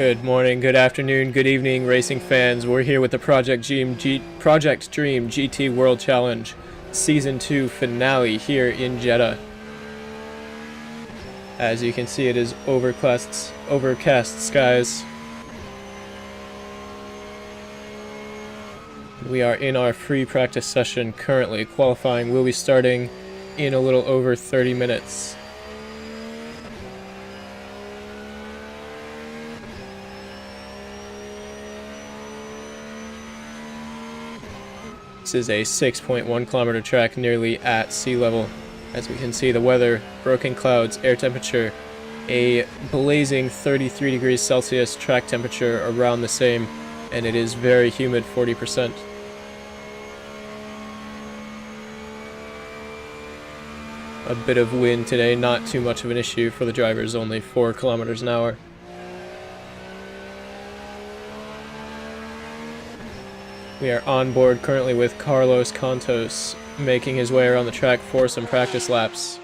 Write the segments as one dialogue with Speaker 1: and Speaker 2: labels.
Speaker 1: Good morning, good afternoon, good evening, racing fans. We're here with the Project Dream GT World Challenge Season 2 finale here in Jeddah. As you can see, it is overcast skies. We are in our free practice session currently. Qualifying will be starting in a little over 30 minutes. This is a 6.1 kilometer track nearly at sea level. As we can see, the weather, broken clouds, air temperature, a blazing 33 degrees Celsius, track temperature around the same, and it is very humid, 40%. A bit of wind today, not too much of an issue for the drivers, only 4 kilometers an hour. We are on board currently with Carlos Cantos, making his way around the track for some practice laps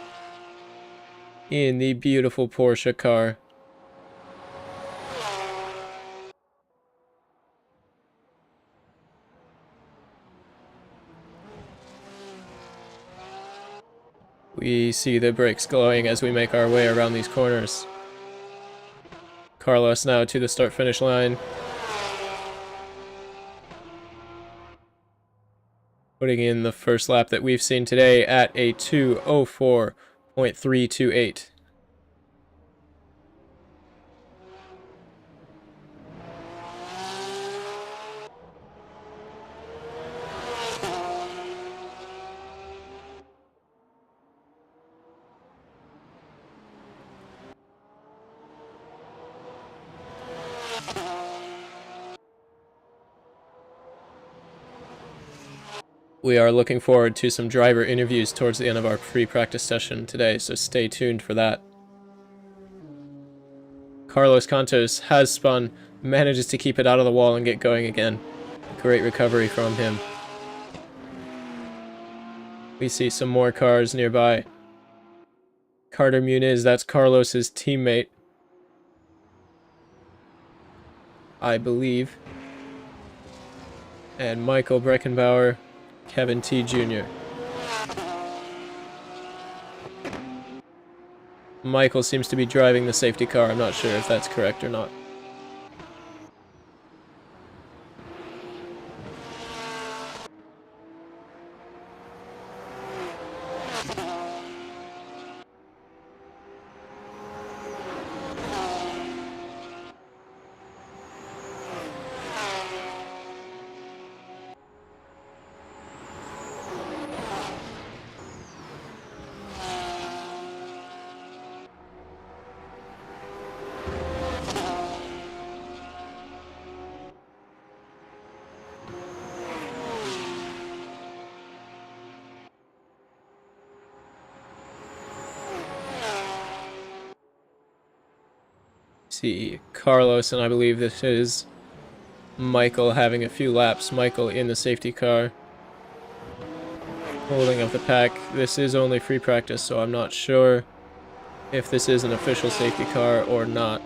Speaker 1: in the beautiful Porsche car. We see the brakes glowing as we make our way around these corners. Carlos now to the start-finish line. Putting in the first lap that we've seen today at a 2:04.328. We are looking forward to some driver interviews towards the end of our free practice session today, so stay tuned for that. Carlos Cantos has spun, manages to keep it out of the wall and get going again. Great recovery from him. We see some more cars nearby. Carter Muniz, that's Carlos's teammate, I believe. And Michael Breckenbauer, Kevin T. Jr. Michael seems to be driving the safety car. I'm not sure if that's correct or not. See Carlos, and I believe this is Michael having a few laps. Michael in the safety car, holding up the pack. This is only free practice, so I'm not sure if this is an official safety car or not.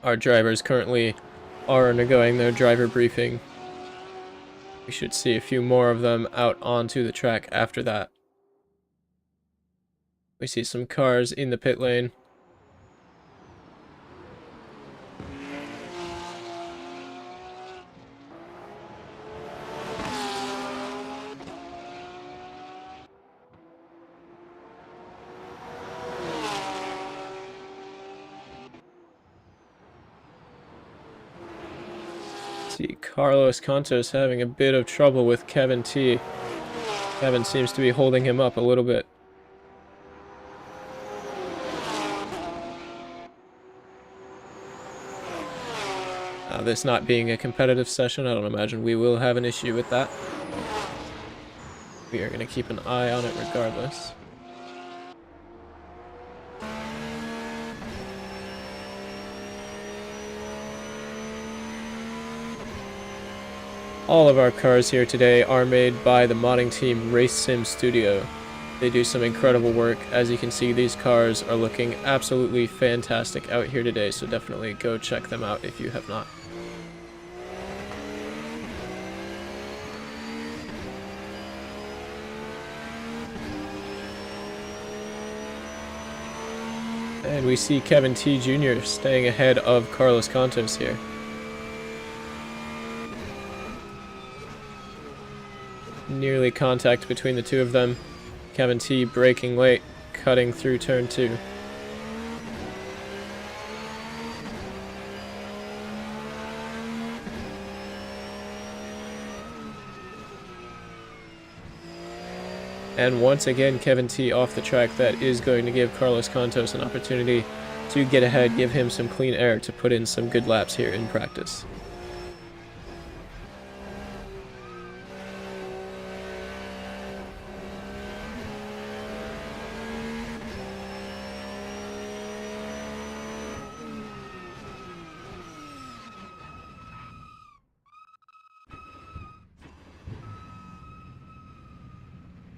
Speaker 1: Our drivers currently are undergoing their driver briefing. We should see a few more of them out onto the track after that. We see some cars in the pit lane. See Carlos Cantos having a bit of trouble with Kevin T. Kevin seems to be holding him up a little bit. This not being a competitive session, I don't imagine we will have an issue with that. We are going to keep an eye on it regardless. All of our cars here today are made by the modding team Race Sim Studio. They do some incredible work. As you can see, these cars are looking absolutely fantastic out here today, so definitely go check them out if you have not. And we see Kevin T. Jr. staying ahead of Carlos Cantos here. Nearly contact between the two of them. Kevin T braking late, cutting through turn 2. And once again, Kevin T off the track. That is going to give Carlos Santos an opportunity to get ahead, give him some clean air to put in some good laps here in practice.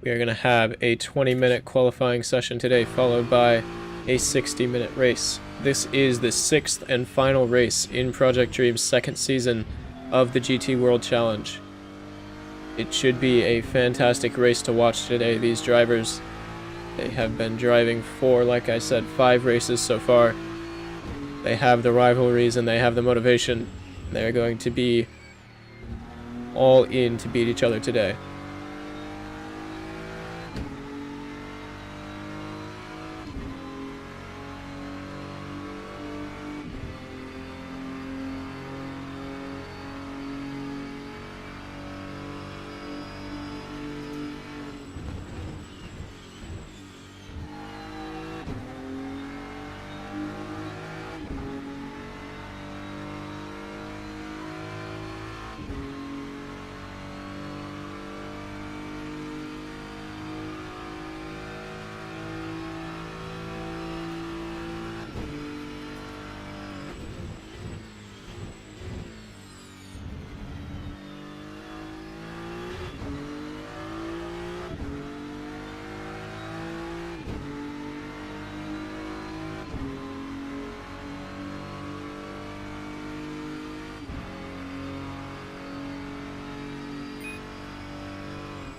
Speaker 1: We are going to have a 20-minute qualifying session today, followed by a 60-minute race. This is the 6th and final race in Project Dream's 2nd season of the GT World Challenge. It should be a fantastic race to watch today. These drivers, they have been driving for, like I said, 5 races so far. They have the rivalries and they have the motivation. They're going to be all in to beat each other today.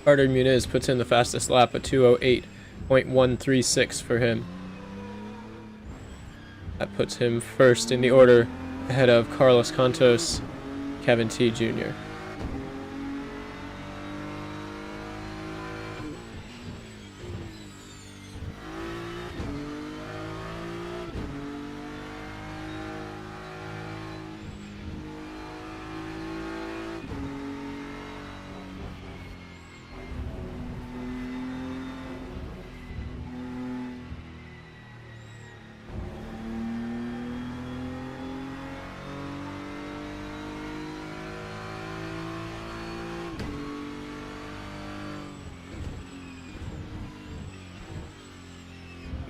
Speaker 1: Carter Muniz puts in the fastest lap, a 2:08.136 for him. That puts him first in the order, ahead of Carlos Santos, Kevin T. Jr.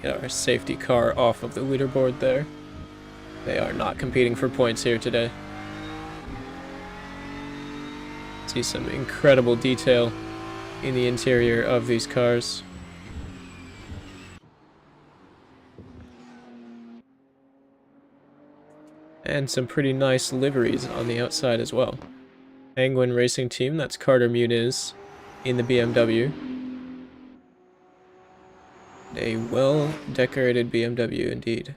Speaker 1: Get our safety car off of the leaderboard there. They are not competing for points here today. See some incredible detail in the interior of these cars. And some pretty nice liveries on the outside as well. Penguin Racing Team, that's Carter Muniz in the BMW. A well-decorated BMW indeed.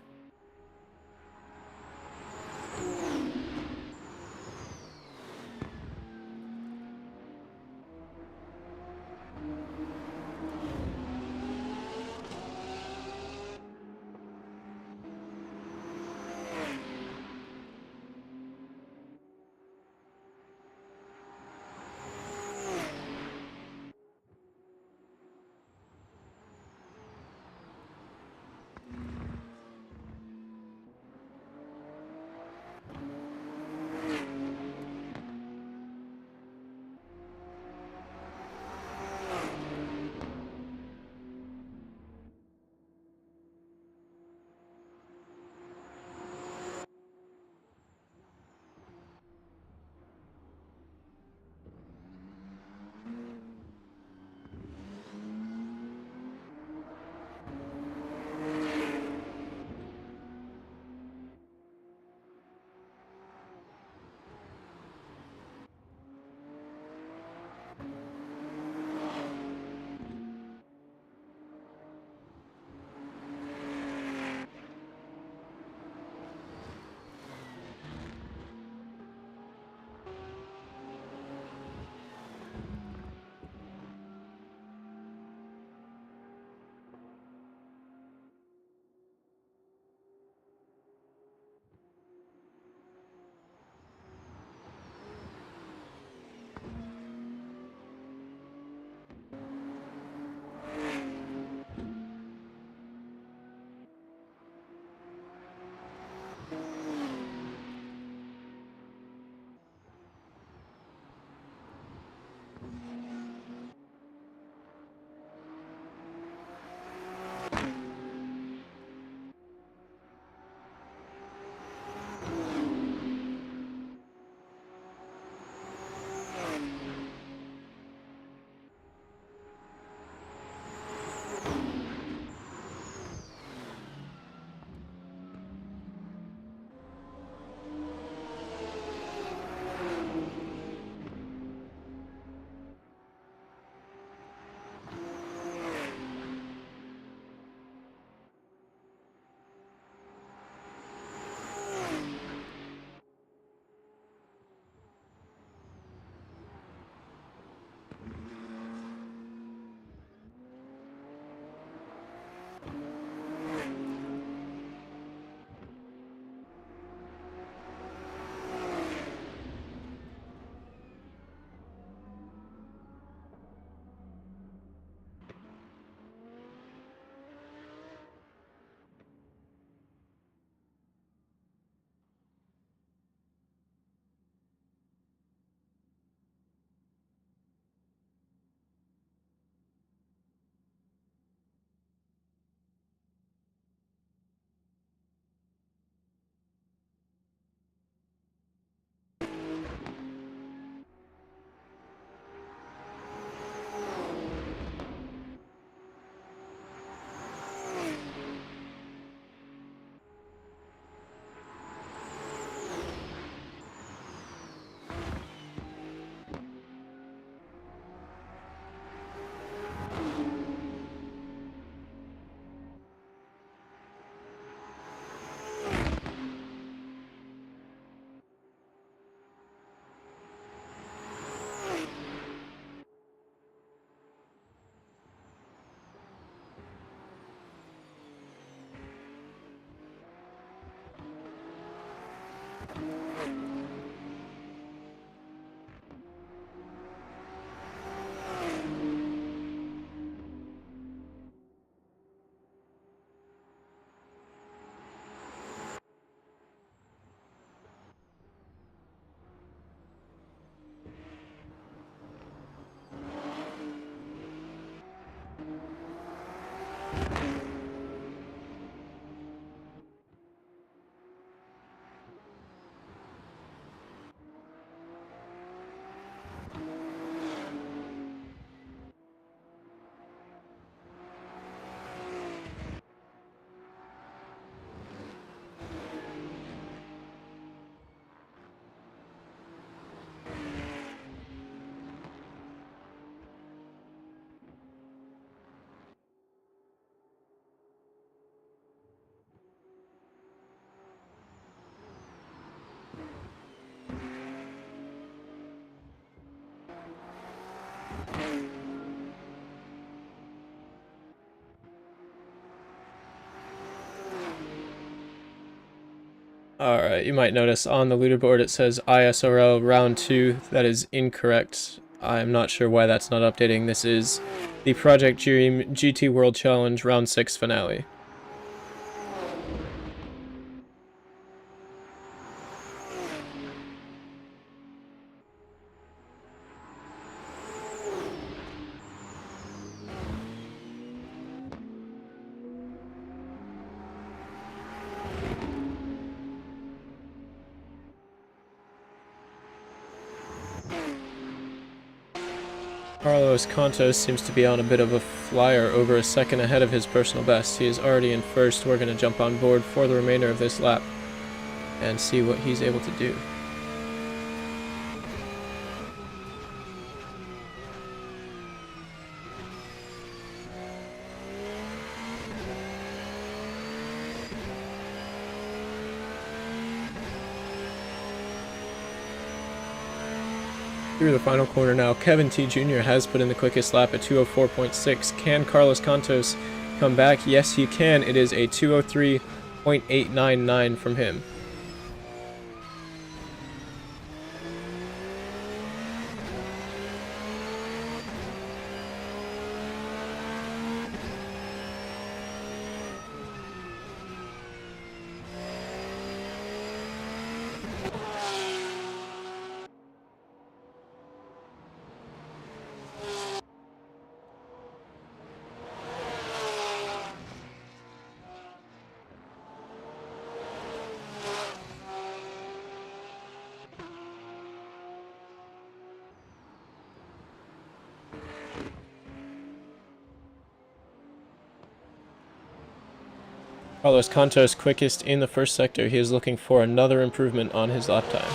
Speaker 1: Alright, you might notice on the leaderboard it says ISRL round 2. That is incorrect. I'm not sure why that's not updating. This is the Project Dream GT World Challenge round 6 finale. Carlos Contos seems to be on a bit of a flyer, over a second ahead of his personal best. He is already in first. We're going to jump on board for the remainder of this lap and see what he's able to do. Through the final corner now, Kevin T. Jr. has put in the quickest lap at 2:04.6. Can Carlos Contos come back? Yes, he can. It is a 2:03.899 from him. Carlos Contos quickest in the first sector. He is looking for another improvement on his lap time.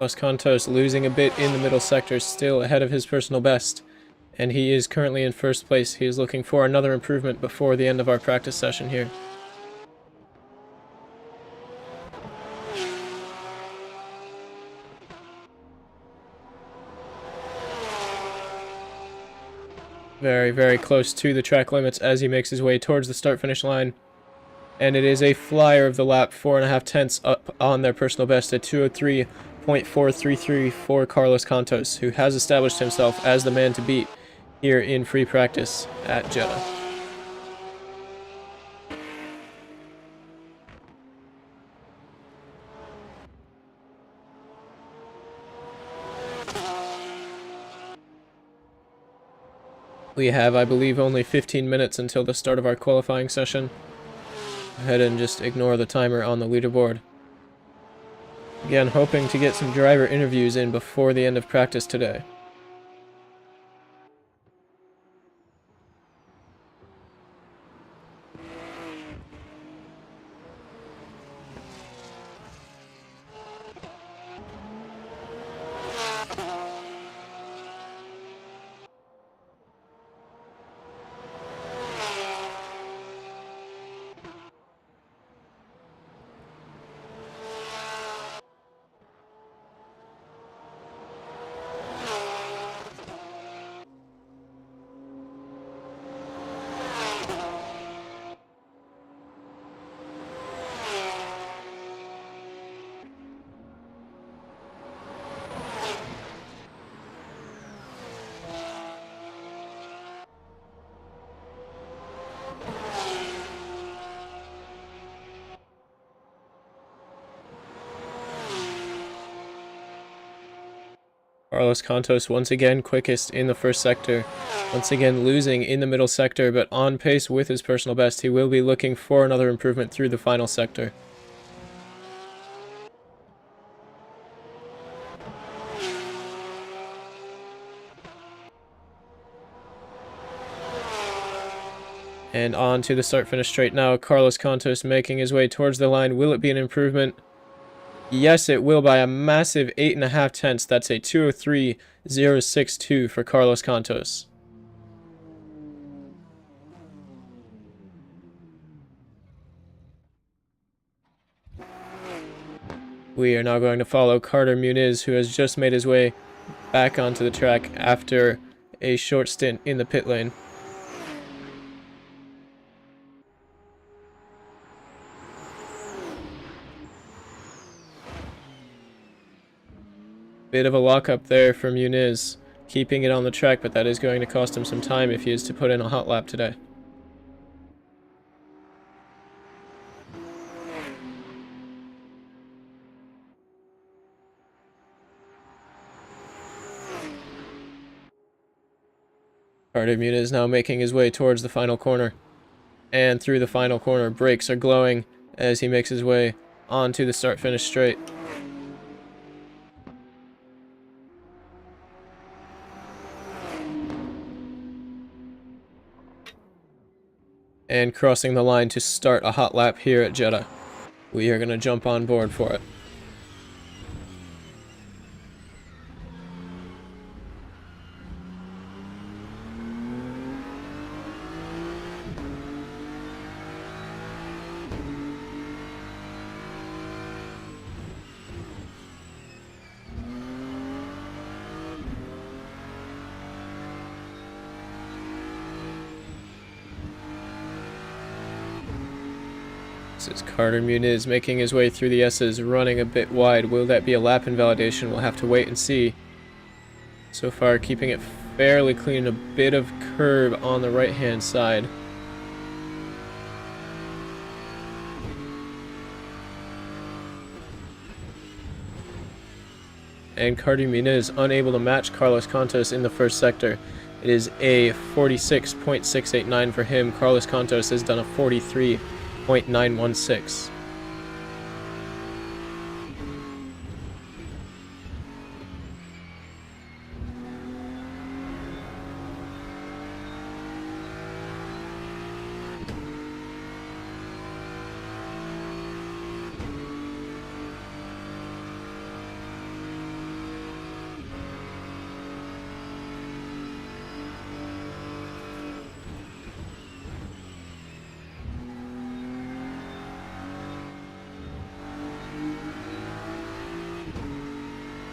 Speaker 1: Los Contos losing a bit in the middle sector, still ahead of his personal best, and he is currently in first place. He is looking for another improvement before the end of our practice session here. Very, very close to the track limits as he makes his way towards the start-finish line. And it is a flyer of the lap, 4.5 tenths up on their personal best at 2:03.433 for Carlos Contos, who has established himself as the man to beat here in free practice at Jeddah. We have, I believe, only 15 minutes until the start of our qualifying session. Go ahead and just ignore the timer on the leaderboard. Again, hoping to get some driver interviews in before the end of practice today. Carlos Contos once again quickest in the first sector. Once again losing in the middle sector, but on pace with his personal best. He will be looking for another improvement through the final sector. And on to the start-finish straight now. Carlos Santos making his way towards the line. Will it be an improvement? Yes, it will by a massive 8.5 tenths. That's a 2:03.062 for Carlos Santos. We are now going to follow Carter Muniz, who has just made his way back onto the track after a short stint in the pit lane. Bit of a lockup there for Muniz, keeping it on the track, but that is going to cost him some time if he is to put in a hot lap today. Carter Muniz now making his way towards the final corner. And through the final corner, brakes are glowing as he makes his way onto the start-finish straight. And crossing the line to start a hot lap here at Jeddah. We are going to jump on board for it. This is Carter Muniz making his way through the S's, running a bit wide. Will that be a lap invalidation? We'll have to wait and see. So far, keeping it fairly clean. A bit of curb on the right-hand side. And Carter Muniz unable to match Carlos Santos in the first sector. It is a 46.689 for him. Carlos Santos has done a 43.916.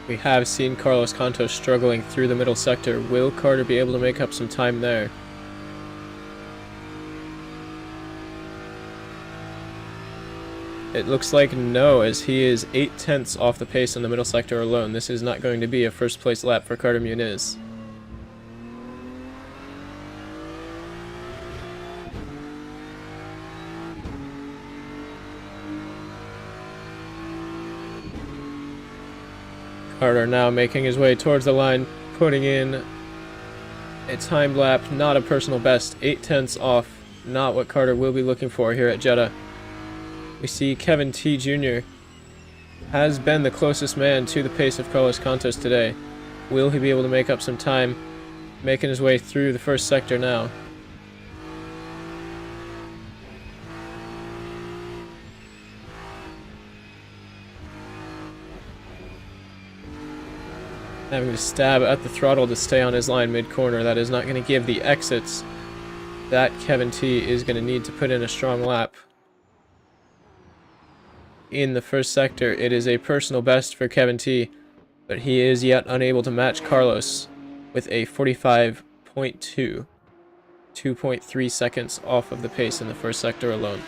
Speaker 1: We have seen Carlos Santos struggling through the middle sector. Will Carter be able to make up some time there? It looks like no, as he is 8 tenths off the pace in the middle sector alone. This is not going to be a first place lap for Carter Muniz. Carter now making his way towards the line, putting in a time lap, not a personal best, 8 tenths off, not what Carter will be looking for here at Jeddah. We see Kevin T. Jr. has been the closest man to the pace of Carlos Santos today. Will he be able to make up some time, making his way through the first sector now? Having to stab at the throttle to stay on his line mid-corner. That is not going to give the exits that Kevin T is going to need to put in a strong lap. In the first sector, it is a personal best for Kevin T, but he is yet unable to match Carlos with a 45.2, 2.3 seconds off of the pace in the first sector alone.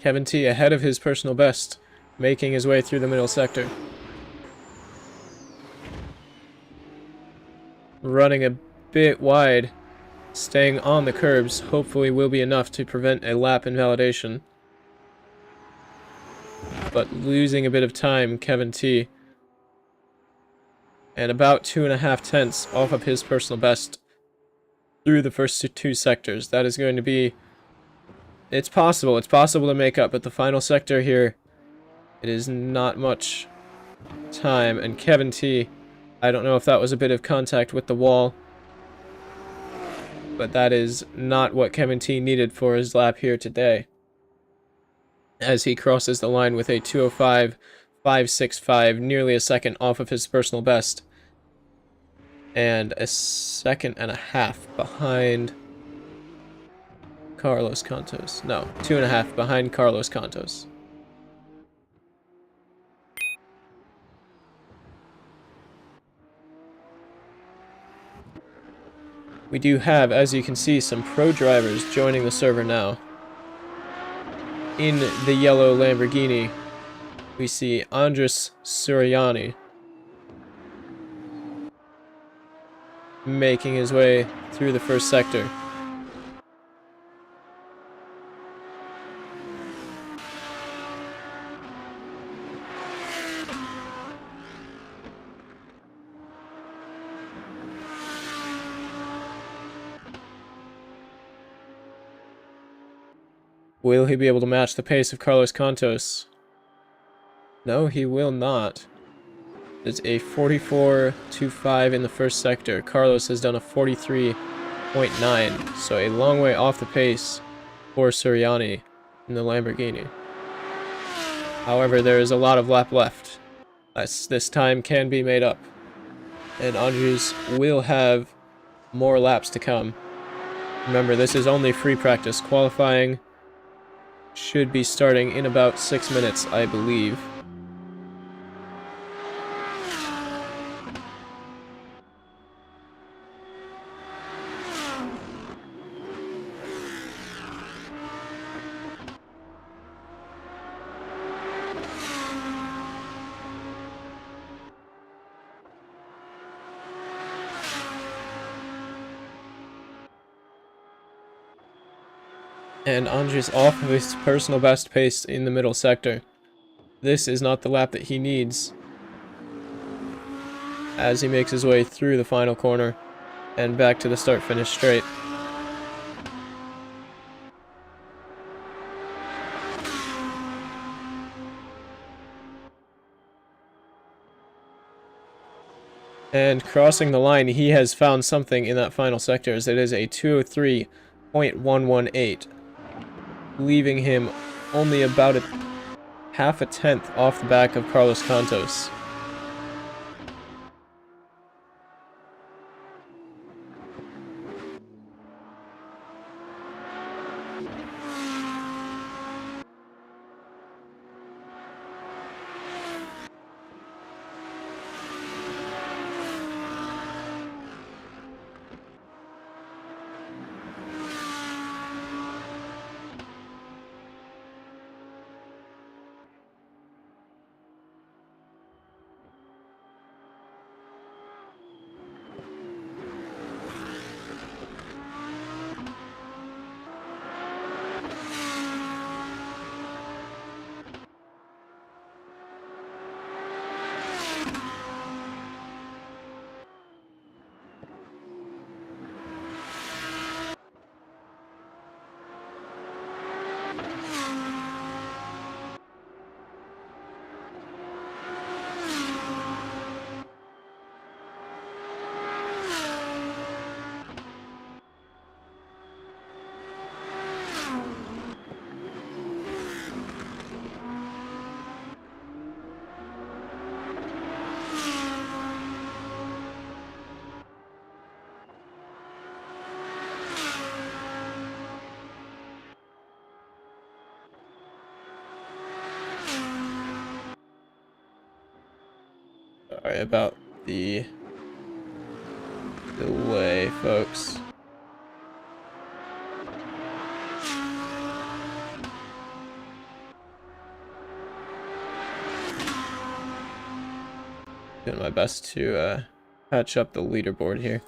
Speaker 1: Kevin T ahead of his personal best, making his way through the middle sector. Running a bit wide, staying on the curbs, hopefully will be enough to prevent a lap invalidation. But losing a bit of time, Kevin T. And about 2.5 tenths off of his personal best through the first two sectors. That is going to be... It's possible to make up, but the final sector here, it is not much time. And Kevin T, I don't know if that was a bit of contact with the wall, but that is not what Kevin T needed for his lap here today, as he crosses the line with a 2:05.565, nearly a second off of his personal best, and a second and a half behind Carlos Santos. No, 2.5 behind Carlos Santos. We do have, as you can see, some pro drivers joining the server now. In the yellow Lamborghini, we see Andres Suriani making his way through the first sector. Will he be able to match the pace of Carlos Santos? No, he will not. It's a 44.25 in the first sector. Carlos has done a 43.9, so a long way off the pace for Suriani in the Lamborghini. However, there is a lot of lap left. This time can be made up, and Andres will have more laps to come. Remember, this is only free practice. Qualifying should be starting in about 6 minutes, I believe. And Andres off of his personal best pace in the middle sector. This is not the lap that he needs, as he makes his way through the final corner and back to the start-finish straight. And crossing the line, he has found something in that final sector, as it is a 2:03.118. Leaving him only about half a tenth off the back of Carlos Santos. Sorry about the delay, folks. Doing my best to patch up the leaderboard here.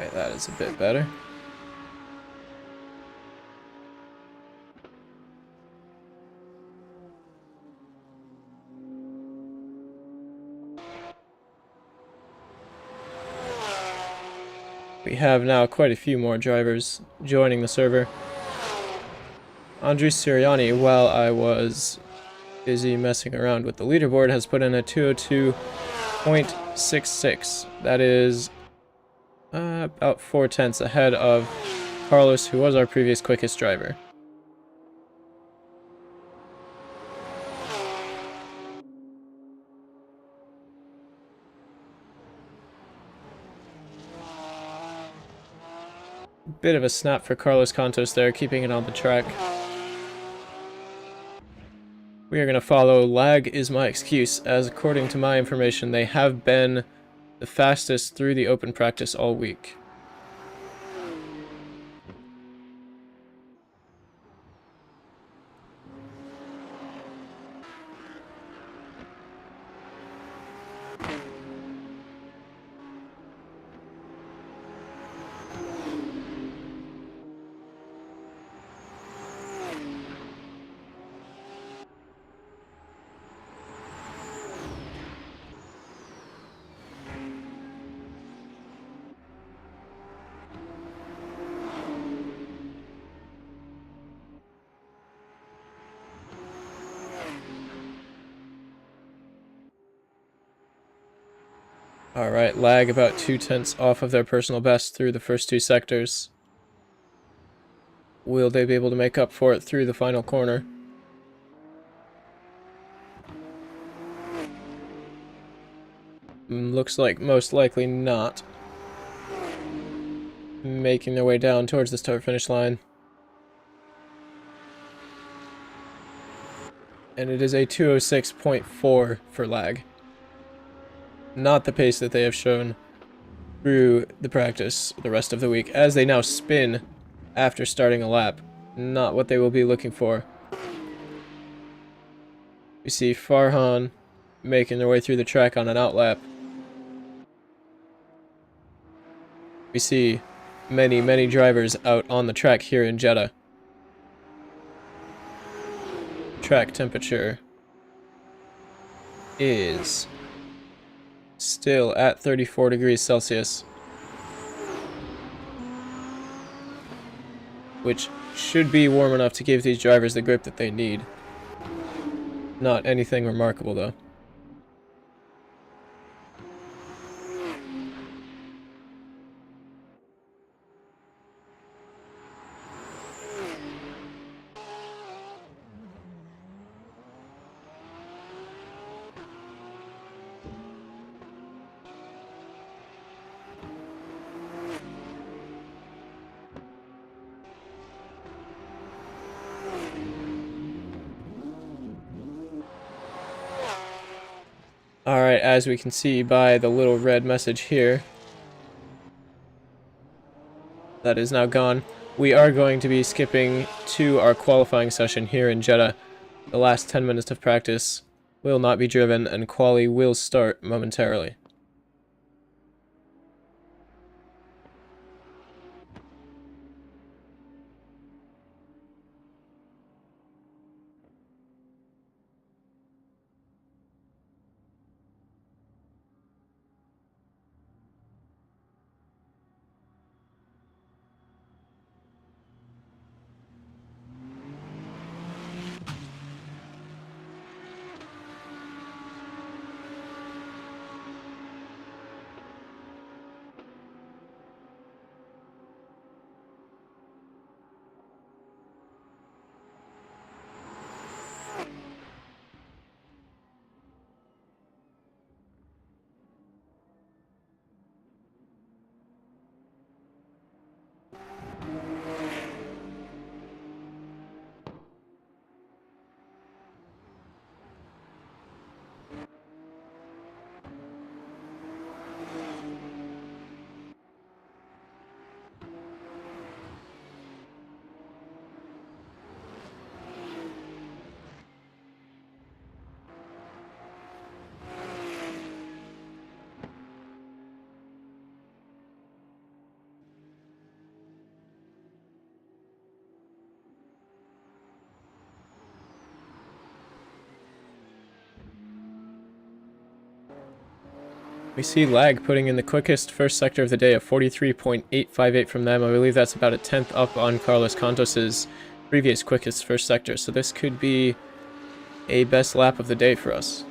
Speaker 1: Alright, that is a bit better. We have now quite a few more drivers joining the server. Andrew Sirianni, while I was busy messing around with the leaderboard, has put in a 202.66. That is about 4/10 ahead of Carlos, who was our previous quickest driver. Bit of a snap for Carlos Cantos there, keeping it on the track. We are going to follow Lag is my excuse, as according to my information, they have been the fastest through the open practice all week. Alright, Lag about 2/10 off of their personal best through the first two sectors. Will they be able to make up for it through the final corner? Looks like most likely not. Making their way down towards the start-finish line. And it is a 206.4 for Lag. Not the pace that they have shown through the practice the rest of the week, as they now spin after starting a lap. Not what they will be looking for. We see Farhan making their way through the track on an outlap. We see many drivers out on the track here in Jeddah. Track temperature is still at 34 degrees Celsius, which should be warm enough to give these drivers the grip that they need. Not anything remarkable though. Alright, as we can see by the little red message here, that is now gone. We are going to be skipping to our qualifying session here in Jeddah. The last 10 minutes of practice will not be driven, and quali will start momentarily. We see Lag putting in the quickest first sector of the day of 43.858 from them. I believe that's about a tenth up on Carlos Cantos's previous quickest first sector. So this could be a best lap of the day for us.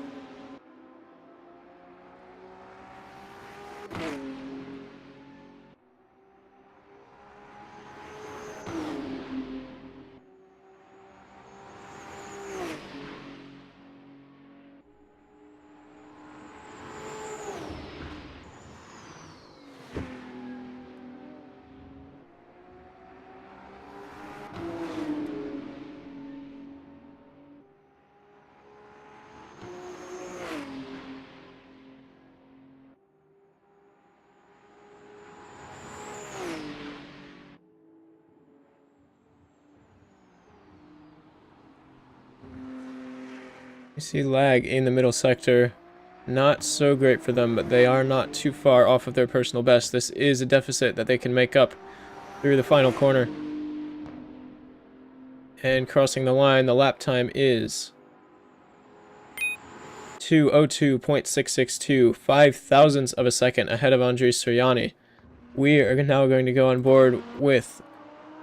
Speaker 1: You see Lag in the middle sector. Not so great for them, but they are not too far off of their personal best. This is a deficit that they can make up through the final corner. And crossing the line, the lap time is 2:02.662, 5 thousandths of a second ahead of Andres Sirianni. We are now going to go on board with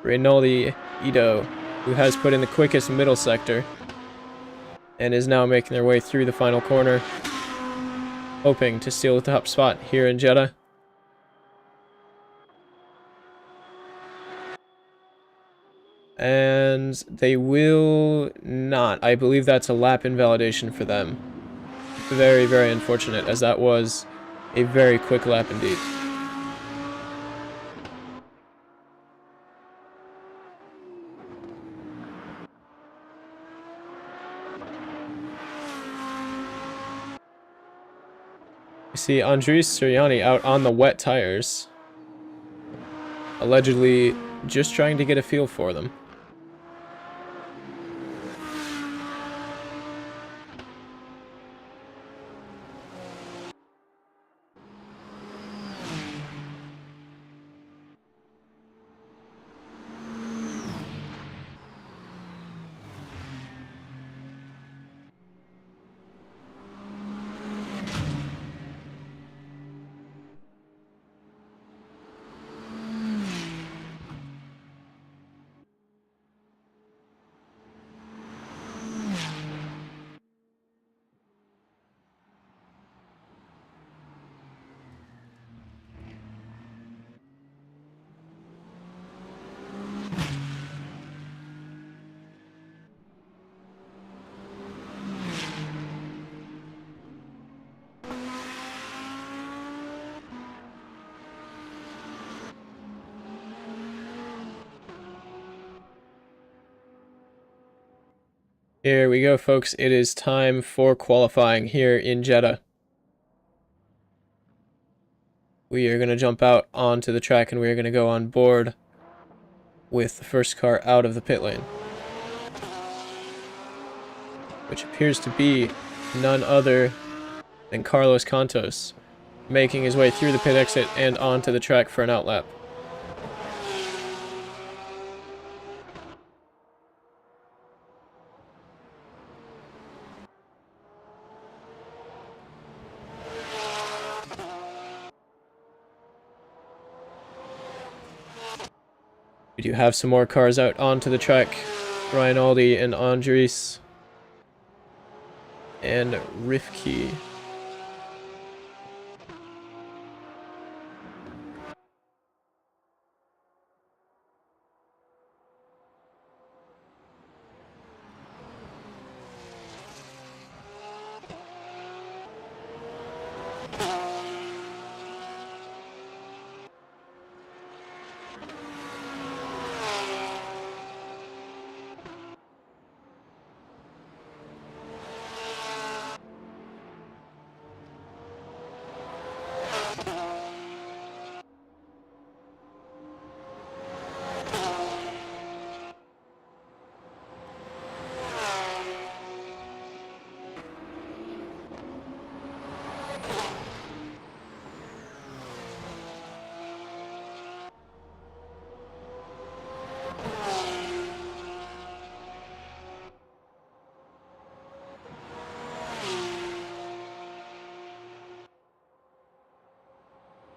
Speaker 1: Reynoldi Ito, who has put in the quickest middle sector and is now making their way through the final corner, hoping to steal the top spot here in Jeddah. And they will not. I believe that's a lap invalidation for them. Very, very unfortunate, as that was a very quick lap indeed. You see Andres Sirianni out on the wet tires, allegedly just trying to get a feel for them. Here we go, folks. It is time for qualifying here in Jeddah. We are going to jump out onto the track and we are going to go on board with the first car out of the pit lane, which appears to be none other than Carlos Cantos, making his way through the pit exit and onto the track for an outlap. We do have some more cars out onto the track. Ryan Aldi and Andres and Rifki.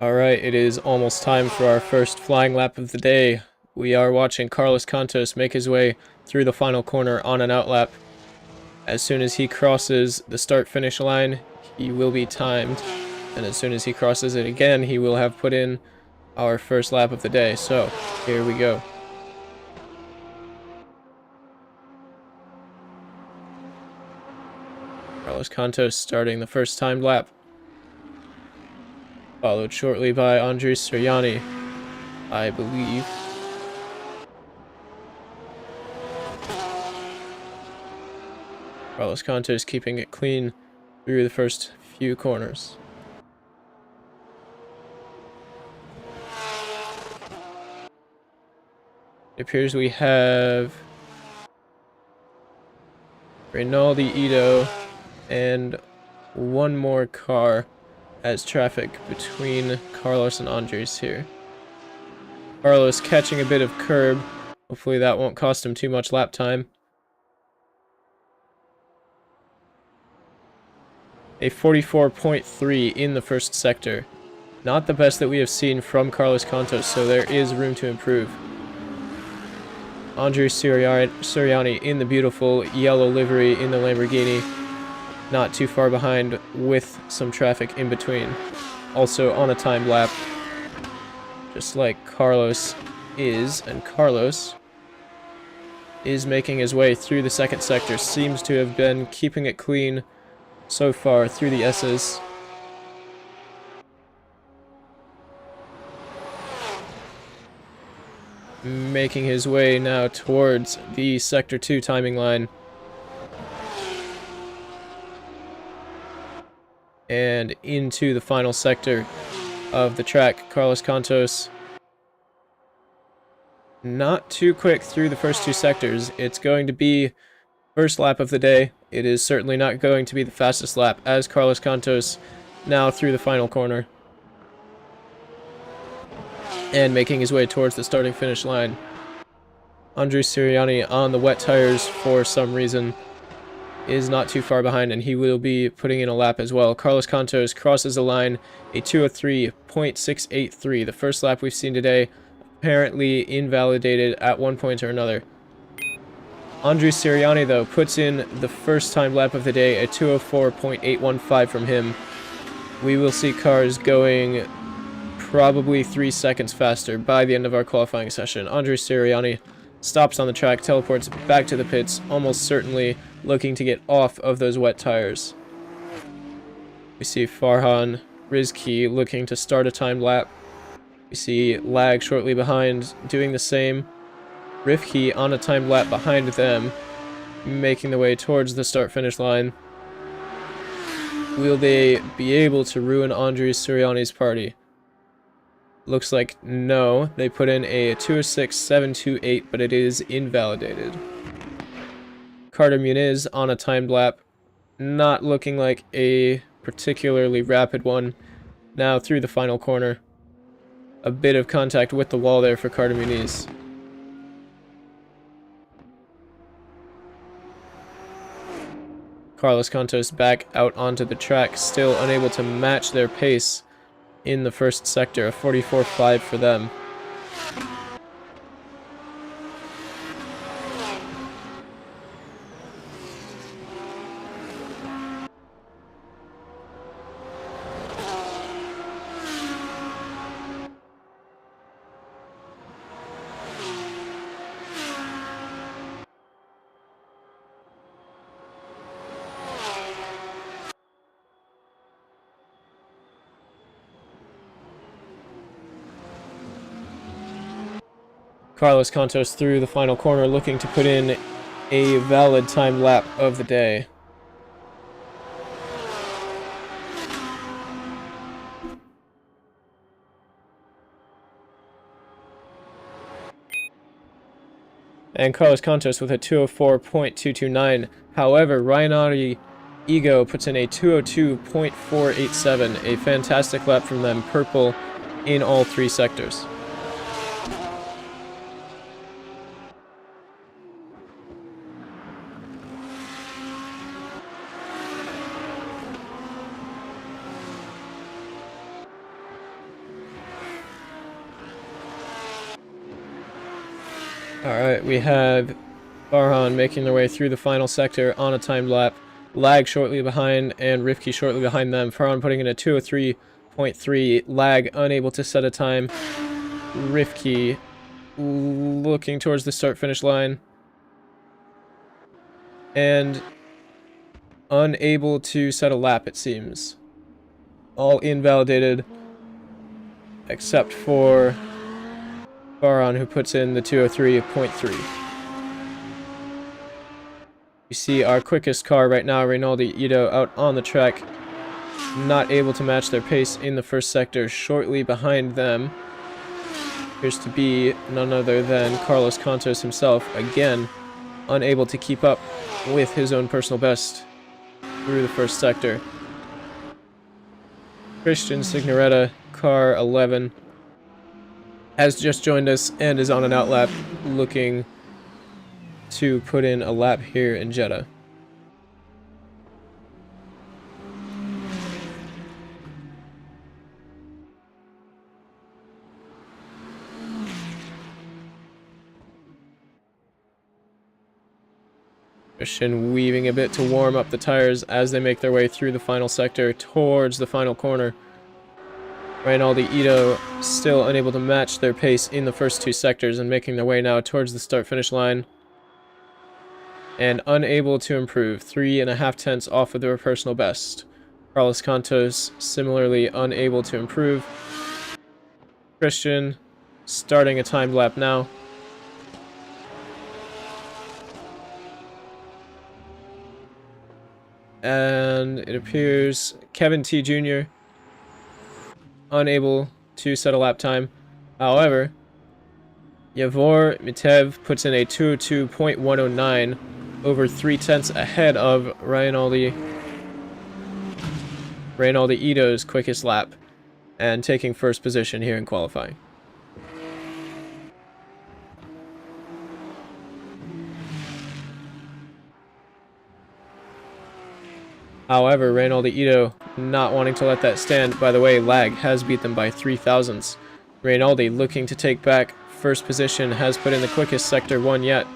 Speaker 1: Alright, it is almost time for our first flying lap of the day. We are watching Carlos Santos make his way through the final corner on an outlap. As soon as he crosses the start-finish line, he will be timed. And as soon as he crosses it again, he will have put in our first lap of the day. So, here we go. Carlos Santos starting the first timed lap. Followed shortly by Andres Sirianni, I believe. Carlos Santos keeping it clean through the first few corners. It appears we have Rinaldi Ito and one more car as traffic between Carlos and Andres here. Carlos catching a bit of curb. Hopefully that won't cost him too much lap time. A 44.3 in the first sector. Not the best that we have seen from Carlos Santos, so there is room to improve. Andres Sirianni in the beautiful yellow livery in the Lamborghini. Not too far behind with some traffic in between. Also on a timed lap. Just like Carlos is, and Carlos is making his way through the second sector. Seems to have been keeping it clean so far through the S's. Making his way now towards the Sector 2 timing line. And into the final sector of the track. Carlos Santos not too quick through the first two sectors. It's going to be first lap of the day. It is certainly not going to be the fastest lap as Carlos Santos now through the final corner. And making his way towards the starting finish line. Andres Sirianni on the wet tires for some reason is not too far behind, and he will be putting in a lap as well. Carlos Santos crosses the line, a 2:03.683. The first lap we've seen today, apparently invalidated at one point or another. Andres Sirianni, though, puts in the first time lap of the day, a 2:04.815 from him. We will see cars going probably 3 seconds faster by the end of our qualifying session. Andres Sirianni stops on the track, teleports back to the pits, almost certainly looking to get off of those wet tires. We see Farhan Rizki looking to start a timed lap. We see Lag shortly behind doing the same. Rifki on a timed lap behind them, making the way towards the start-finish line. Will they be able to ruin Andres Sirianni's party? Looks like no. They put in a 2:06.728, but it is invalidated. Carter Muniz on a timed lap. Not looking like a particularly rapid one. Now through the final corner. A bit of contact with the wall there for Carter Muniz. Carlos Santos back out onto the track, still unable to match their pace in the first sector, a 44.5 for them. Carlos Santos through the final corner, looking to put in a valid time lap of the day. And Carlos Santos with a 2:04.229. However, Ryan Ego puts in a 2:02.487. A fantastic lap from them, purple in all three sectors. Alright, we have Farhan making their way through the final sector on a timed lap. Lag shortly behind, and Rifki shortly behind them. Farhan putting in a 2:03.3. Lag unable to set a time. Rifki looking towards the start-finish line. And unable to set a lap, it seems. All invalidated, except for Farhan, who puts in the 2:03.3. You see our quickest car right now, Rinaldi Ito, out on the track, not able to match their pace in the first sector. Shortly behind them appears to be none other than Carlos Contos himself, again unable to keep up with his own personal best through the first sector. Christian Signoretta, car 11, has just joined us and is on an outlap, looking to put in a lap here in Jeddah. Christian weaving a bit to warm up the tires as they make their way through the final sector towards the final corner. Rinaldi Ito still unable to match their pace in the first two sectors and making their way now towards the start-finish line. And unable to improve, 3.5 tenths off of their personal best. Carlos Contos similarly unable to improve. Christian starting a timed lap now. And it appears Kevin T. Jr. unable to set a lap time. However, Yavor Mitev puts in a 2:02.109, over 3 tenths ahead of Rinaldi Ito's quickest lap, and taking first position here in qualifying. However, Rinaldi Ito not wanting to let that stand. By the way, lag has beat them by 3 thousandths. Rinaldi looking to take back first position, has put in the quickest sector 1 yet.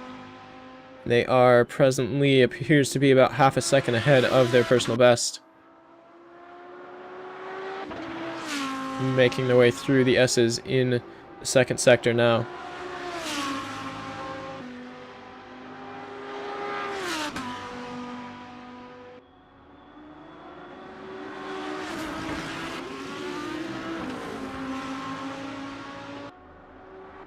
Speaker 1: They are presently, appears to be about half a second ahead of their personal best. Making their way through the S's in the second sector now.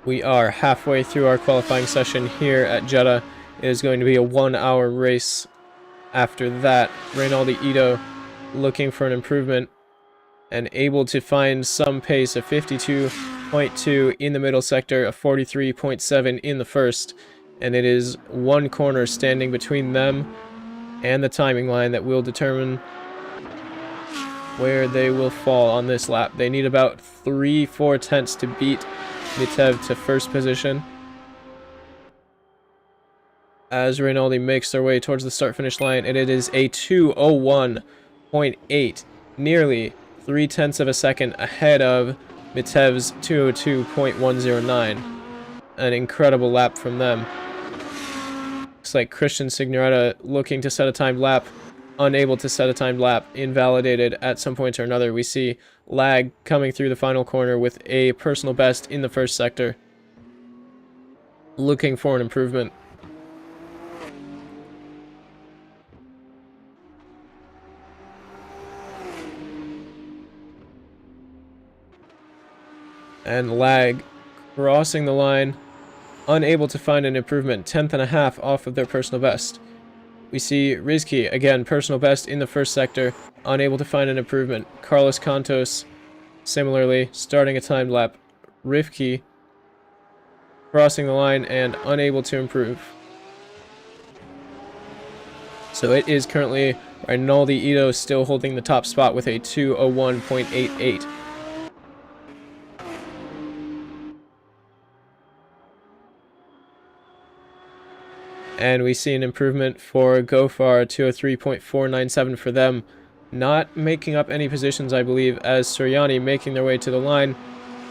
Speaker 1: We are halfway through our qualifying session here at Jeddah. It is going to be a 1-hour race. After that, Rinaldi Ito looking for an improvement and able to find some pace, of 52.2 in the middle sector, a 43.7 in the first, and it is one corner standing between them and the timing line that will determine where they will fall on this lap. They need about 3-4 tenths to beat Mitev to first position, as Rinaldi makes their way towards the start-finish line, and it is a 2:01.8, nearly 3 tenths of a second ahead of Mitev's 2:02.109. An incredible lap from them. Looks like Christian Signoretta looking to set a timed lap, unable to set a timed lap, invalidated at some point or another. We see lag coming through the final corner with a personal best in the first sector, looking for an improvement. And lag crossing the line, unable to find an improvement, 10.5 off of their personal best. We see Rizki, again, personal best in the first sector, unable to find an improvement. Carlos Contos, similarly, starting a timed lap. Rifki crossing the line and unable to improve. So it is currently Rinaldi Ito still holding the top spot with a 2:01.88. And we see an improvement for Gofar, 2:03.497 for them. Not making up any positions, I believe, as Suryani making their way to the line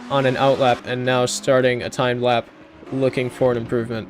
Speaker 1: on an outlap and now starting a timed lap. looking for an improvement.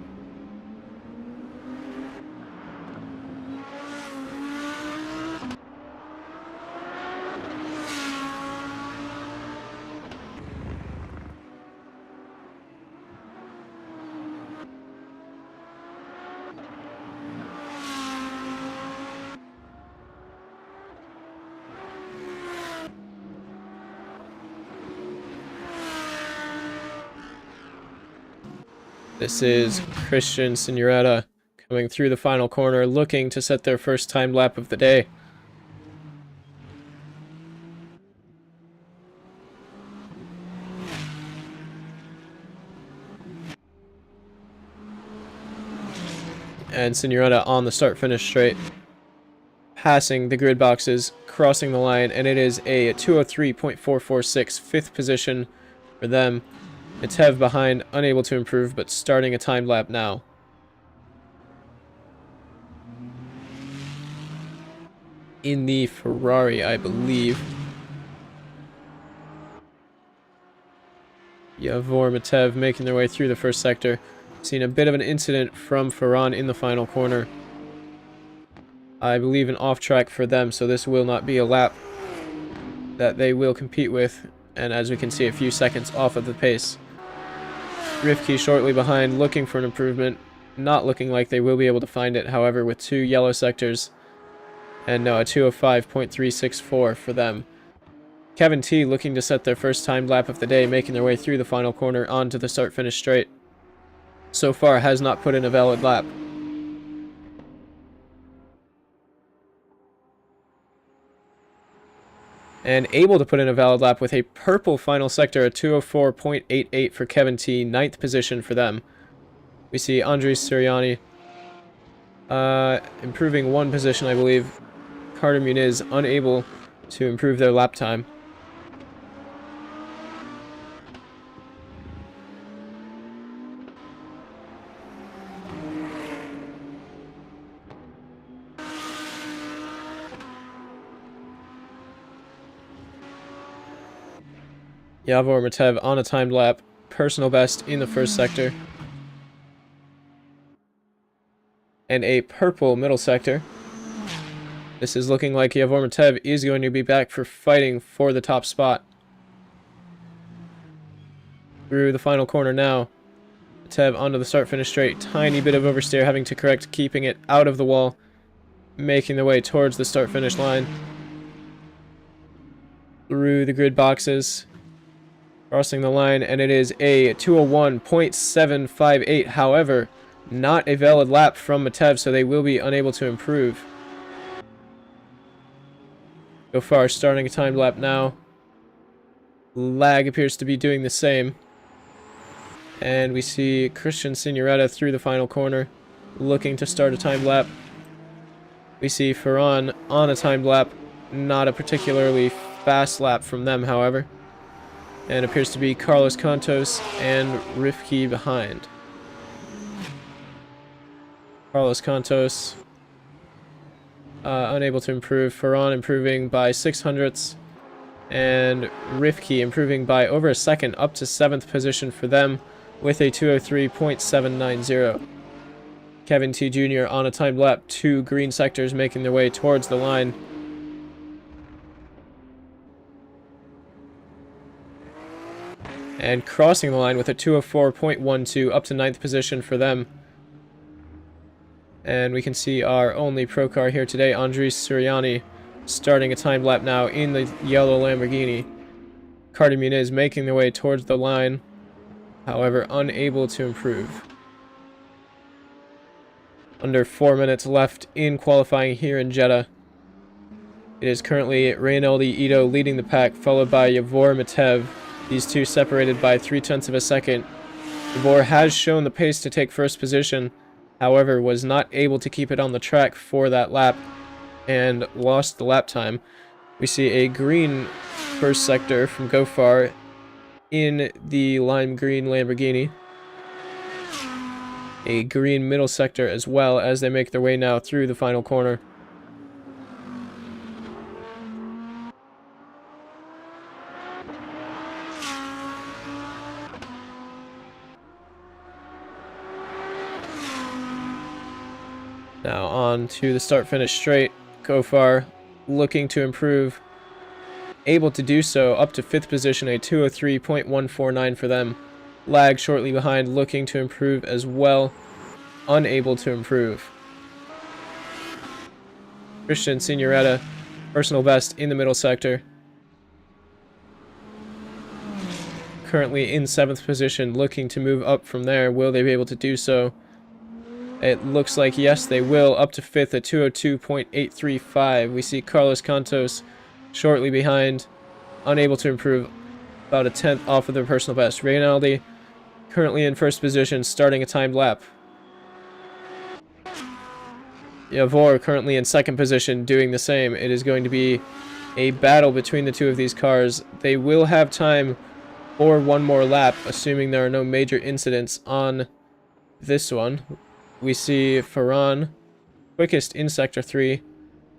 Speaker 1: This is Christian Signoretta coming through the final corner, looking to set their first time lap of the day. And Signoretta on the start-finish straight, passing the grid boxes, crossing the line, and it is a 203.446, fifth position for them. Matev behind, unable to improve, but starting a timed lap now. In the Ferrari, I believe. Yavor Matev making their way through the first sector. Seen a bit of an incident from Ferran in the final corner. I believe an off-track for them, so this will not be a lap that they will compete with. And as we can see, a few seconds off of the pace. Rifki shortly behind, looking for an improvement. Not looking like they will be able to find it, however, with 2 yellow sectors. And no, a 205.364 for them. Kevin T looking to set their first timed lap of the day, making their way through the final corner onto the start-finish straight. So far has not put in a valid lap. And able to put in a valid lap with a purple final sector, a 204.88 for Kevin T, 9th position for them. We see Andres Siriani improving 1 position, I believe. Carter Muniz unable to improve their lap time. Yavor Matev on a timed lap, personal best in the first sector. And a purple middle sector. This is looking like Yavor Matev is going to be back for fighting for the top spot. Through the final corner now. Matev onto the start-finish straight. Tiny bit of oversteer having to correct, keeping it out of the wall. Making their way towards the start-finish line. Through the grid boxes. Crossing the line, and it is a 201.758. However, not a valid lap from Matev, so they will be unable to improve. So far, starting a timed lap now. Lag appears to be doing the same. And we see Christian Signoretta through the final corner, looking to start a timed lap. We see Ferran on a timed lap. Not a particularly fast lap from them, however. And appears to be Carlos Cantos and Rifki behind. Carlos Cantos unable to improve. Ferran improving by 600ths. And Rifki improving by over a second, up to 7th position for them with a 203.790. Kevin T. Jr. on a timed lap. 2 green sectors making their way towards the line. And crossing the line with a 204.12, up to 9th position for them. And we can see our only pro car here today, Andres Siriani, starting a timed lap now in the yellow Lamborghini. Carter Muniz making their way towards the line, however unable to improve. Under 4 minutes left in qualifying here in Jeddah. It is currently Reynaldi Ito leading the pack, followed by Yavor Matev. These two separated by 0.3 of a second. Yavor has shown the pace to take first position, however was not able to keep it on the track for that lap and lost the lap time. We see a green first sector from Gofar in the lime green Lamborghini. A green middle sector as well as they make their way now through the final corner. Now on to the start-finish straight. Gofar looking to improve. Able to do so up to 5th position, a 2:03.149 for them. Lag shortly behind, looking to improve as well. Unable to improve. Christian Signoretta, personal best in the middle sector. Currently in 7th position, looking to move up from there. Will they be able to do so? It looks like yes, they will. Up to 5th at 2:02.835. We see Carlos Cantos shortly behind, unable to improve, about a 10th off of their personal best. Reynaldi currently in 1st position, starting a timed lap. Yavor currently in 2nd position, doing the same. It is going to be a battle between the two of these cars. They will have time for one more lap, assuming there are no major incidents on this one. We see Ferran, quickest in Sector 3,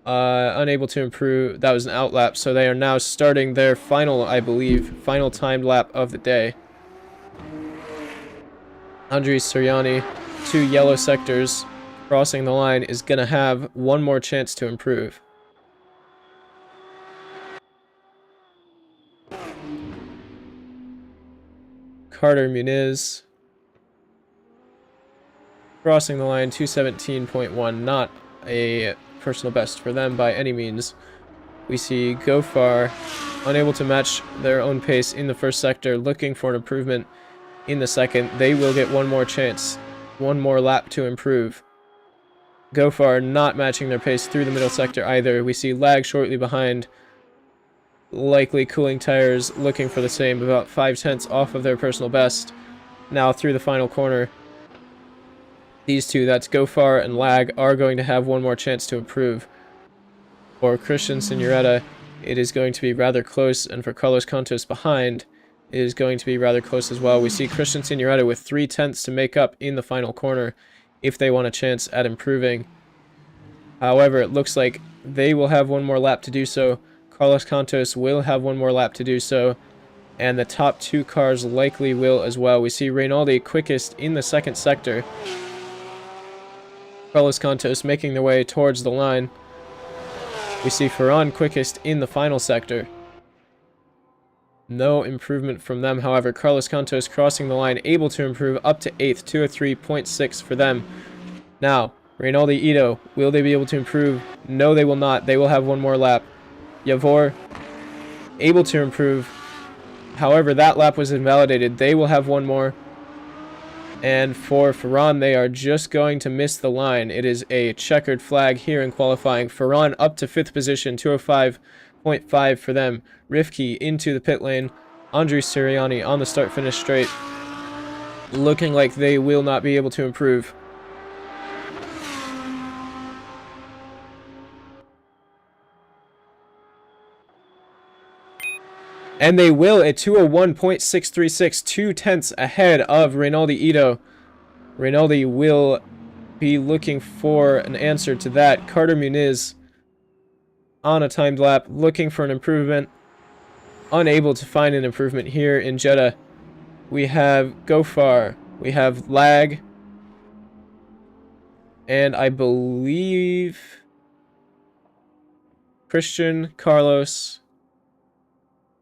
Speaker 1: unable to improve. That was an outlap, so they are now starting their final, I believe, final timed lap of the day. Andres Siriani, 2 yellow sectors, crossing the line, is going to have one more chance to improve. Carter Muniz, crossing the line, 2:17.1, not a personal best for them by any means. We see Gofar unable to match their own pace in the 1st sector, looking for an improvement in the 2nd. They will get one more chance, one more lap to improve. Gofar not matching their pace through the middle sector either. We see Lag shortly behind, likely cooling tires, looking for the same, about 5/10 off of their personal best. Now through the final corner. These two, that's Gofar and Lag, are going to have one more chance to improve. For Christian Signoretta, it is going to be rather close, and for Carlos Cantos behind, it is going to be rather close as well. We see Christian Signoretta with 3/10 to make up in the final corner if they want a chance at improving. However, it looks like they will have one more lap to do so. Carlos Cantos will have one more lap to do so, and the top 2 cars likely will as well. We see Reynaldi quickest in the 2nd sector. Carlos Cantos making their way towards the line. We see Ferran quickest in the final sector. No improvement from them, however. Carlos Cantos crossing the line, able to improve up to 8th, 2:03.6 for them. Now, Reynaldi Ito, will they be able to improve? No, they will not. They will have one more lap. Yavor, able to improve. However, that lap was invalidated. They will have one more. And for Ferran, they are just going to miss the line. It is a checkered flag here in qualifying. Ferran up to 5th position, 2:05.5 for them. Rifki into the pit lane. Andres Siriani on the start-finish straight. Looking like they will not be able to improve. And they will at 2:01.636, 2/10 ahead of Reynaldi Ito. Reynaldi will be looking for an answer to that. Carter Muniz on a timed lap, looking for an improvement. Unable to find an improvement here in Jeddah. We have Gofar. We have Lag. And I believe Christian, Carlos,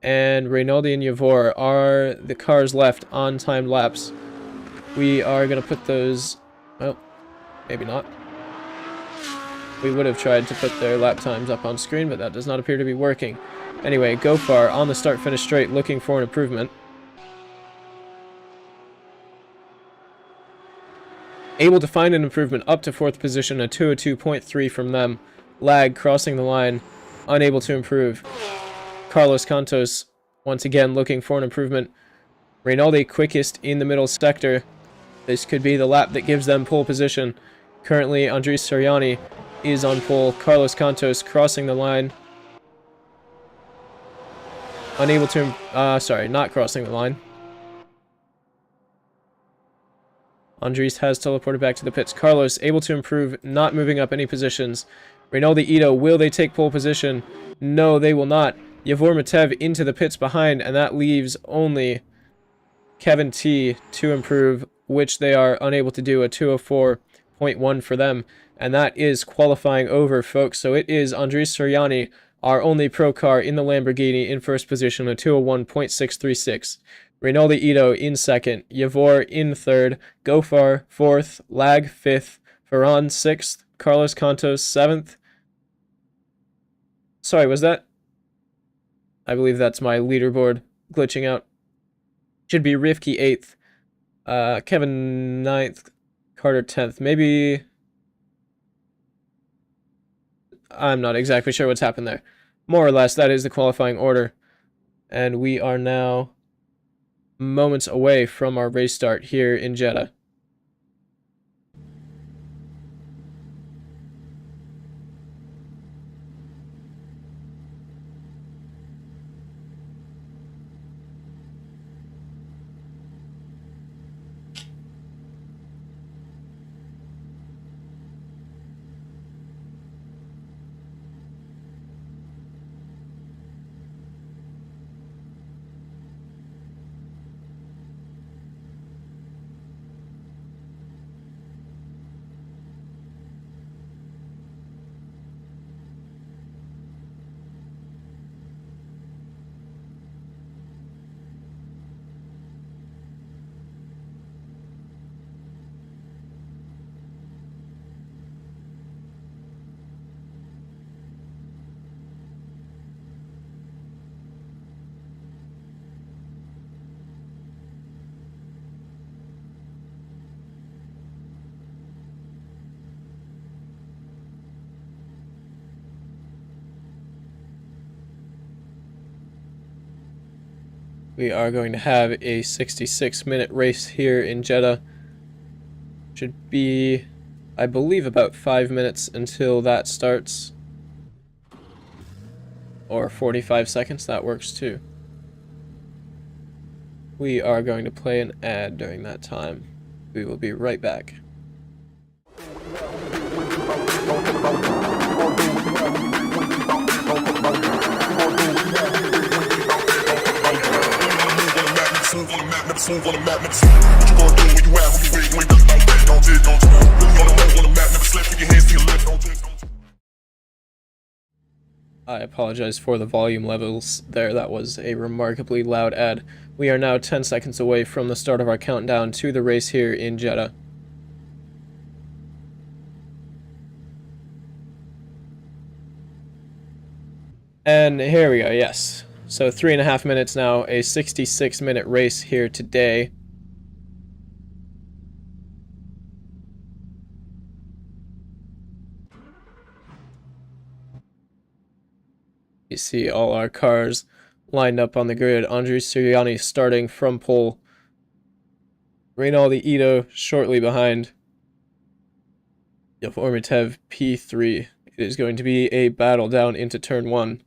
Speaker 1: and Reynaldi and Yavor are the cars left on timed laps. We are going to put those... well, maybe not. We would have tried to put their lap times up on screen, but that does not appear to be working. Anyway, Gofar on the start-finish straight, looking for an improvement. Able to find an improvement up to 4th position, a 2:02.3 from them. Lag crossing the line, unable to improve. Carlos Cantos, once again, looking for an improvement. Reynaldi quickest in the middle sector. This could be the lap that gives them pole position. Currently, Andres Siriani is on pole. Carlos Cantos crossing the line. Unable to... sorry, not crossing the line. Andres has teleported back to the pits. Carlos able to improve, not moving up any positions. Reynaldi Ito, will they take pole position? No, they will not. Yavor Matev into the pits behind, and that leaves only Kevin T to improve, which they are unable to do, a 0.1 for them, and that is qualifying over, folks. So it is Andres Soriani, our only pro car in the Lamborghini, in first position with 201.636. Rinaldi Ito in second, Yavor in third, Gofar fourth, Lag fifth, Ferran sixth, Carlos Cantos seventh. Sorry, was that? I believe that's my leaderboard glitching out. Should be Rivki 8th, Kevin 9th, Carter 10th. Maybe... I'm not exactly sure what's happened there. More or less, that is the qualifying order. And we are now moments away from our race start here in Jeddah. We are going to have a 66-minute race here in Jeddah. Should be, I believe, about 5 minutes until that starts. Or 45 seconds, that works too. We are going to play an ad during that time. We will be right back. I apologize for the volume levels there. That was a remarkably loud ad. We are now 10 seconds away from the start of our countdown to the race here in Jeddah. And here we go, yes. So 3.5 minutes now, a 66-minute race here today. You see all our cars lined up on the grid. Andres Sirianni starting from pole. Rinaldi Ito shortly behind. Yoformitev P3. It is going to be a battle down into turn 1.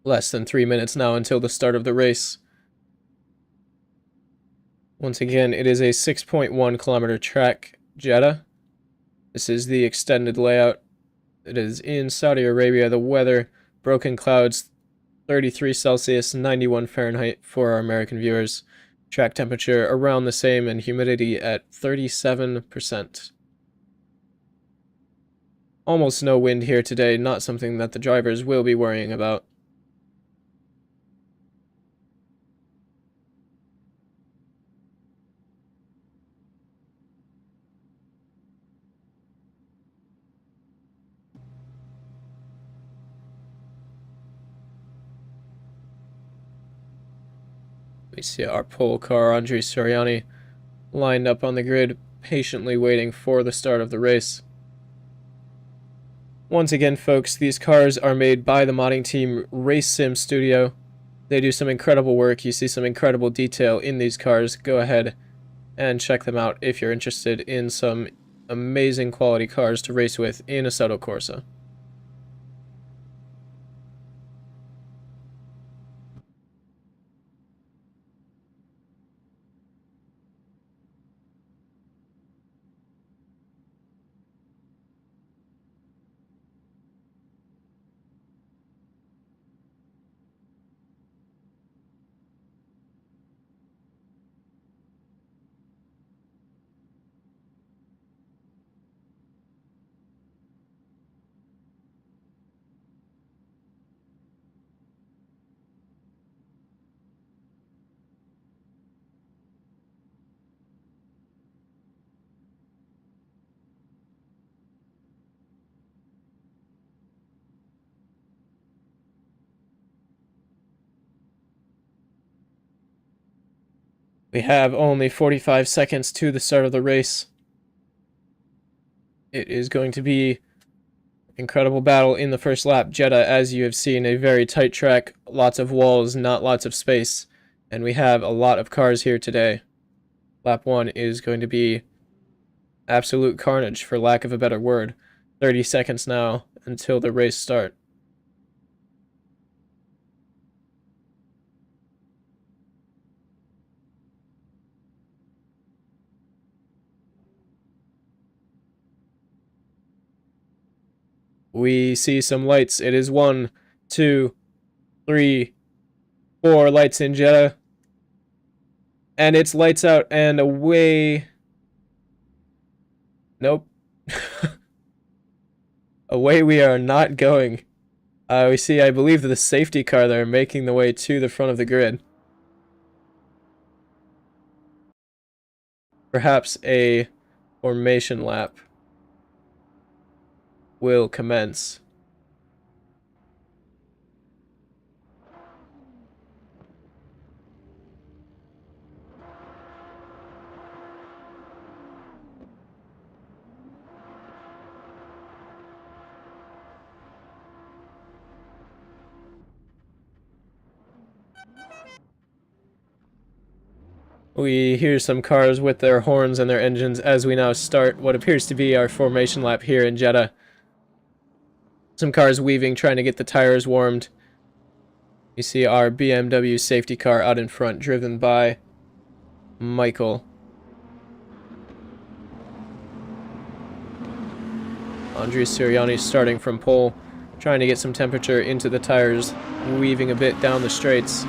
Speaker 1: Less than 3 minutes now until the start of the race. Once again, it is a 6.1 kilometer track, Jeddah. This is the extended layout. It is in Saudi Arabia. The weather, broken clouds, 33 Celsius, 91 Fahrenheit for our American viewers. Track temperature around the same and humidity at 37%. Almost no wind here today, not something that the drivers will be worrying about. We see our pole car, Andres Soriani, lined up on the grid, patiently waiting for the start of the race. Once again, folks, these cars are made by the modding team Race Sim Studio. They do some incredible work. You see some incredible detail in these cars. Go ahead and check them out if you're interested in some amazing quality cars to race with in Assetto Corsa. We have only 45 seconds to the start of the race. It is going to be incredible battle in the first lap. Jeddah, as you have seen, a very tight track, lots of walls, not lots of space, and we have a lot of cars here today. Lap 1 is going to be absolute carnage, for lack of a better word. 30 seconds now until the race start. We see some lights. It is 1, 2, 3, 4 lights in Jeddah. And it's lights out and away. Nope. Away we are not going. We see, I believe, the safety car there making the way to the front of the grid. Perhaps a formation lap will commence. We hear some cars with their horns and their engines as we now start what appears to be our formation lap here in Jeddah. Some cars weaving, trying to get the tires warmed. You see our BMW safety car out in front, driven by Michael. Andres Sirianni starting from pole, trying to get some temperature into the tires, weaving a bit down the straights.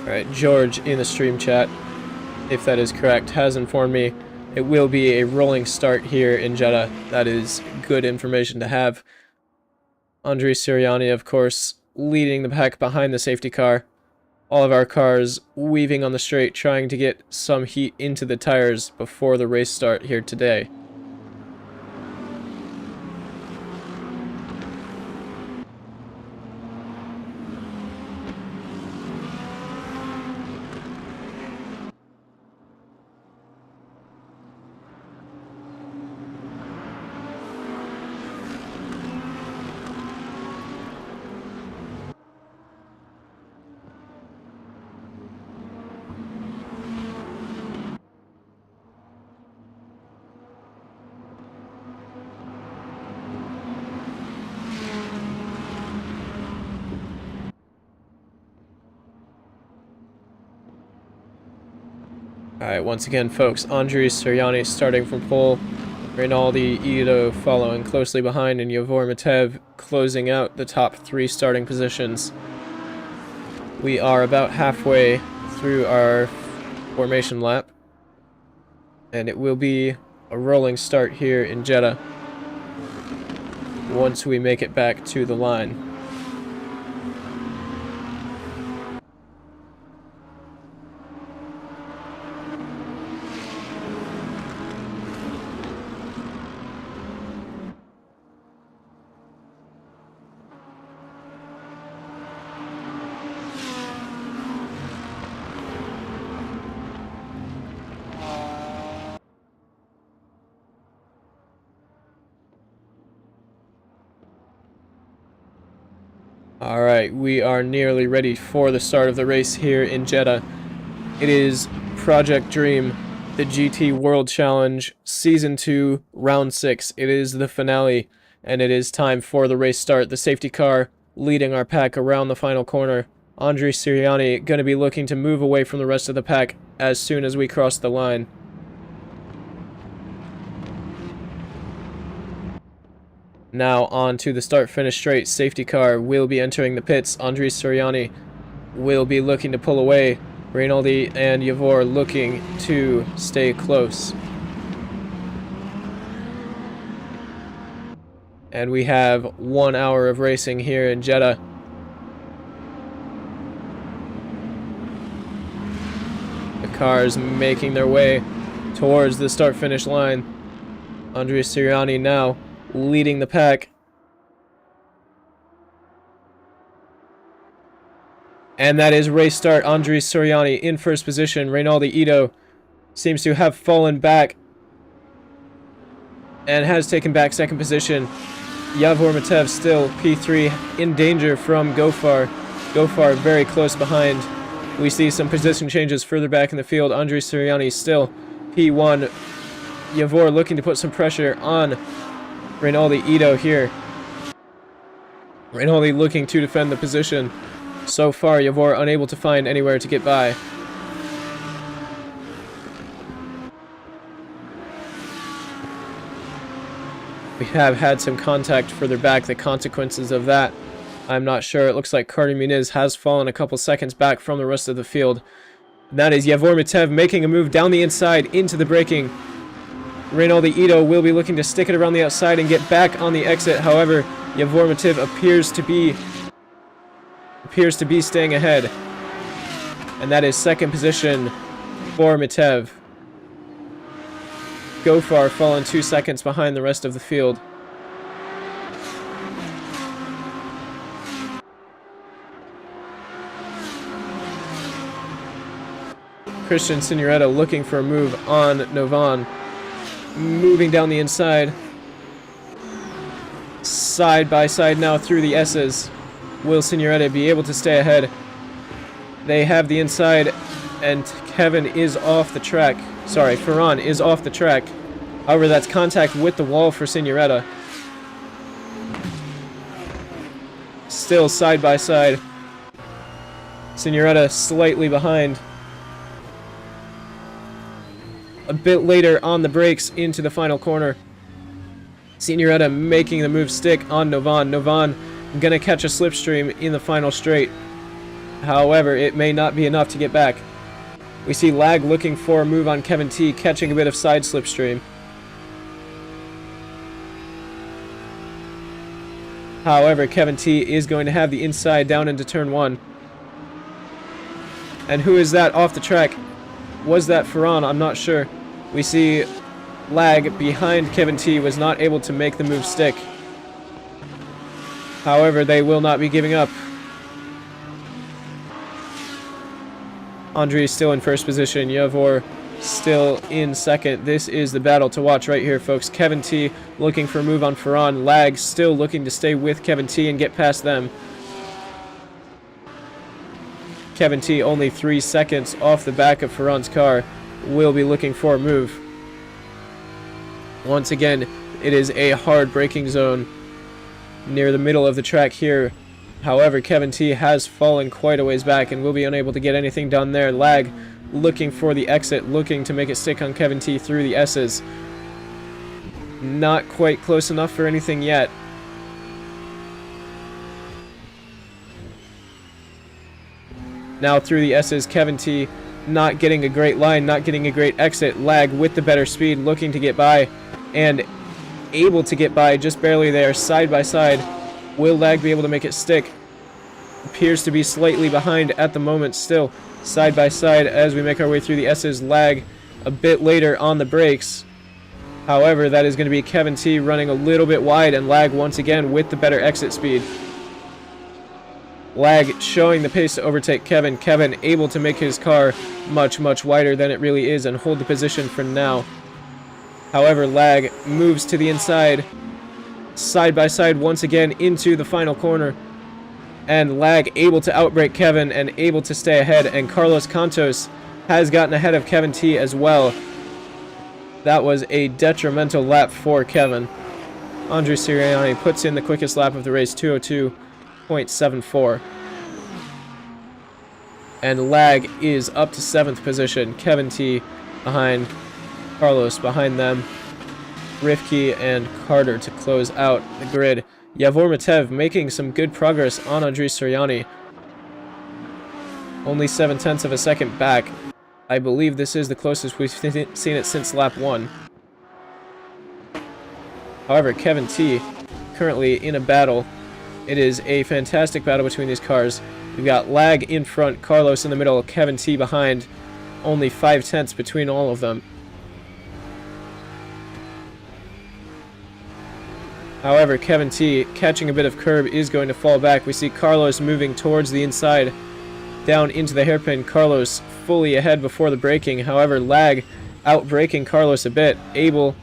Speaker 1: Alright, George in the stream chat, if that is correct, has informed me it will be a rolling start here in Jeddah. That is good information to have. Andres Sirianni, of course, leading the pack behind the safety car. All of our cars weaving on the straight, trying to get some heat into the tires before the race start here today. Alright, once again, folks, Andres Sirianni starting from pole, Rinaldi Ito following closely behind, and Yavor Matev closing out the top 3 starting positions. We are about halfway through our formation lap, and it will be a rolling start here in Jeddah once we make it back to the line. Alright, we are nearly ready for the start of the race here in Jeddah. It is Project Dream, the GT World Challenge, Season 2, Round 6. It is the finale, and it is time for the race start. The safety car leading our pack around the final corner. Andres Sirianni going to be looking to move away from the rest of the pack as soon as we cross the line. Now on to the start-finish straight. Safety car will be entering the pits. Andres Soriani will be looking to pull away. Rinaldi and Yavor looking to stay close. And we have 1 hour of racing here in Jeddah. The cars making their way towards the start-finish line. Andres Soriani now leading the pack. And that is race start. Andres Soriani in first position. Rinaldi Ito seems to have fallen back and has taken back second position. Yavor Matev still P3, in danger from Gofar. Gofar very close behind. We see some position changes further back in the field. Andres Soriani still P1. Yavor looking to put some pressure on Rinaldi Ito here. Rinaldi looking to defend the position. So far, Yavor unable to find anywhere to get by. We have had some contact further back. The consequences of that, I'm not sure. It looks like Carter Muniz has fallen a couple seconds back from the rest of the field. And that is Yavor Matev making a move down the inside into the braking. Rinaldi Ito will be looking to stick it around the outside and get back on the exit. However, Yavor Matev appears to be staying ahead. And that is second position for Matev. Gofar fallen 2 seconds behind the rest of the field. Christian Signoretta looking for a move on Novan. Moving down the inside. Side by side now through the S's. Will Signoretta be able to stay ahead? They have the inside, and Kevin is off the track. Sorry, Ferran is off the track. However, that's contact with the wall for Signoretta. Still side by side. Signoretta slightly behind. A bit later on the brakes into the final corner. Signoretta making the move stick on Novan. Novan gonna catch a slipstream in the final straight. However, it may not be enough to get back. We see Lag looking for a move on Kevin T, catching a bit of side slipstream. However, Kevin T is going to have the inside down into turn 1. And who is that off the track? Was that Ferran? I'm not sure. We see Lag behind Kevin T was not able to make the move stick. However, they will not be giving up. Andre is still in first position. Yavor still in second. This is the battle to watch right here, folks. Kevin T looking for a move on Ferran. Lag still looking to stay with Kevin T and get past them. Kevin T only 3 seconds off the back of Ferran's car. Will be looking for a move. Once again, it is a hard braking zone near the middle of the track here. However, Kevin T has fallen quite a ways back and will be unable to get anything done there. Lag looking for the exit, looking to make it stick on Kevin T through the S's. Not quite close enough for anything yet. Now through the S's, Kevin T not getting a great line, not getting a great exit. Lag with the better speed, looking to get by and able to get by just barely there, side by side. Will Lag be able to make it stick? Appears to be slightly behind at the moment still. Side by side as we make our way through the S's. Lag a bit later on the brakes. However, that is going to be Kevin T running a little bit wide, and Lag once again with the better exit speed. Lag showing the pace to overtake Kevin. Kevin able to make his car much, much wider than it really is and hold the position for now. However, Lag moves to the inside. Side by side once again into the final corner. And Lag able to outbrake Kevin and able to stay ahead. And Carlos Cantos has gotten ahead of Kevin T as well. That was a detrimental lap for Kevin. Andre Sirianni puts in the quickest lap of the race, 202.74. And Lag is up to 7th position. Kevin T behind. Carlos behind them. Rifki and Carter to close out the grid. Yavor Matev making some good progress on Andris Soriani. Only 7/10 of a second back. I believe this is the closest we've seen it since lap 1. However, Kevin T currently in a battle. It is a fantastic battle between these cars. We've got Lag in front, Carlos in the middle, Kevin T behind. Only 5/10 between all of them. However, Kevin T, catching a bit of curb, is going to fall back. We see Carlos moving towards the inside, down into the hairpin. Carlos fully ahead before the braking. However, Lag out-braking Carlos a bit, able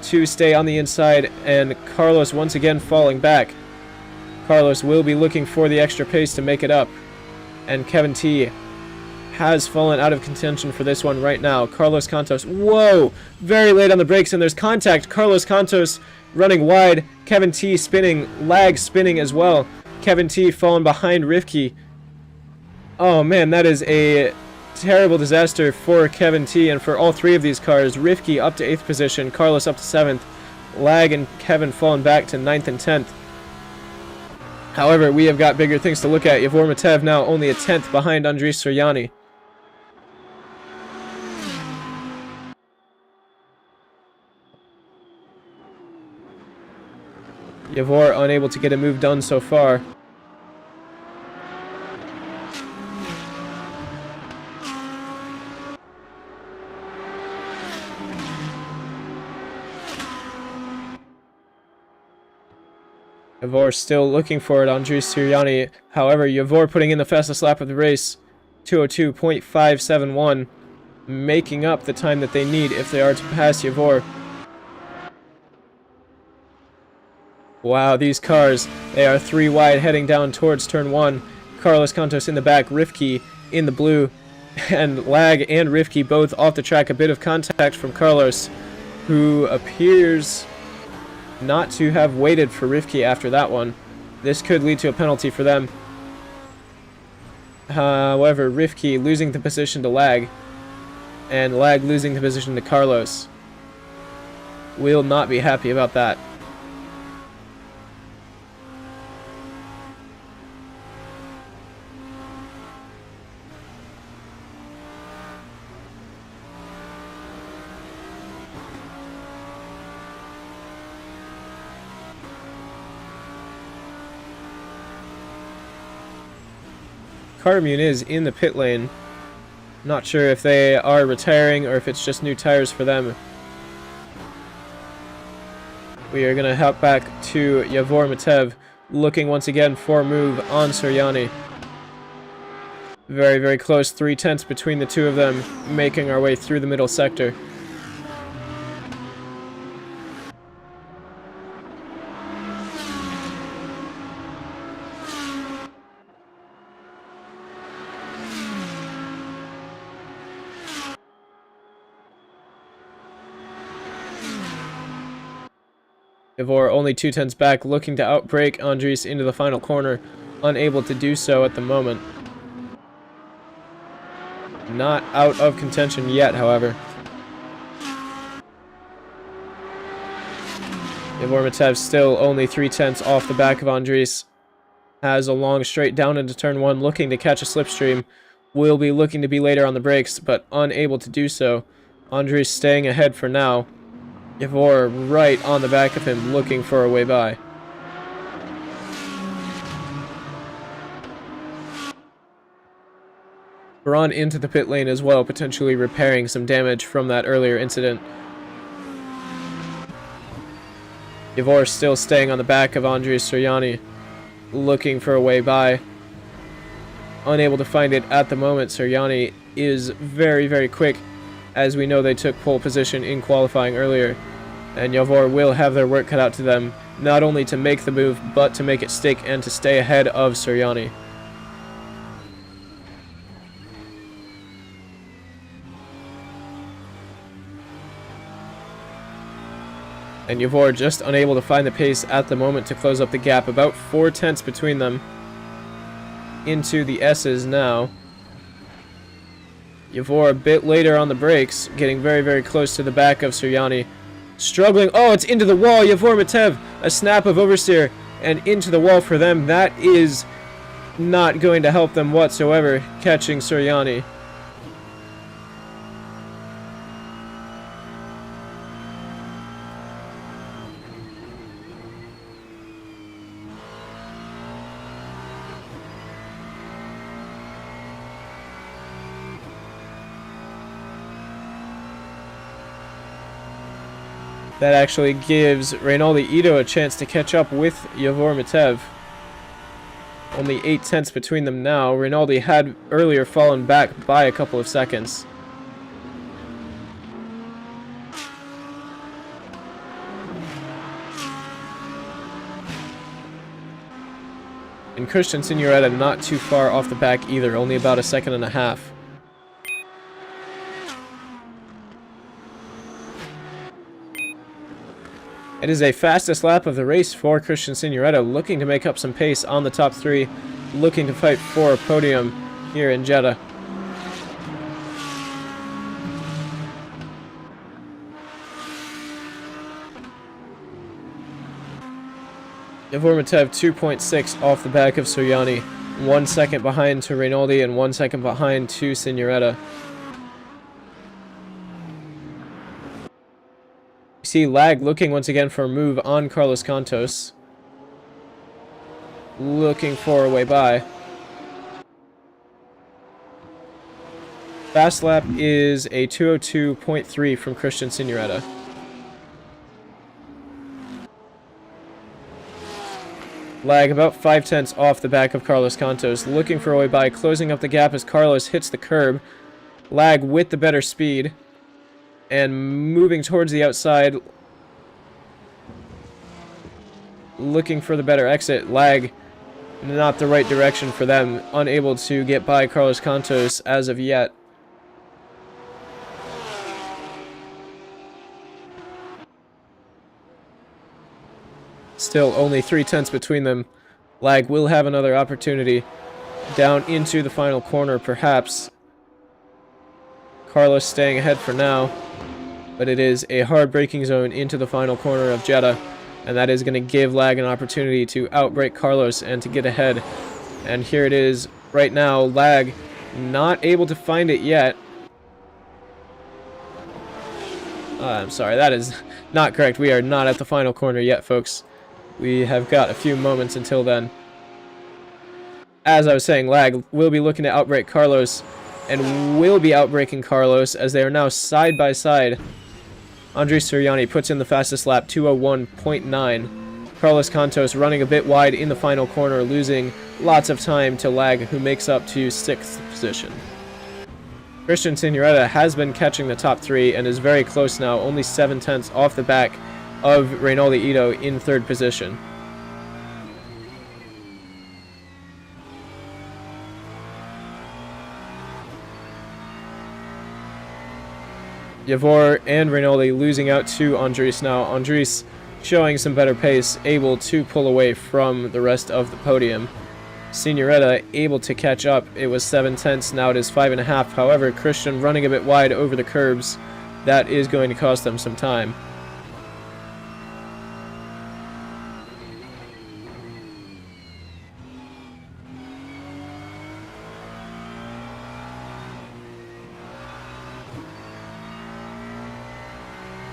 Speaker 1: to stay on the inside, and Carlos once again falling back. Carlos will be looking for the extra pace to make it up, and Kevin T has fallen out of contention for this one right now. Carlos Cantos, whoa, very late on the brakes, and there's contact. Carlos Cantos running wide, Kevin T spinning, Lag spinning as well. Kevin T falling behind Rifki. Oh man, that is a terrible disaster for Kevin T and for all three of these cars. Rifki up to 8th position, Carlos up to 7th, Lag and Kevin falling back to 9th and 10th. However, we have got bigger things to look at. Yavor Matev now only a 10th behind Andris Soriani. Yavor unable to get a move done so far. Yavor still looking for it, Andris Soriani. However, Yavor putting in the fastest lap of the race, 2:02.571, making up the time that they need if they are to pass Yavor. Wow, these cars, they are 3 wide heading down towards turn 1. Carlos Cantos in the back, Rifki in the blue, and Lag and Rifki both off the track. A bit of contact from Carlos, who appears not to have waited for Rifki after that one. This could lead to a penalty for them. However, Rifki losing the position to Lag, and Lag losing the position to Carlos. Will not be happy about that. Carter Muniz in the pit lane. Not sure if they are retiring or if it's just new tires for them. We are going to hop back to Yavor Matev, looking once again for a move on Soriani. Very, very close. 3/10 between the two of them, making our way through the middle sector. Yavor only 2/10 back, looking to outbrake Andris into the final corner, unable to do so at the moment. Not out of contention yet, however. Yavor Matev still only 3/10 off the back of Andris. Has a long straight down into turn 1, looking to catch a slipstream. Will be looking to be later on the brakes, but unable to do so. Andris staying ahead for now. Yavor right on the back of him, looking for a way by. Braun into the pit lane as well, potentially repairing some damage from that earlier incident. Yavor still staying on the back of Andris Soriani, looking for a way by. Unable to find it at the moment. Soriani is very, very quick, as we know they took pole position in qualifying earlier. And Yavor will have their work cut out to them, not only to make the move, but to make it stick and to stay ahead of Soriani. And Yavor just unable to find the pace at the moment to close up the gap. About 4/10 between them. Into the S's now. Yavor a bit later on the brakes, getting very, very close to the back of Soriani. struggling. Oh, it's into the wall. Yavor Matev, a snap of oversteer, and into the wall for them. That is not going to help them whatsoever, catching Suryani. That actually gives Reynaldi Ito a chance to catch up with Yavor Matev. Only 8 tenths between them now. Reynaldi had earlier fallen back by a couple of seconds. And Christian Signoretta not too far off the back either, only about a second and a half. It is a fastest lap of the race for Christian Signoretta, looking to make up some pace on the top three, looking to fight for a podium here in Jeddah. Yavor Matev 2.6 off the back of Suryani, 1 second behind to Reynaldi and 1 second behind to Signoretta. See Lag looking once again for a move on Carlos Cantos. Looking for a way by. Fast lap is a 202.3 from Christian Signoretta. Lag about 5 tenths off the back of Carlos Cantos. Looking for a way by, closing up the gap as Carlos hits the curb. Lag with the better speed. And moving towards the outside, looking for the better exit. Lag, not the right direction for them, unable to get by Carlos Cantos as of yet. Still only 3 tenths between them. Lag will have another opportunity down into the final corner, perhaps. Carlos staying ahead for now. But it is a hard braking zone into the final corner of Jeddah, and that is going to give Lag an opportunity to outbrake Carlos and to get ahead. And here it is right now. Lag not able to find it yet. I'm sorry, that is not correct. We are not at the final corner yet, folks. We have got a few moments until then. As I was saying, Lag will be looking to outbrake Carlos, and will be outbraking Carlos as they are now side by side. Andres Suryani puts in the fastest lap, 201.9. Carlos Cantos running a bit wide in the final corner, losing lots of time to Lag, who makes up to 6th position. Christian Signoretta has been catching the top three and is very close now, only 7 tenths off the back of Reynaldi Ito in 3rd position. Yavor and Reynaldi losing out to Andres now. Andres showing some better pace, able to pull away from the rest of the podium. Signoretta able to catch up. It was 7 tenths, now it is 5.5. However, Christian running a bit wide over the curbs. That is going to cost them some time.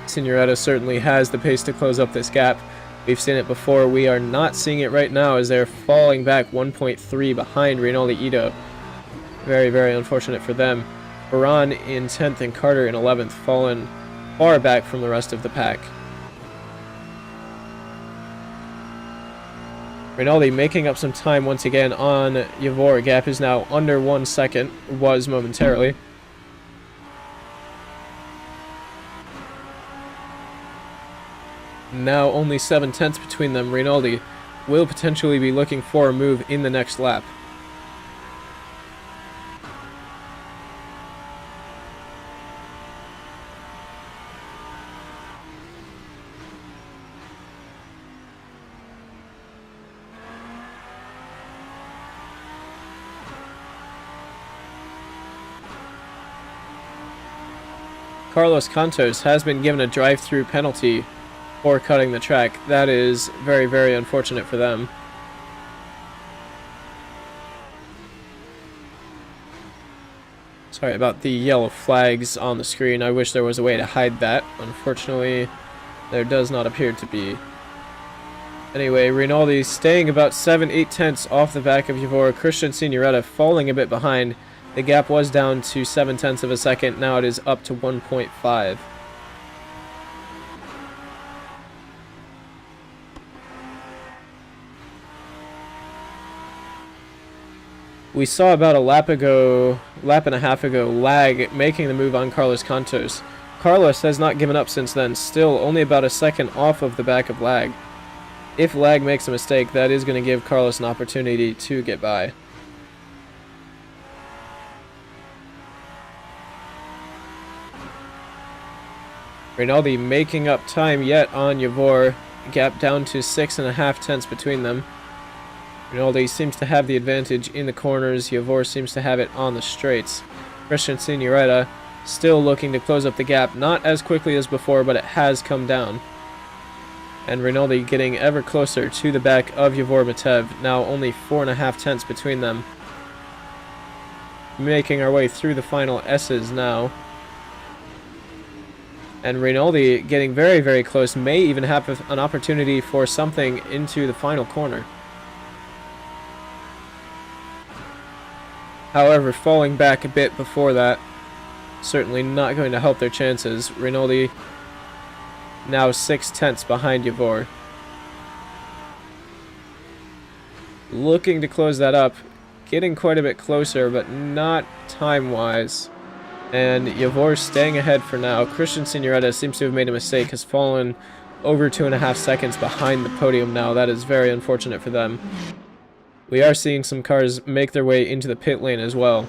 Speaker 1: Signoretta certainly has the pace to close up this gap. We've seen it before. We are not seeing it right now as they're falling back 1.3 behind Reynaldi Ito. Very, very unfortunate for them. Baran in 10th and Carter in 11th, fallen far back from the rest of the pack. Reynaldi making up some time once again on Yavor. Gap is now under 1 second, was momentarily. Now only 7 tenths between them. Reynaldi will potentially be looking for a move in the next lap. Carlos Cantos has been given a drive-through penalty for cutting the track. That is very, very unfortunate for them. Sorry about the yellow flags on the screen. I wish there was a way to hide that. Unfortunately, there does not appear to be. Anyway, Rinaldi staying about 7-8 tenths off the back of Yavor. Christian Signoretta falling a bit behind. The gap was down to 7 tenths of a second. Now it is up to 1.5. We saw about a lap and a half ago, Lag making the move on Carlos Cantos. Carlos has not given up since then, still only about a second off of the back of Lag. If Lag makes a mistake, that is going to give Carlos an opportunity to get by. Rinaldi making up time yet on Yavor. Gap down to 6.5 tenths between them. Rinaldi seems to have the advantage in the corners. Yavor seems to have it on the straights. Christian Signoretta still looking to close up the gap. Not as quickly as before, but it has come down. And Rinaldi getting ever closer to the back of Yavor Matev. Now only 4.5 tenths between them. Making our way through the final S's now. And Rinaldi getting very, very close. May even have an opportunity for something into the final corner. However, falling back a bit before that, certainly not going to help their chances. Rinaldi now 6 tenths behind Yavor. Looking to close that up. Getting quite a bit closer, but not time-wise. And Yavor staying ahead for now. Christian Signoretta seems to have made a mistake, has fallen over 2.5 seconds behind the podium now. That is very unfortunate for them. We are seeing some cars make their way into the pit lane as well.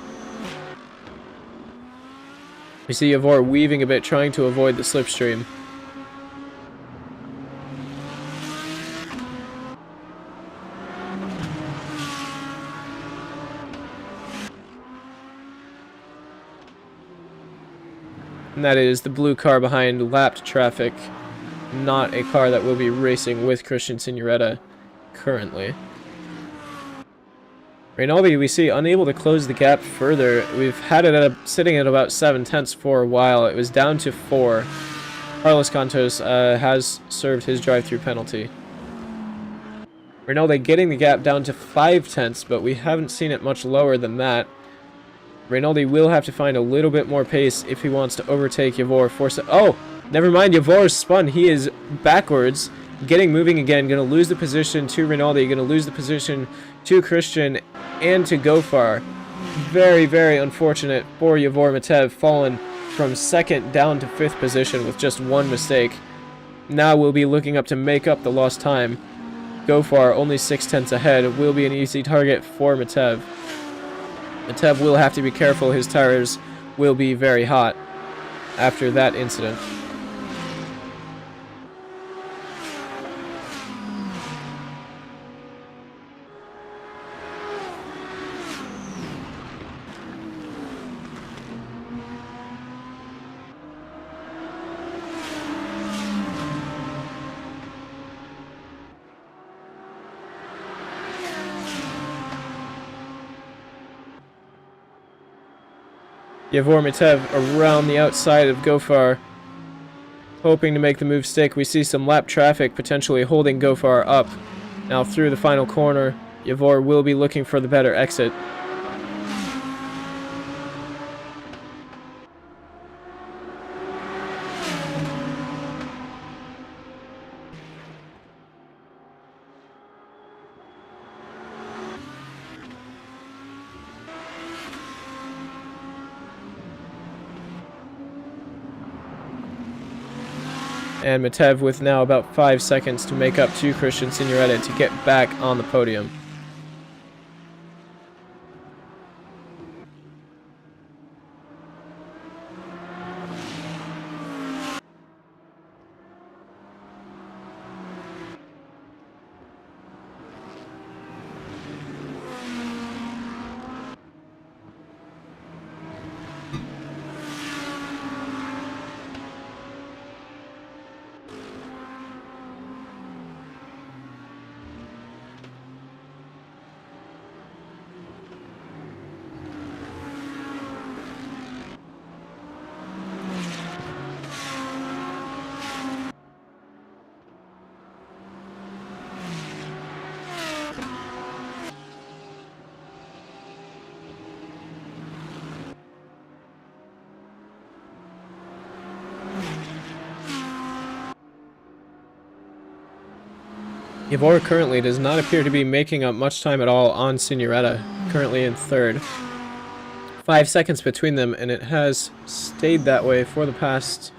Speaker 1: We see Yavor weaving a bit, trying to avoid the slipstream. And that is the blue car behind lapped traffic. Not a car that will be racing with Christian Signoretta currently. Rinaldi, we see, unable to close the gap further. We've had it sitting at about 7 tenths for a while. It was down to 4. Carlos Cantos has served his drive-through penalty. Rinaldi getting the gap down to 5 tenths, but we haven't seen it much lower than that. Rinaldi will have to find a little bit more pace if he wants to overtake Yavor. Oh, never mind, Yavor spun. He is backwards, getting moving again. Going to lose the position to Rinaldi. Going to lose the position to Christian and to Gofar. Very, very unfortunate for Yavor Matev, fallen from 2nd down to 5th position with just one mistake. Now we'll be looking up to make up the lost time. Gofar, only 6 tenths ahead, will be an easy target for Matev. Matev will have to be careful. His tires will be very hot after that incident. Yavor Matev around the outside of Gofar, hoping to make the move stick. We see some lap traffic potentially holding Gofar up. Now through the final corner, Yavor will be looking for the better exit. And Matev with now about 5 seconds to make up to Christian Signoretta to get back on the podium. Ivor currently does not appear to be making up much time at all on Signoretta, currently in third. 5 seconds between them, and it has stayed that way for the past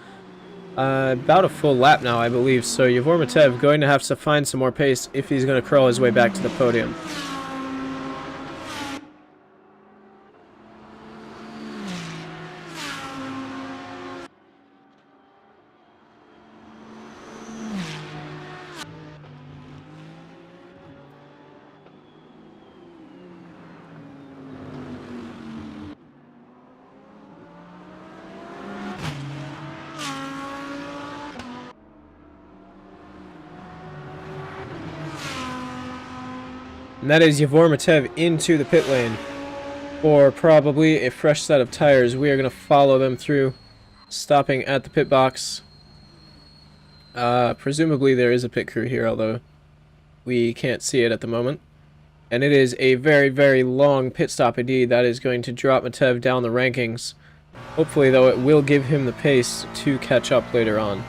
Speaker 1: about a full lap now, I believe. So Yevor Matev going to have to find some more pace if he's going to crawl his way back to the podium. And that is Yevor Matev into the pit lane for probably a fresh set of tires. We are going to follow them through, stopping at the pit box. Presumably there is a pit crew here, although we can't see it at the moment. And it is a very, very long pit stop indeed. That is going to drop Matev down the rankings. Hopefully, though, it will give him the pace to catch up later on.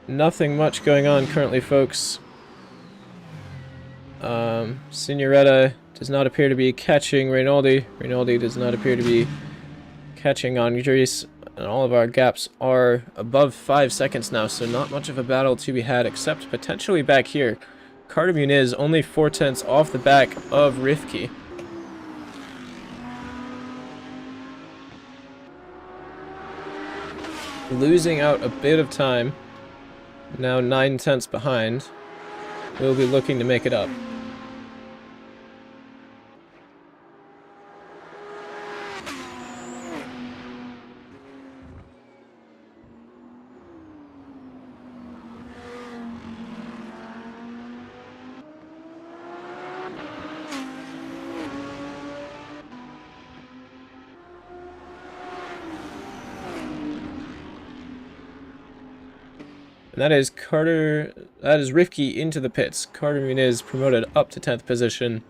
Speaker 1: Nothing much going on currently, folks. Signoretta does not appear to be catching Rinaldi. Rinaldi does not appear to be catching Andres. And all of our gaps are above 5 seconds now, so not much of a battle to be had, except potentially back here. Carter Muniz only 4/10 off the back of Rifki. Losing out a bit of time. Now 9/10 behind. We'll be looking to make it up. And that is Rifki into the pits. Carter Muniz promoted up to 10th position.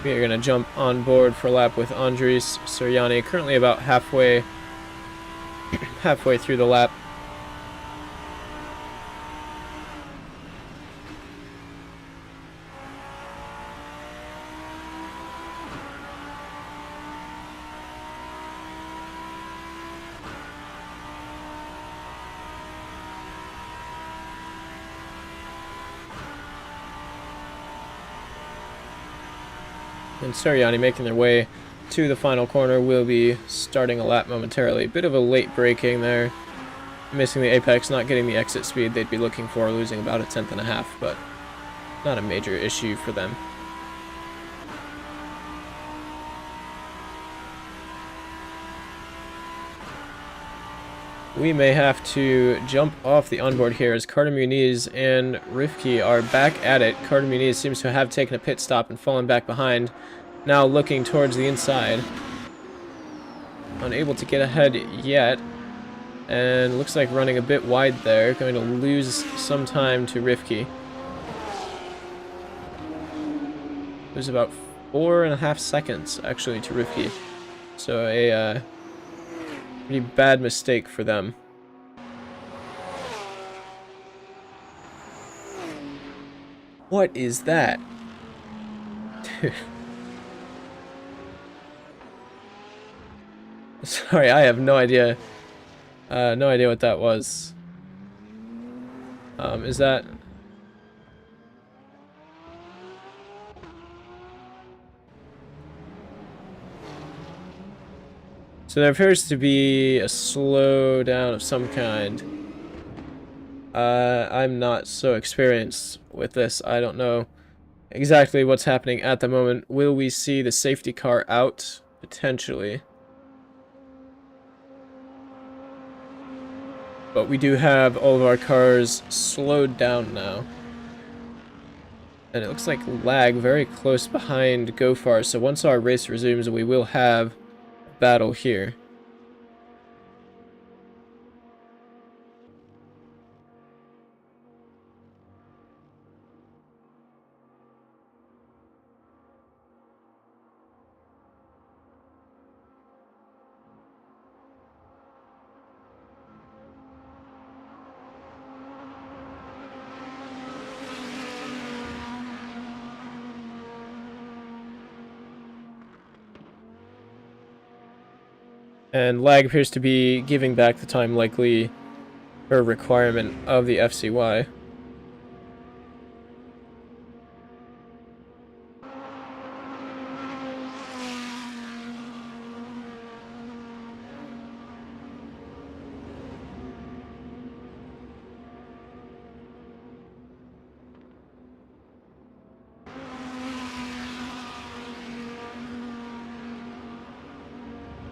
Speaker 1: We are going to jump on board for a lap with Andris Suryani, currently about halfway through the lap. And Suryani making their way to the final corner will be starting a lap momentarily. Bit of a late braking there. Missing the apex, not getting the exit speed they'd be looking for, losing about a 10th and a half, but not a major issue for them. We may have to jump off the onboard here as Carter Muniz and Rifki are back at it. Carter Muniz seems to have taken a pit stop and fallen back behind. Now looking towards the inside. Unable to get ahead yet. And looks like running a bit wide there. Going to lose some time to Rifki. Lose about 4.5 seconds actually to Rifki. So a pretty bad mistake for them. What is that? Sorry, I have no idea. No idea what that was. Is that... So there appears to be a slowdown of some kind. I'm not so experienced with this. I don't know exactly what's happening at the moment. Will we see the safety car out? Potentially. But we do have all of our cars slowed down now. And it looks like lag very close behind Gofar. So once our race resumes, we will have a battle here. And lag appears to be giving back the time likely per requirement of the FCY.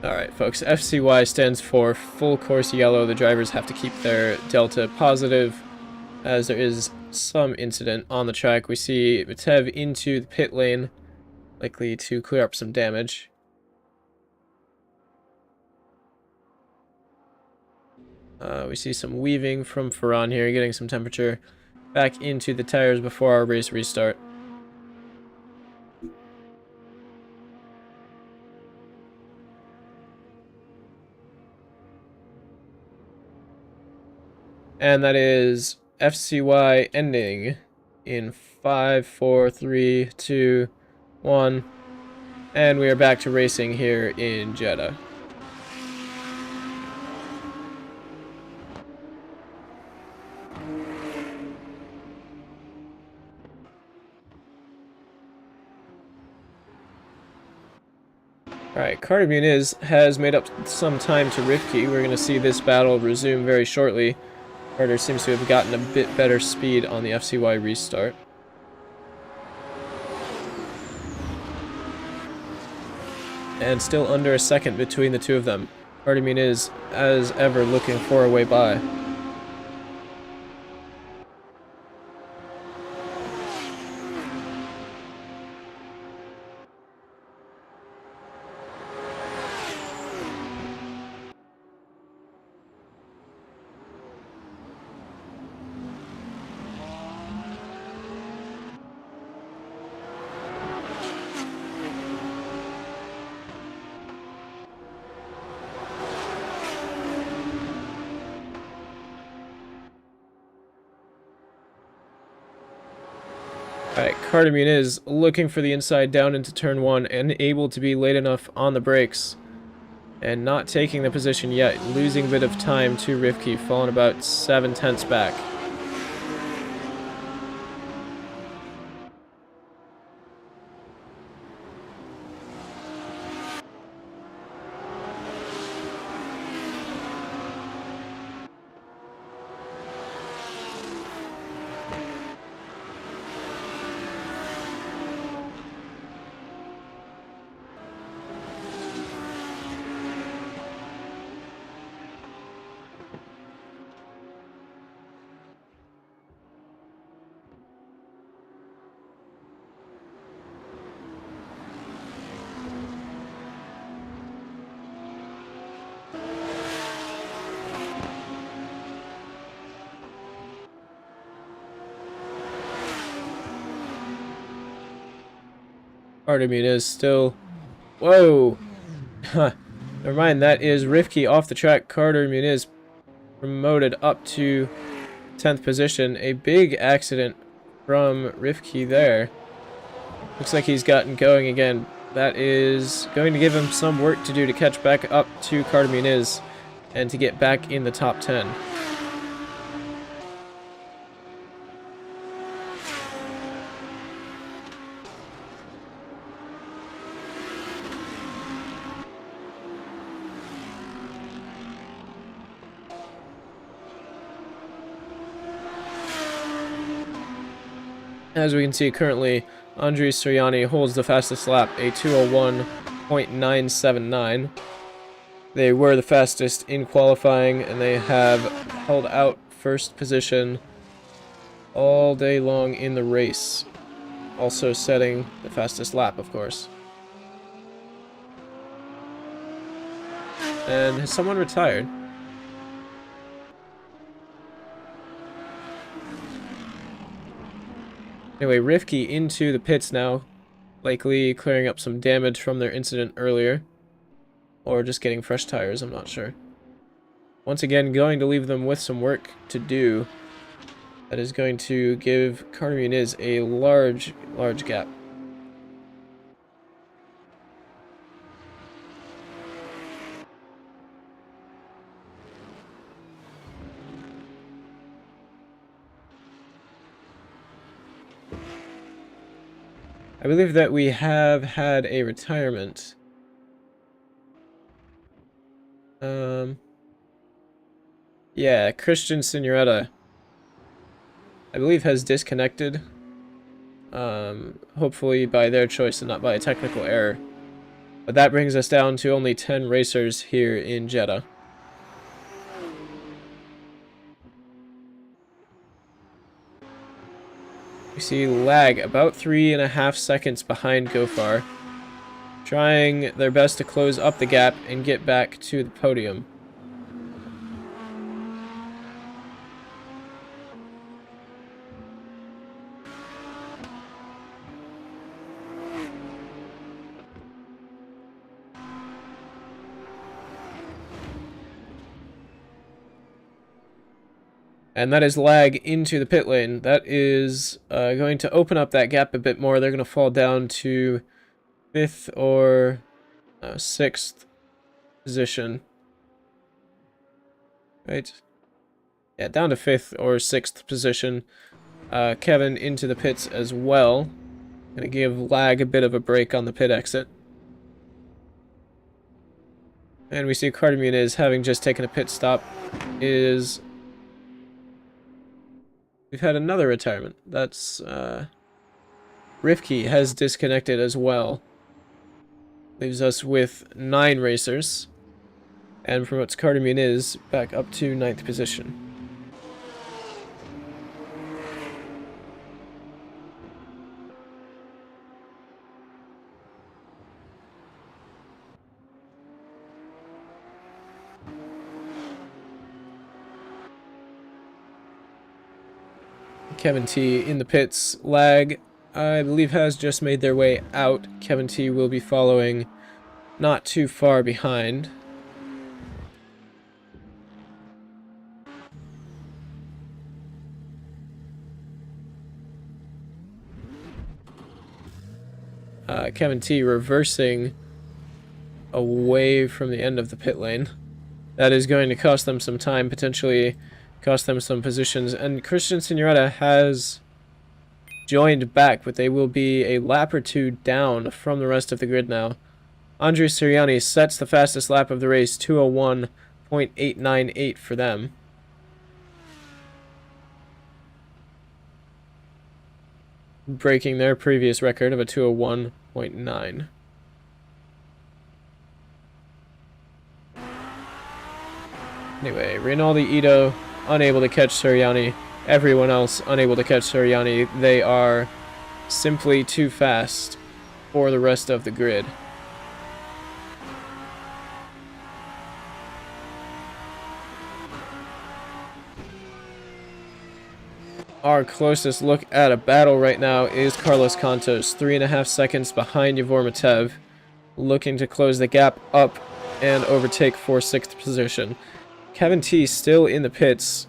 Speaker 1: Alright folks, FCY stands for full course yellow. The drivers have to keep their delta positive as there is some incident on the track. We see Matev into the pit lane, likely to clear up some damage. We see some weaving from Ferran here, getting some temperature back into the tires before our race restart. And that is FCY ending in 5, 4, 3, 2, 1. And we are back to racing here in Jeddah. Alright, Carter Muniz has made up some time to Rifki. We're going to see this battle resume very shortly. Carter seems to have gotten a bit better speed on the FCY restart. And still under a second between the two of them. Carter Muniz, as ever, looking for a way by. Alright, Carter Muniz looking for the inside down into turn 1 and able to be late enough on the brakes. And not taking the position yet, losing a bit of time to Rifki, falling about 7/10 back. Carter Muniz still... Whoa! Never mind, that is Rifki off the track. Carter Muniz promoted up to 10th position. A big accident from Rifki there. Looks like he's gotten going again. That is going to give him some work to do to catch back up to Carter Muniz and to get back in the top 10. As we can see currently, Andres Soriani holds the fastest lap, a 2:01.979. They were the fastest in qualifying, and they have held out first position all day long in the race. Also setting the fastest lap, of course. And has someone retired? Anyway, Rifki into the pits now, likely clearing up some damage from their incident earlier. Or just getting fresh tires, I'm not sure. Once again, going to leave them with some work to do. That is going to give Carter Muniz a large gap. I believe that we have had a retirement. Yeah, Christian Signoretta, I believe, has disconnected. Hopefully by their choice and not by a technical error. But that brings us down to only 10 racers here in Jeddah. We see lag about 3.5 seconds behind Gofar, trying their best to close up the gap and get back to the podium. And that is lag into the pit lane. That is going to open up that gap a bit more. They're going to fall down to 5th or 6th position. Right? Yeah, down to 5th or 6th position. Kevin into the pits as well. Going to give lag a bit of a break on the pit exit. And we see Carter Muniz, having just taken a pit stop, is... We've had another retirement. That's, Rifke has disconnected as well. Leaves us with 9 racers. And promotes Carter Muniz back up to 9th position. Kevin T in the pits. Lag, I believe, has just made their way out. Kevin T will be following not too far behind. Kevin T reversing away from the end of the pit lane. That is going to cost them some time, potentially cost them some positions. And Christian Signoretta has joined back, but they will be a lap or two down from the rest of the grid now. Andrea Sirianni sets the fastest lap of the race, 201.898 for them. Breaking their previous record of a 201.9. Anyway, Rinaldi Ito unable to catch Sirianni. Everyone else unable to catch Sirianni. They are simply too fast for the rest of the grid. Our closest look at a battle right now is Carlos Cantos, 3.5 seconds behind Yavor Matev, looking to close the gap up and overtake for 6th position. Kevin T still in the pits.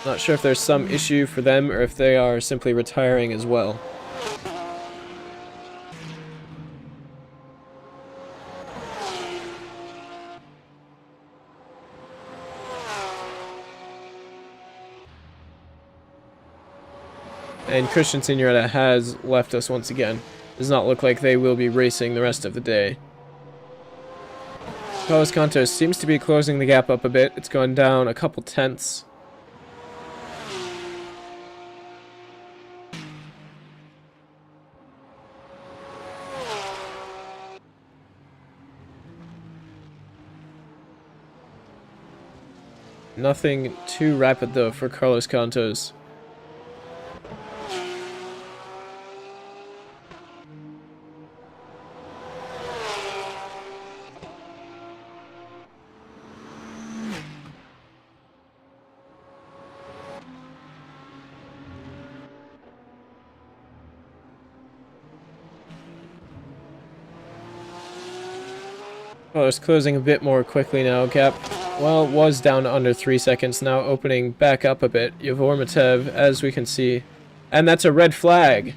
Speaker 1: Not sure if there's some issue for them or if they are simply retiring as well. And Christian Signoretta has left us once again. Does not look like they will be racing the rest of the day. Carlos Cantos seems to be closing the gap up a bit. It's gone down a couple tenths. Nothing too rapid though for Carlos Cantos. Oh, it's closing a bit more quickly now. Gap, well, was down to under 3 seconds, now opening back up a bit. Yavor Matev, as we can see. And that's a red flag.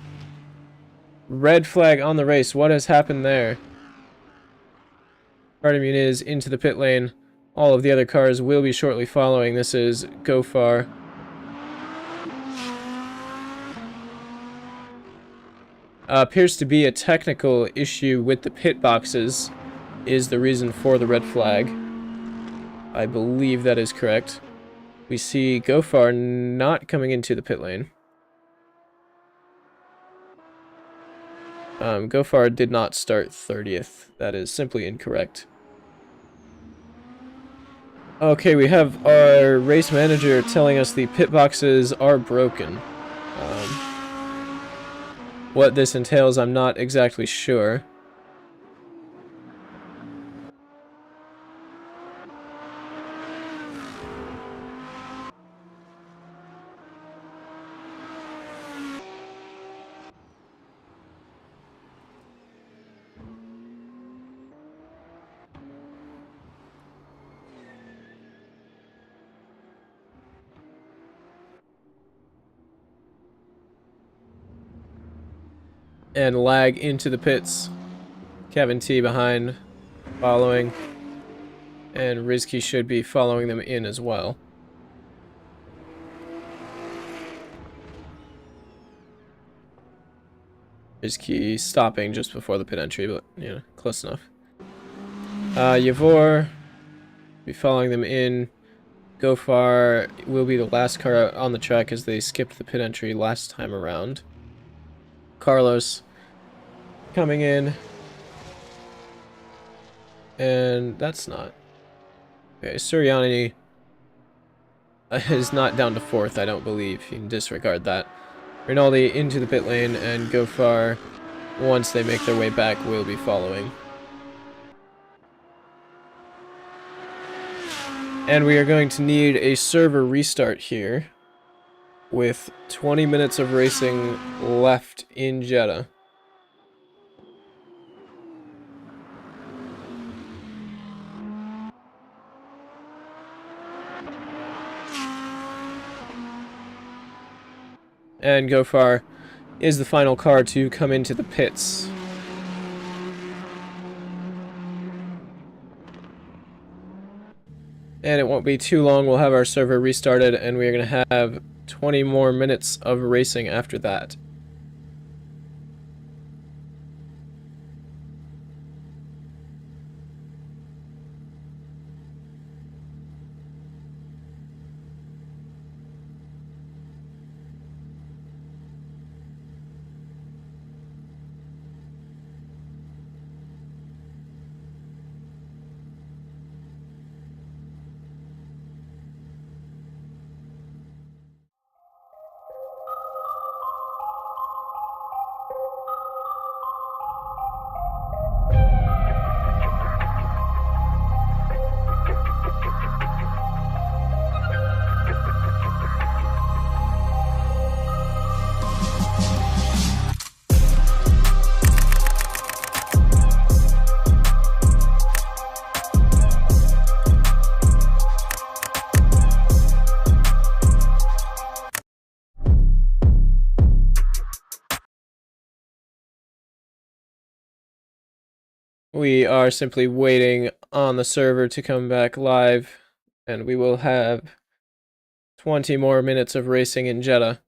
Speaker 1: Red flag on the race. What has happened there? Carter Muniz into the pit lane. All of the other cars will be shortly following. This is Gofar. Appears to be a technical issue with the pit boxes is the reason for the red flag. I believe that is correct. We see Gofar not coming into the pit lane. Gofar did not start 30th. That is simply incorrect. Okay, we have our race manager telling us the pit boxes are broken. What this entails, I'm not exactly sure. And lag into the pits. Kevin T behind, following. And Rizky should be following them in as well. Rizky stopping just before the pit entry, but, you know, close enough. Yavor, be following them in. Gofar will be the last car out on the track as they skipped the pit entry last time around. Carlos coming in. And that's not. Okay, Suriani is not down to 4th, I don't believe. You can disregard that. Rinaldi into the pit lane, and Gofar, once they make their way back, will be following. And we are going to need a server restart here, with 20 minutes of racing left in Jeddah. And Gofar is the final car to come into the pits. And it won't be too long, we'll have our server restarted, and we're going to have 20 more minutes of racing after that. We are simply waiting on the server to come back live, and we will have 20 more minutes of racing in Jeddah.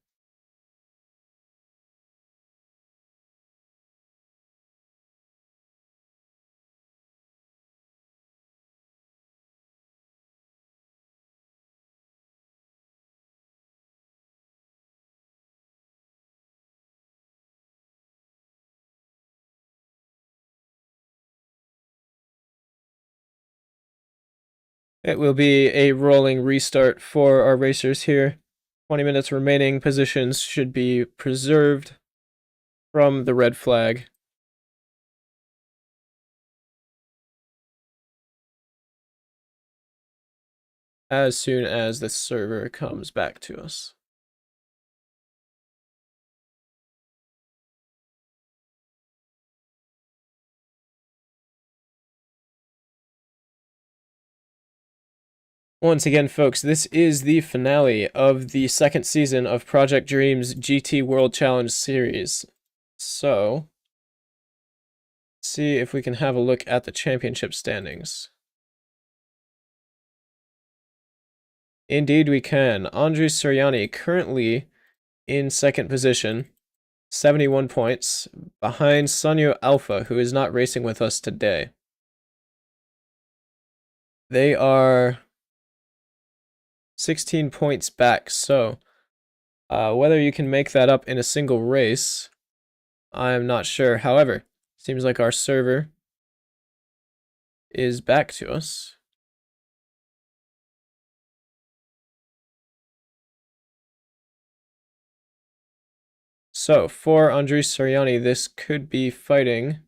Speaker 1: It will be a rolling restart for our racers here. 20 minutes remaining. Positions should be preserved from the red flag. As soon as the server comes back to us. Once again, folks, this is the finale of the second season of Project Dream's GT World Challenge series. So, let's see if we can have a look at the championship standings. Indeed we can. Andres Suriani currently in second position, 71 points, behind Sanyo Alpha, who is not racing with us today. They are 16 points back, so whether you can make that up in a single race, I'm not sure. However, seems like our server is back to us. So, for Andres Suriani, this could be fighting.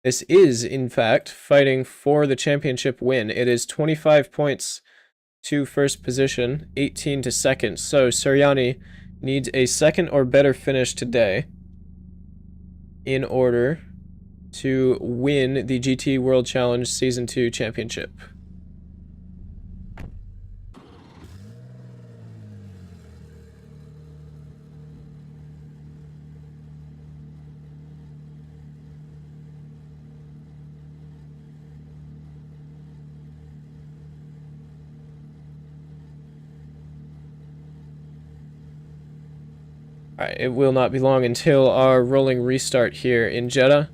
Speaker 1: This is, in fact, fighting for the championship win. It is 25 points to first position, 18 to second. So, Suriani needs a second or better finish today in order to win the GT World Challenge Season 2 championship. Alright, it will not be long until our rolling restart here in Jeddah.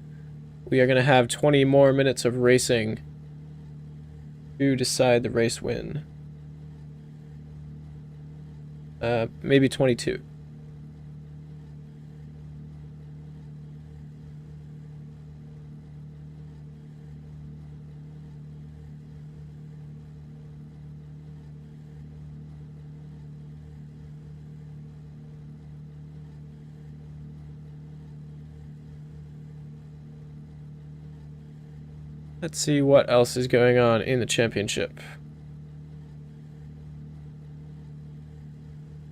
Speaker 1: we are going to have 20 more minutes of racing to decide the race win. Maybe 22. Let's see what else is going on in the championship.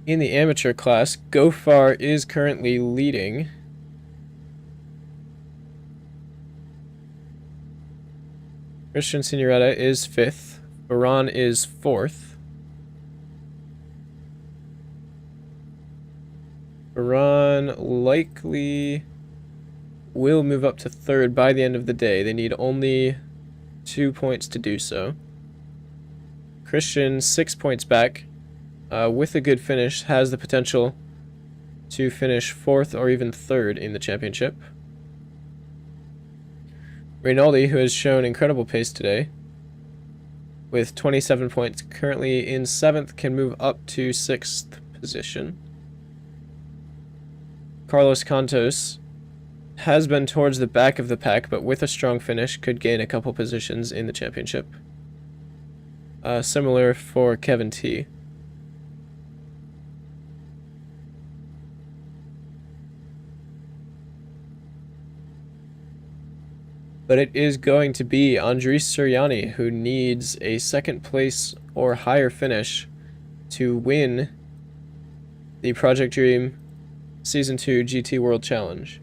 Speaker 1: In the amateur class, Gofar is currently leading. Christian Signoretta is 5th. Baran is 4th. Baran likely will move up to 3rd by the end of the day. They need only 2 points to do so. Christian, 6 points back, with a good finish, has the potential to finish 4th or even 3rd in the championship. Rinaldi, who has shown incredible pace today, with 27 points, currently in 7th, can move up to 6th position. Carlos Cantos has been towards the back of the pack, but with a strong finish, could gain a couple positions in the championship. Similar for Kevin T. But it is going to be Andris Suryani who needs a 2nd place or higher finish to win the Project Dream Season 2 GT World Challenge.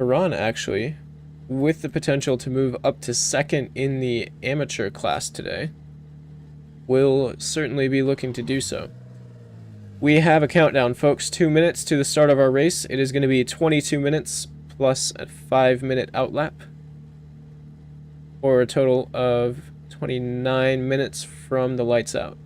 Speaker 1: Iran, actually, with the potential to move up to 2nd in the amateur class today, will certainly be looking to do so. We have a countdown, folks. 2 minutes to the start of our race. It is going to be 22 minutes plus a 5-minute outlap, for a total of 29 minutes from the lights out.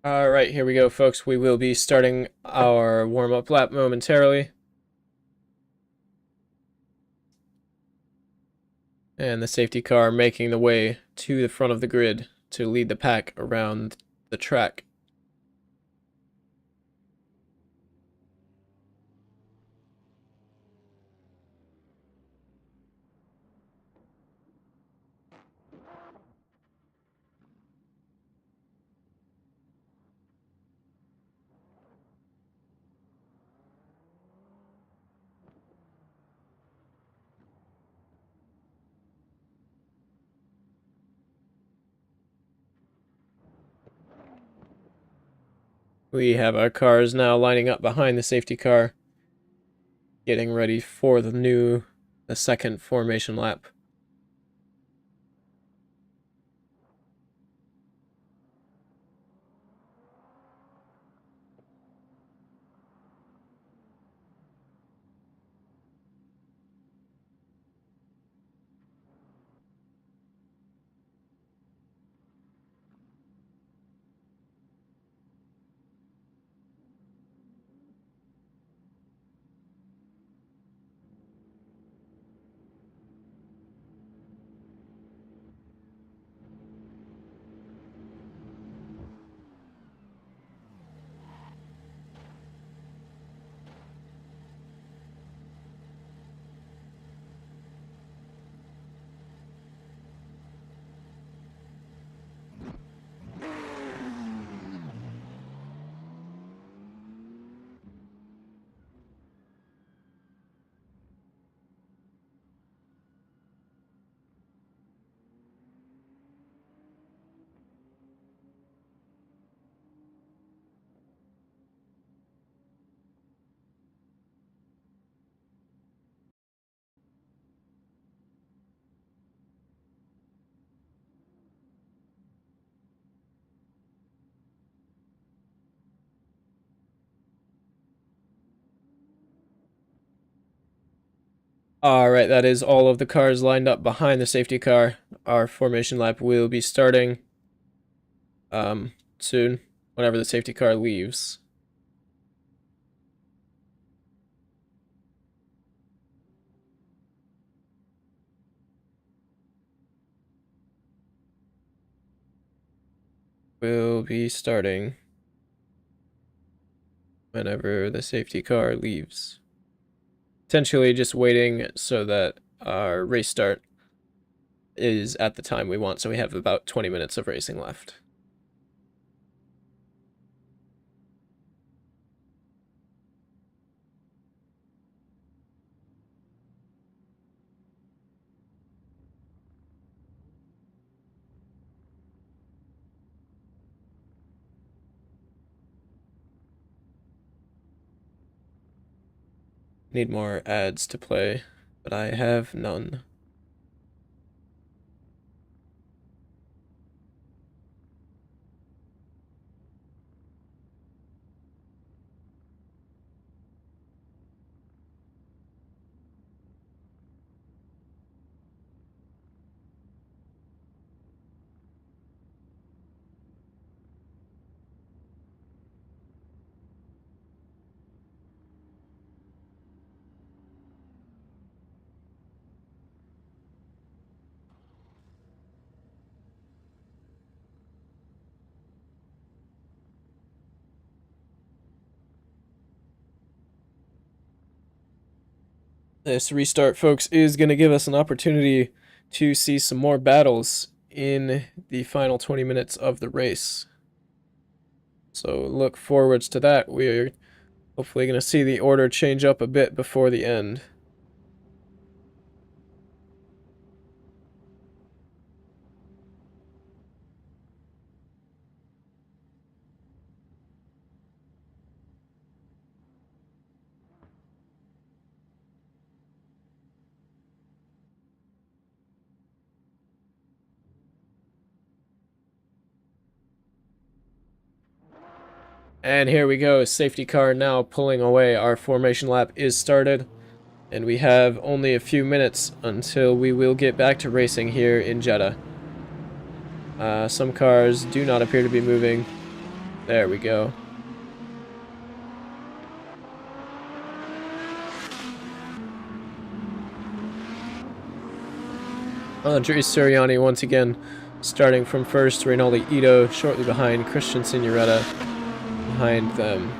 Speaker 1: Alright, here we go, folks. We will be starting our warm-up lap momentarily. And the safety car making the way to the front of the grid to lead the pack around the track. We have our cars now lining up behind the safety car, getting ready for the second formation lap. Alright, that is all of the cars lined up behind the safety car. Our formation lap will be starting soon, whenever the safety car leaves. Will be starting whenever the safety car leaves. Potentially just waiting so that our race start is at the time we want, so we have about 20 minutes of racing left. Need more ads to play, but I have none. This restart, folks, is going to give us an opportunity to see some more battles in the final 20 minutes of the race. So look forwards to that. We're hopefully going to see the order change up a bit before the end. And here we go, safety car now pulling away. Our formation lap is started, and we have only a few minutes until we will get back to racing here in Jeddah. Some cars do not appear to be moving. There we go. Andres Sirianni once again starting from first, Reynaldi Ito shortly behind, Christian Signoretta behind them.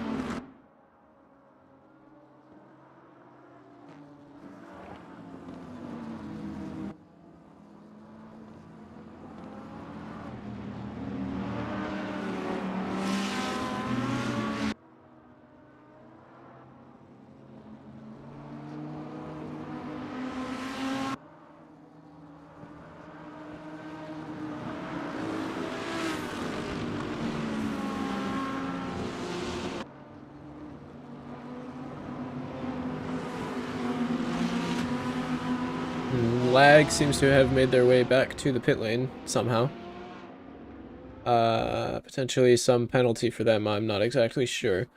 Speaker 1: Lag seems to have made their way back to the pit lane somehow. Potentially some penalty for them, I'm not exactly sure.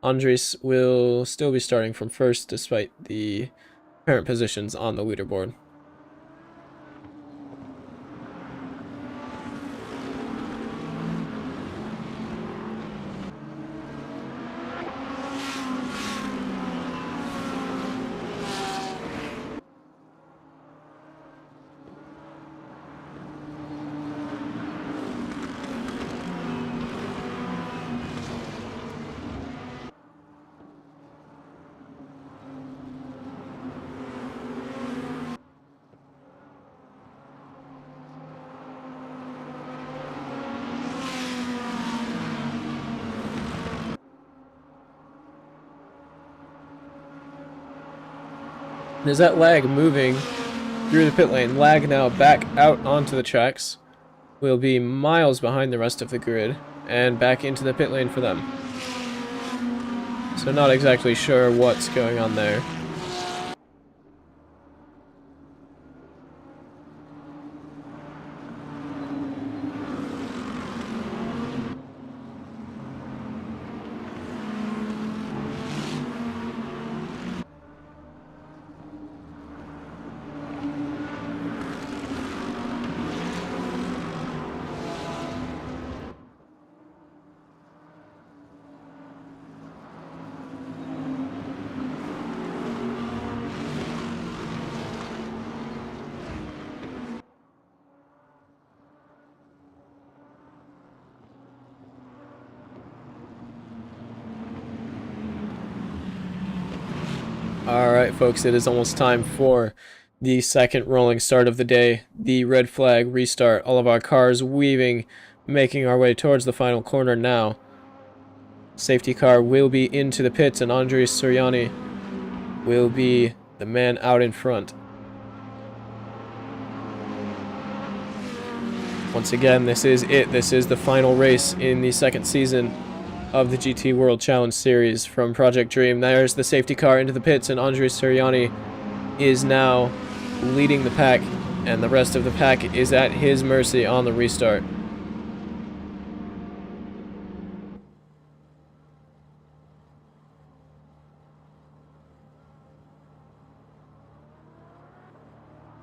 Speaker 1: Andres will still be starting from first despite the apparent positions on the leaderboard. Is that lag moving through the pit lane? Lag now back out onto the tracks. Will be miles behind the rest of the grid and back into the pit lane for them. So not exactly sure what's going on there. Alright folks, it is almost time for the second rolling start of the day. The red flag restart, all of our cars weaving, making our way towards the final corner now. Safety car will be into the pits and Andres Suriani will be the man out in front. Once again, this is it. This is the final race in the second season of the GT World Challenge Series from Project Dream. There's the safety car into the pits, and Andres Suriani is now leading the pack, and the rest of the pack is at his mercy on the restart.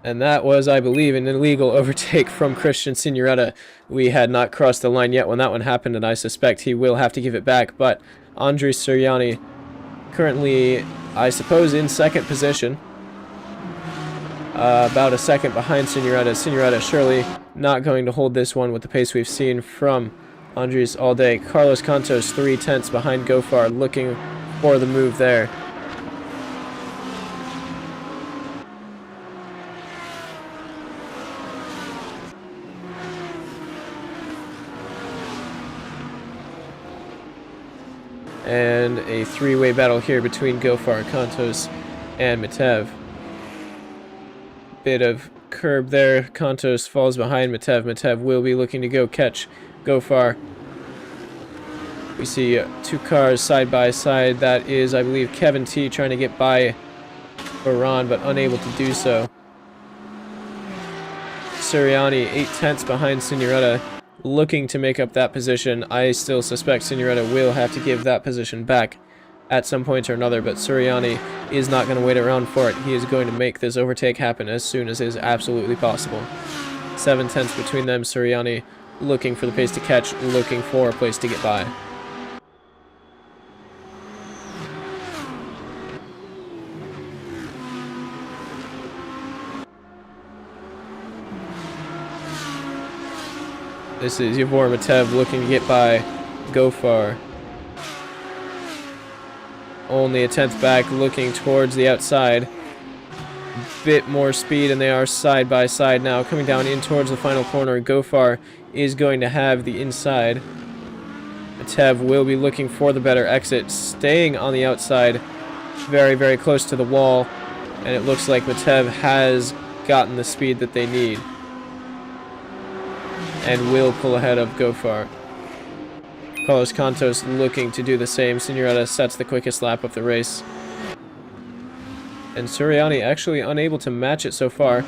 Speaker 1: And that was, I believe, an illegal overtake from Christian Signoretta. We had not crossed the line yet when that one happened, and I suspect he will have to give it back. But Andres Suriani currently, I suppose, in second position. About a second behind Signoretta. Signoretta surely not going to hold this one with the pace we've seen from Andres all day. Carlos Cantos 3/10 behind Gofar, looking for the move there. And a three-way battle here between Gofar, Cantos, and Matev. Bit of curb there. Cantos falls behind Matev. Matev will be looking to go catch Gofar. We see two cars side by side. That is, I believe, Kevin T trying to get by Baran, but unable to do so. Suriani 8/10 behind Signoretta, looking to make up that position. I still suspect Signoretta will have to give that position back at some point or another, but Suriani is not going to wait around for it. He is going to make this overtake happen as soon as is absolutely possible. 7/10 between them. Suriani looking for the pace to catch, looking for a place to get by. This is Yavor Matev looking to get by Gofar. Only a 10th back, looking towards the outside. Bit more speed, and they are side by side now, coming down in towards the final corner. Gofar is going to have the inside. Matev will be looking for the better exit, staying on the outside, very, very close to the wall, and it looks like Matev has gotten the speed that they need and will pull ahead of Gofar. Carlos Cantos looking to do the same. Signoretta sets the quickest lap of the race. And Suriani actually unable to match it so far.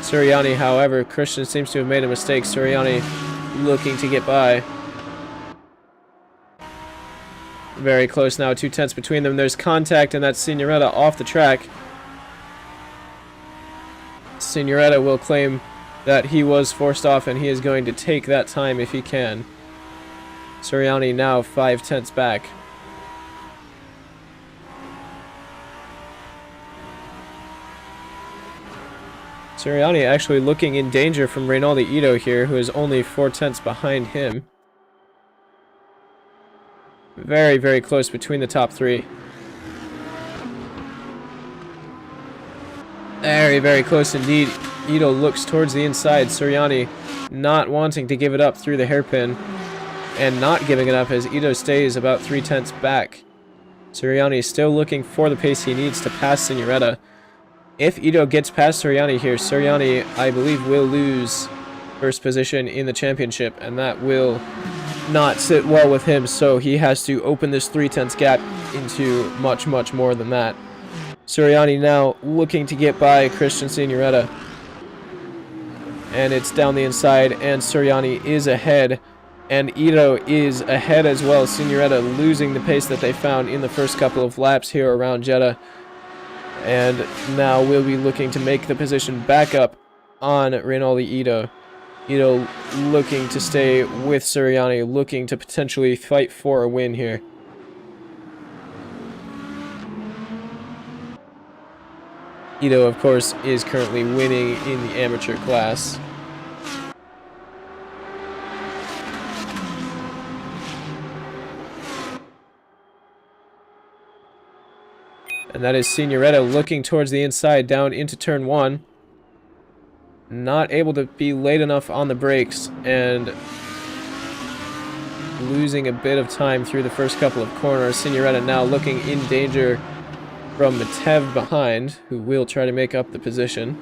Speaker 1: Suriani, however, Christian seems to have made a mistake. Suriani looking to get by. Very close now, 2/10 between them. There's contact, and that's Signoretta off the track. Signoretta will claim that he was forced off, and he is going to take that time if he can. Suriani now 5/10 back. Suriani actually looking in danger from Reynaldi Ito here, who is only 4/10 behind him. Very, very close between the top three. Very, very close indeed. Ito looks towards the inside. Suriani not wanting to give it up through the hairpin, and not giving it up as Ito stays about 3/10 back. Suriani still looking for the pace he needs to pass Signoretta. If Ito gets past Suriani here, Suriani, I believe, will lose first position in the championship, and that will not sit well with him, so he has to open this 3/10 gap into much, much more than that. Suriani now looking to get by Christian Signoretta. And it's down the inside, and Suriani is ahead, and Ito is ahead as well. Signoretta losing the pace that they found in the first couple of laps here around Jeddah. And now we'll be looking to make the position back up on Reynaldi Ito. Ito looking to stay with Suriani, looking to potentially fight for a win here. Ito, of course, is currently winning in the amateur class. And that is Signoretta looking towards the inside down into turn 1. Not able to be late enough on the brakes and losing a bit of time through the first couple of corners. Signoretta now looking in danger from Matev behind, who will try to make up the position.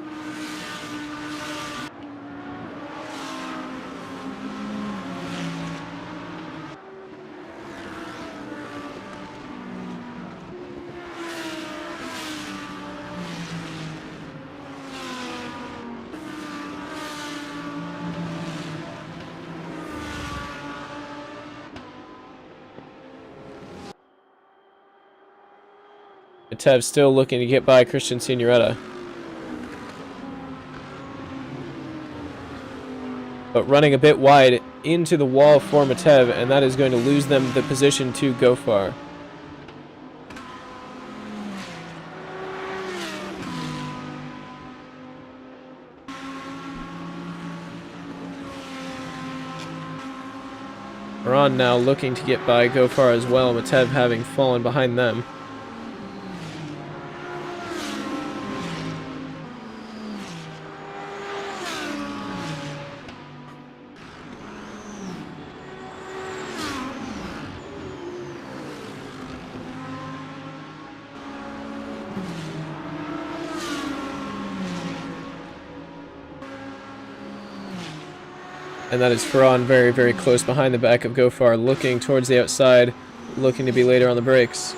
Speaker 1: Matev still looking to get by Christian Signoretta. But running a bit wide into the wall for Matev, and that is going to lose them the position to Gofar. Ron now looking to get by Gofar as well, Matev having fallen behind them. And that is Ferran very, very close behind the back of Gofar, looking towards the outside, looking to be later on the brakes.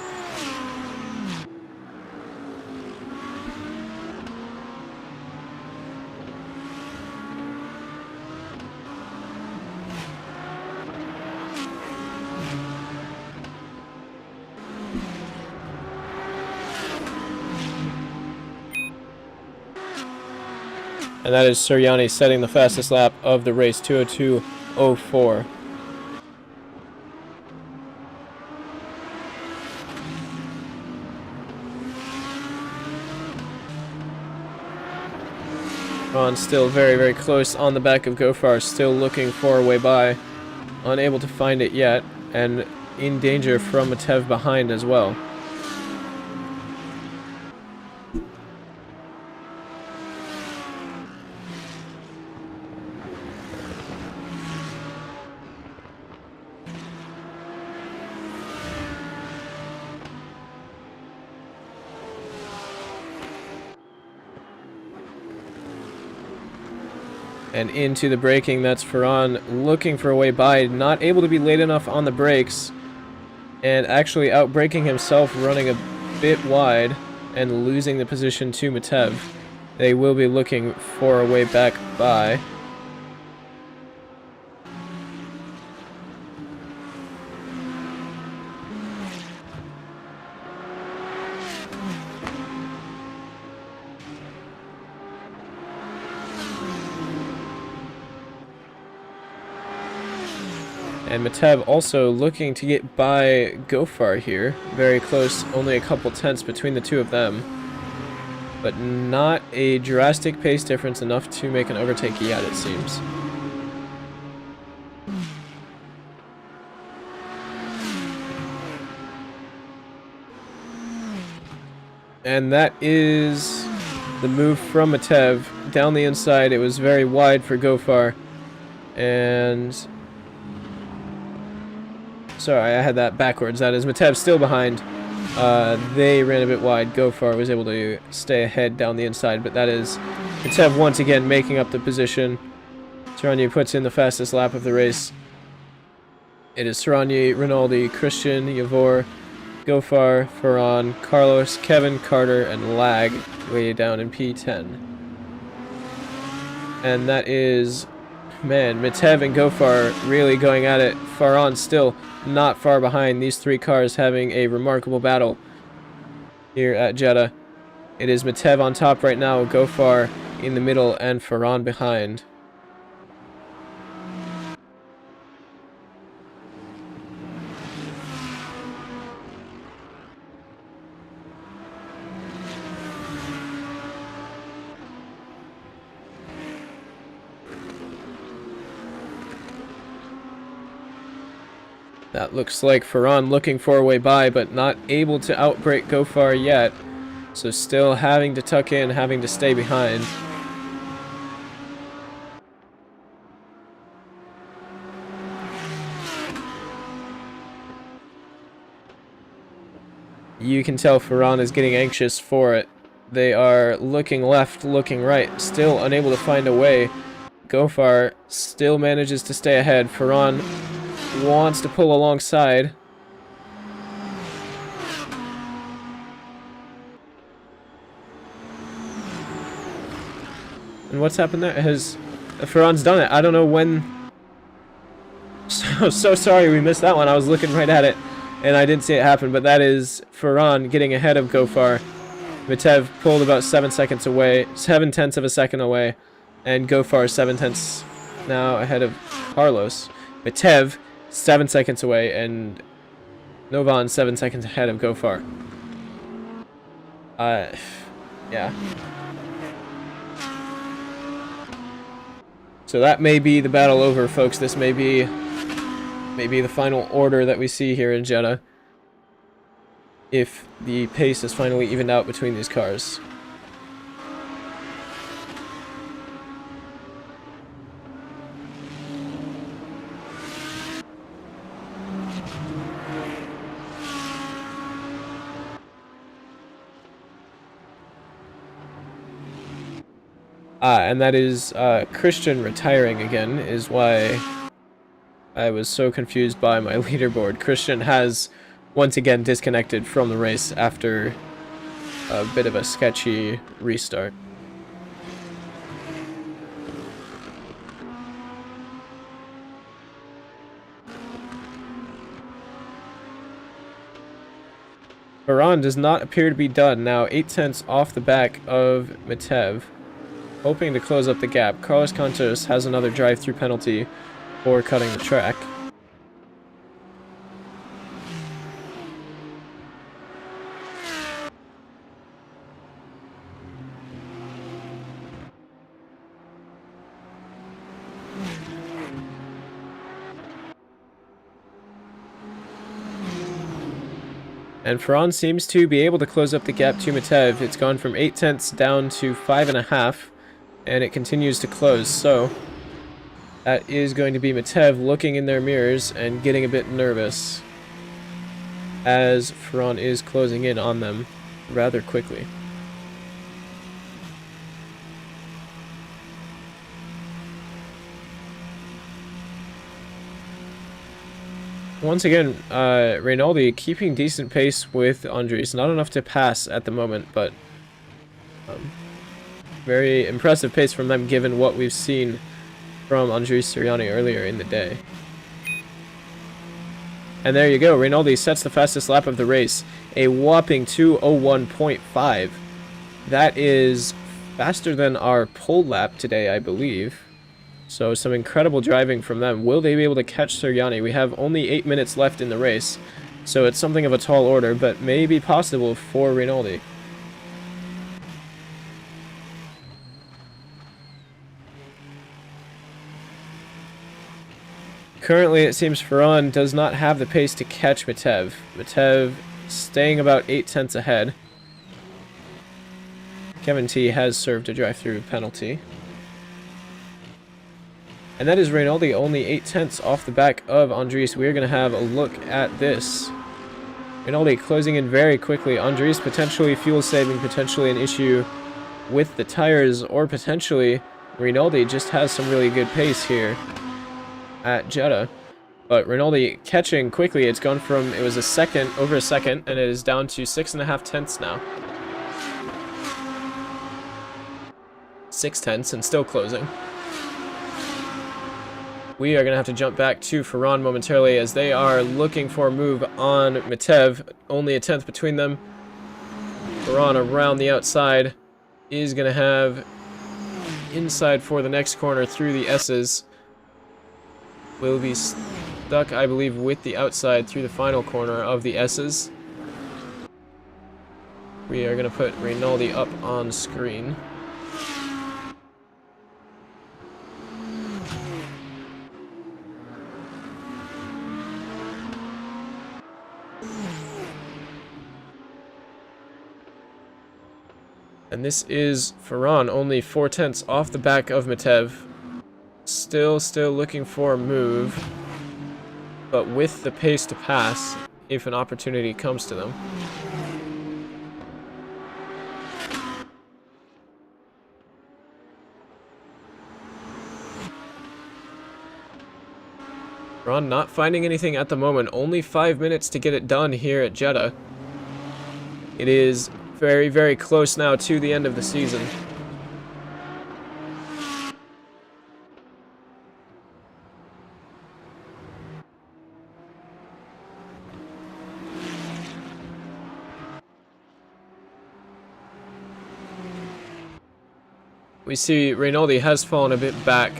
Speaker 1: And that is Suriani setting the fastest lap of the race, 2:02.04. Ron still very, very close on the back of Gofar, still looking for a way by. Unable to find it yet, and in danger from Matev behind as well. And into the braking, that's Ferran looking for a way by, not able to be late enough on the brakes, and actually out-braking himself, running a bit wide. and losing the position to Matev. They will be looking for a way back by. And Matev also looking to get by Gofar here. Very close, only a couple tenths between the two of them. But not a drastic pace difference enough to make an overtake yet, it seems. And that is the move from Matev. Down the inside, it was very wide for Gofar. And... sorry, I had that backwards. That is Matev still behind. They ran a bit wide. Gofar was able to stay ahead down the inside, but that is Matev once again making up the position. Saranye puts in the fastest lap of the race. It is Saranye, Rinaldi, Christian, Yavor, Gofar, Ferran, Carlos, Kevin, Carter, and Lag way down in P10. And that is, man, Matev and Gofar really going at it. Ferran still not far behind. These three cars having a remarkable battle here at Jeddah. It is Matev on top right now, Gofar in the middle, and Ferran behind. That looks like Ferran looking for a way by, but not able to outbreak Gofar yet. So still having to tuck in, having to stay behind. You can tell Ferran is getting anxious for it. They are looking left, looking right, still unable to find a way. Gofar still manages to stay ahead. Ferran wants to pull alongside. And what's happened there? Ferran's done it. I don't know when. So sorry we missed that one. I was looking right at it and I didn't see it happen, but that is Ferran getting ahead of Gofar. Matev pulled about 7 seconds away, 7/10 of a second away, and Gofar 7/10 now ahead of Carlos. Matev 7 seconds away, and Novan 7 seconds ahead of Gofar. Yeah. So that may be the battle over, folks. This may be the final order that we see here in Jeddah, if the pace is finally evened out between these cars. And that is Christian retiring again, is why I was so confused by my leaderboard. Christian has once again disconnected from the race after a bit of a sketchy restart. Ferran does not appear to be done. Now 8/10 off the back of Matev, hoping to close up the gap. Carlos Cantos has another drive-through penalty for cutting the track. And Ferran seems to be able to close up the gap to Matev. It's gone from 8/10 down to 5.5. And it continues to close, so that is going to be Matev looking in their mirrors and getting a bit nervous as Ferran is closing in on them rather quickly. Once again, Rinaldi keeping decent pace with Andres. Not enough to pass at the moment, but very impressive pace from them given what we've seen from Andres Sirianni earlier in the day. And there you go. Rinaldi sets the fastest lap of the race, a whopping 2:01.5. That is faster than our pole lap today, I believe. So some incredible driving from them. Will they be able to catch Sirianni? We have only 8 minutes left in the race, so it's something of a tall order, but may be possible for Rinaldi. Currently, it seems Ferran does not have the pace to catch Matev. Matev staying about 8 tenths ahead. Kevin T has served a drive-through penalty. And that is Rinaldi only 8 tenths off the back of Andres. We are going to have a look at this. Rinaldi closing in very quickly. Andres potentially fuel saving, potentially an issue with the tires, or potentially Rinaldi just has some really good pace here at Jeddah. But Rinaldi catching quickly. It's gone from, it was a second, over a second, and it is down to 6.5 tenths now. 6 tenths and still closing. We are going to have to jump back to Ferran momentarily as they are looking for a move on Matev. Only a tenth between them. Ferran around the outside is going to have inside for the next corner through the S's. Will be stuck, I believe, with the outside through the final corner of the S's. We are going to put Rinaldi up on screen. And this is Ferran, only 4 tenths off the back of Matev. Still looking for a move, but with the pace to pass if an opportunity comes to them. Ferran not finding anything at the moment. Only 5 minutes to get it done here at Jeddah. It is very, very close now to the end of the season. We see Rinaldi has fallen a bit back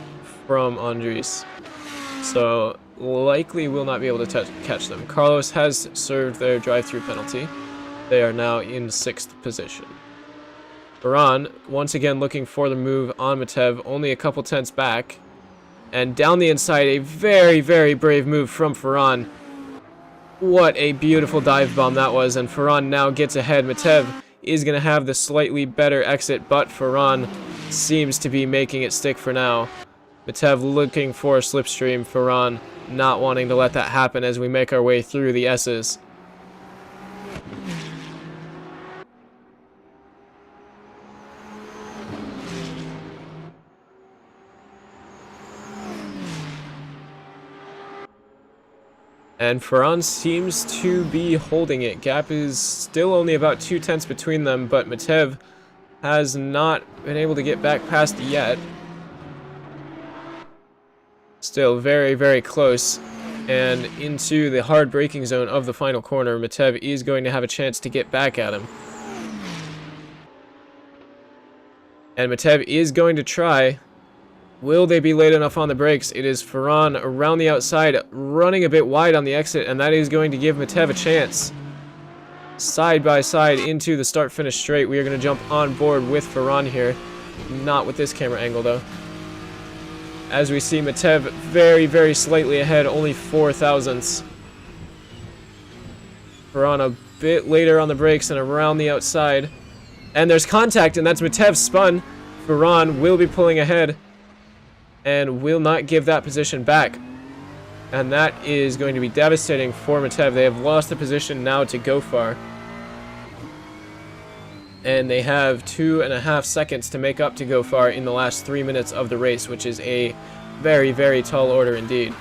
Speaker 1: from Andres, so likely will not be able to catch them. Carlos has served their drive-through penalty. They are now in 6th position. Ferran, once again looking for the move on Matev, only a couple tenths back. And down the inside, a very, very brave move from Ferran. What a beautiful dive bomb that was, and Ferran now gets ahead. Matev is going to have the slightly better exit, but Ferran seems to be making it stick for now. Matev looking for a slipstream, Ferran not wanting to let that happen as we make our way through the S's. And Ferran seems to be holding it. Gap is still only about 2 tenths between them, but Matev has not been able to get back past yet. Still very, very close. And into the hard braking zone of the final corner, Matev is going to have a chance to get back at him. And Matev is going to try. Will they be late enough on the brakes? It is Ferran around the outside, running a bit wide on the exit, and that is going to give Matev a chance. Side by side into the start-finish straight. We are going to jump on board with Ferran here. Not with this camera angle, though. As we see Matev very, very slightly ahead, only 4 thousandths. Ferran a bit later on the brakes and around the outside. And there's contact, and that's Matev spun. Ferran will be pulling ahead and will not give that position back. And that is going to be devastating for Matev. They have lost the position now to Gofar. And they have 2.5 seconds to make up to Gofar in the last 3 minutes of the race, which is a very, very tall order indeed.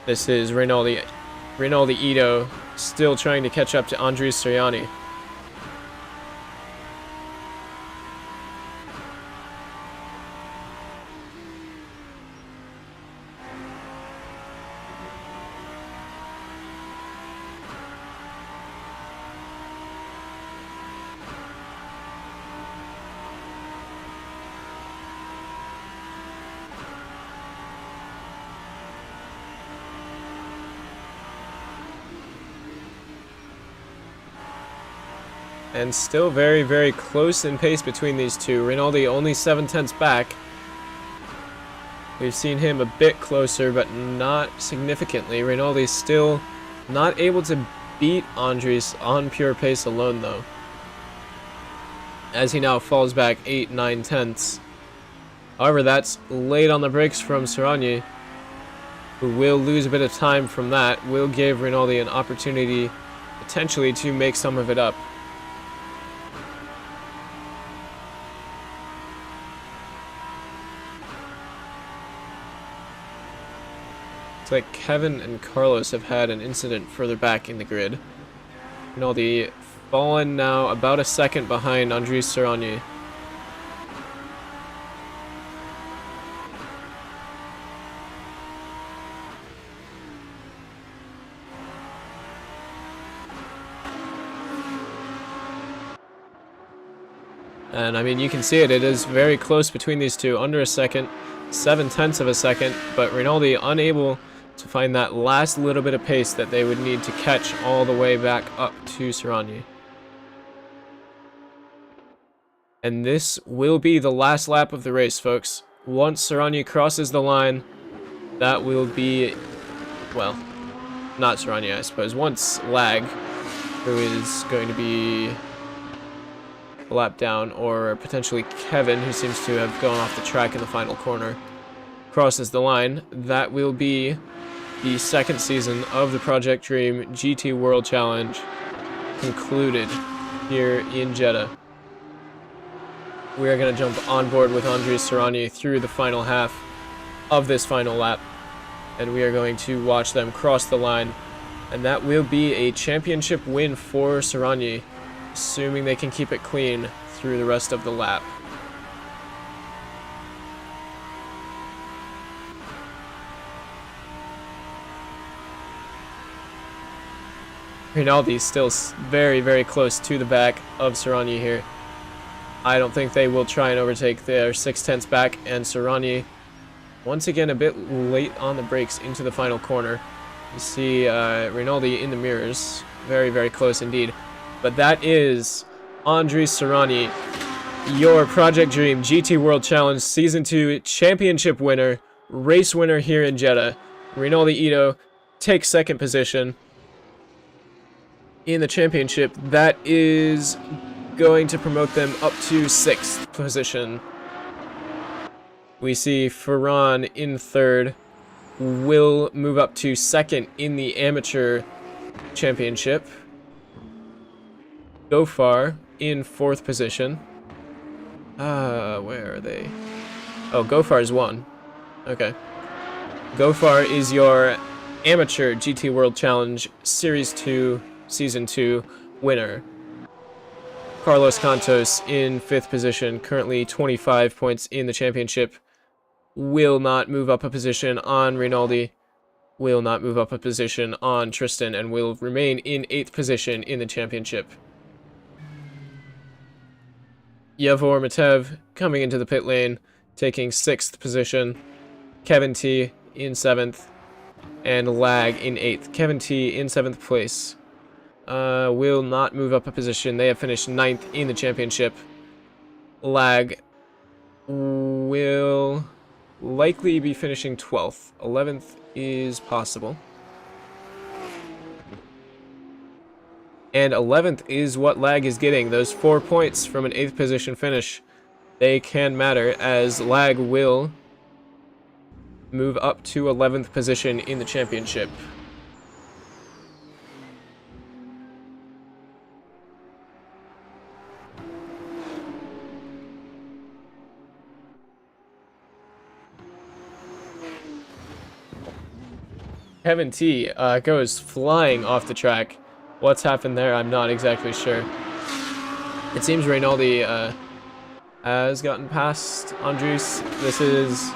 Speaker 1: This is Rinaldi Ito still trying to catch up to Andres Sirianni. And still very, very close in pace between these two. Rinaldi only 7/10 back. We've seen him a bit closer, but not significantly. Rinaldi still not able to beat Andres on pure pace alone, though, as he now falls back 8/9. However, that's late on the brakes from Sirianni, who will lose a bit of time from that. Will give Rinaldi an opportunity potentially to make some of it up. Like Kevin and Carlos have had an incident further back in the grid. Rinaldi fallen now about a second behind Andres Sirianni. And I mean, you can see it is very close between these two, under a second, 7/10 of a second, but Rinaldi unable to find that last little bit of pace that they would need to catch all the way back up to Sirianni. And this will be the last lap of the race, folks. Once Sirianni crosses the line, that will be, well, not Sirianni, I suppose. Once Lag, who is going to be a lap down, or potentially Kevin, who seems to have gone off the track in the final corner, crosses the line, that will be the second season of the Project Dream GT World Challenge concluded here in Jeddah. We are going to jump on board with Andres Sirianni through the final half of this final lap, and we are going to watch them cross the line, and that will be a championship win for Sirianni, assuming they can keep it clean through the rest of the lap. Rinaldi still very, very close to the back of Sirianni here. I don't think they will try and overtake their 6/10 back, and Sirianni, once again, a bit late on the brakes into the final corner. You see Rinaldi in the mirrors, very, very close indeed. But that is Andres Sirianni, your Project Dream GT World Challenge Season 2 championship winner, race winner here in Jeddah. Rinaldi Ito takes second position in the championship. That is going to promote them up to 6th position. We see Ferran in 3rd, will move up to 2nd in the amateur championship. Gofar in 4th position. Where are they? Oh, Gofar's 1. Okay. Gofar is your amateur GT World Challenge Series 2 Season 2 winner. Carlos Cantos in 5th position, currently 25 points in the championship. Will not move up a position on Rinaldi. Will not move up a position on Tristan, and will remain in 8th position in the championship. Yavor Matev coming into the pit lane, taking 6th position. Kevin T in 7th, and Lag in 8th. Kevin T in 7th place. Will not move up a position. They have finished 9th in the championship. Lag will likely be finishing 12th. 11th is possible. And 11th is what Lag is getting. Those 4 points from an 8th position finish, they can matter, as Lag will move up to 11th position in the championship. Kevin T goes flying off the track. What's happened there, I'm not exactly sure. It seems Rinaldi has gotten past Andres. This is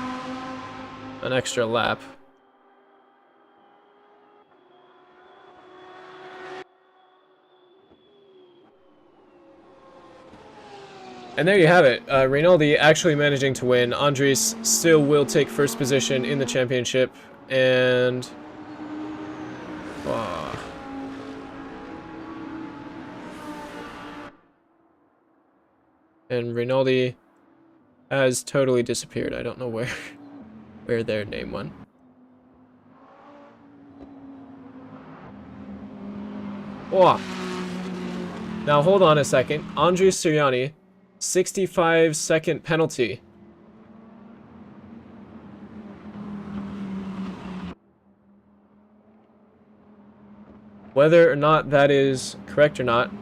Speaker 1: an extra lap. And there you have it. Rinaldi actually managing to win. Andres still will take first position in the championship. And... and Rinaldi has totally disappeared. I don't know where their name went. Oh. Now hold on a second. Andres Sirianni, 65-second penalty. Whether or not that is correct or not.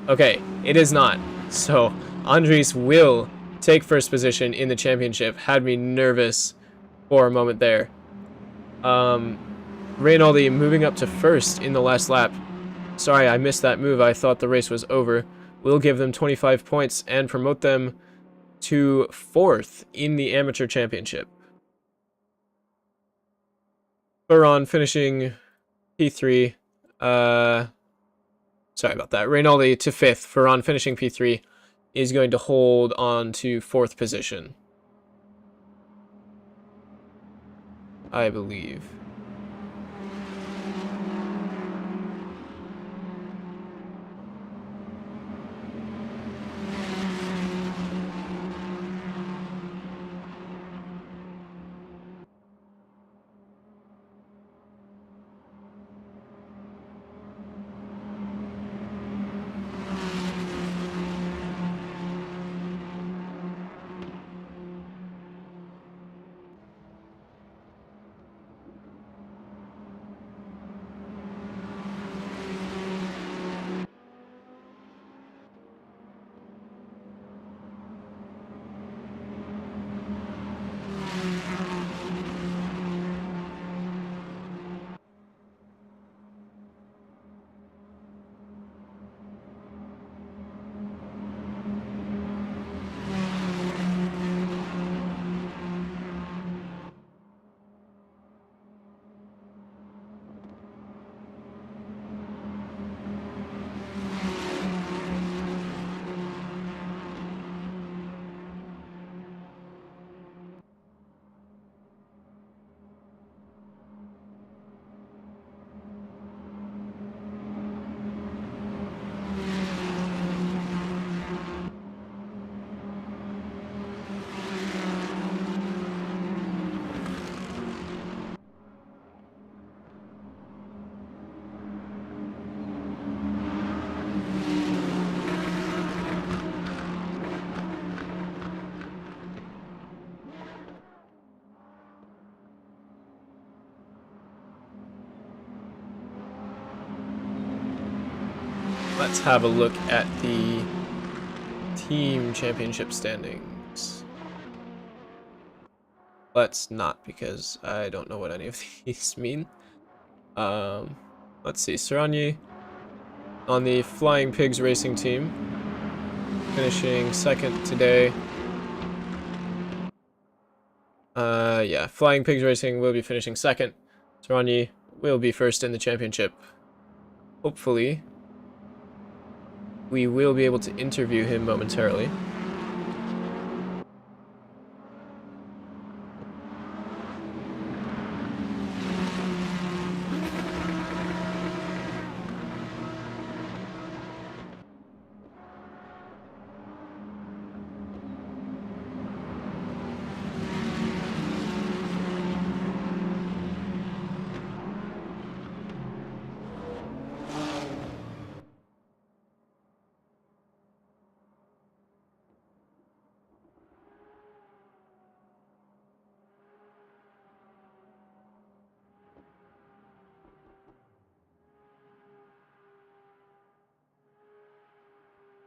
Speaker 1: Okay, it is not. So Andres will take first position in the championship. Had me nervous for a moment there. Rinaldi moving up to first in the last lap. Sorry, I missed that move. I thought the race was over. We'll give them 25 points and promote them to fourth in the amateur championship. Buron finishing P3. Sorry about that. Rinaldi to fifth. Ferran finishing P3 is going to hold on to fourth position, I believe. Let's have a look at the team championship standings. Let's not, because I don't know what any of these mean. Let's see. Saranye on the Flying Pigs racing team, finishing second today. Yeah, Flying Pigs Racing will be finishing second. Saranye will be first in the championship. Hopefully, we will be able to interview him momentarily.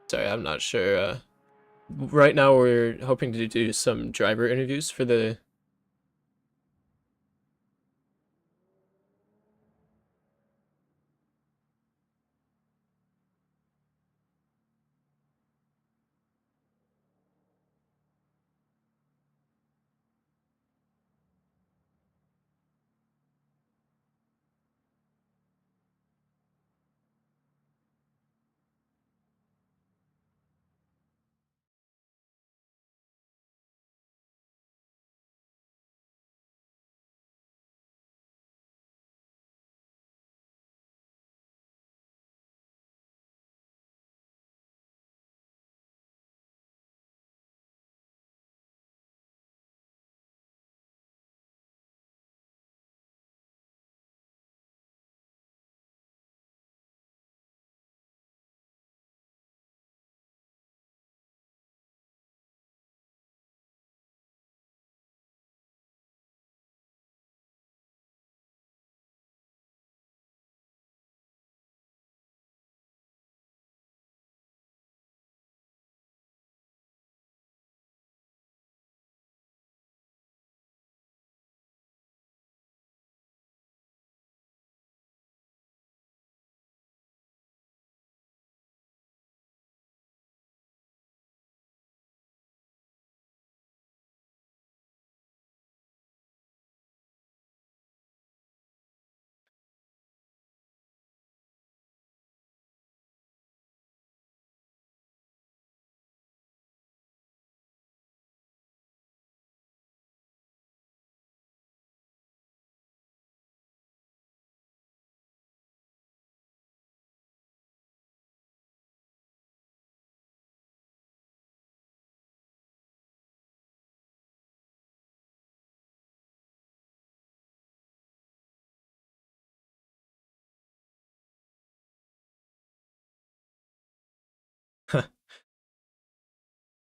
Speaker 1: Sorry, I'm not sure. Right now we're hoping to do some driver interviews for the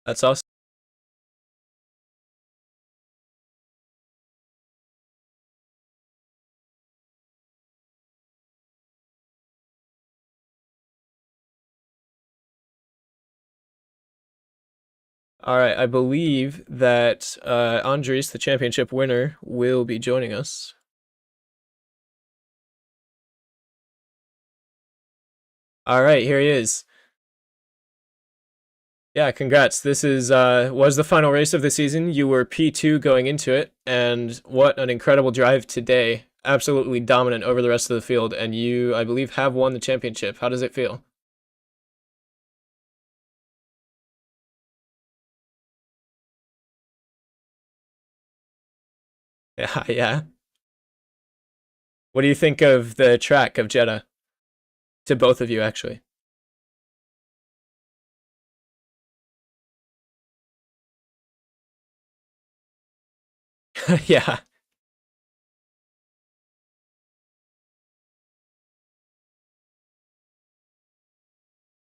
Speaker 1: That's awesome. All right, I believe that Andres, the championship winner, will be joining us. All right, here he is. Yeah, congrats. This is was the final race of the season. You were P2 going into it, and what an incredible drive today. Absolutely dominant over the rest of the field, and you, I believe, have won the championship. How does it feel? Yeah, yeah. What do you think of the track of Jeddah? To both of you, actually. Yeah,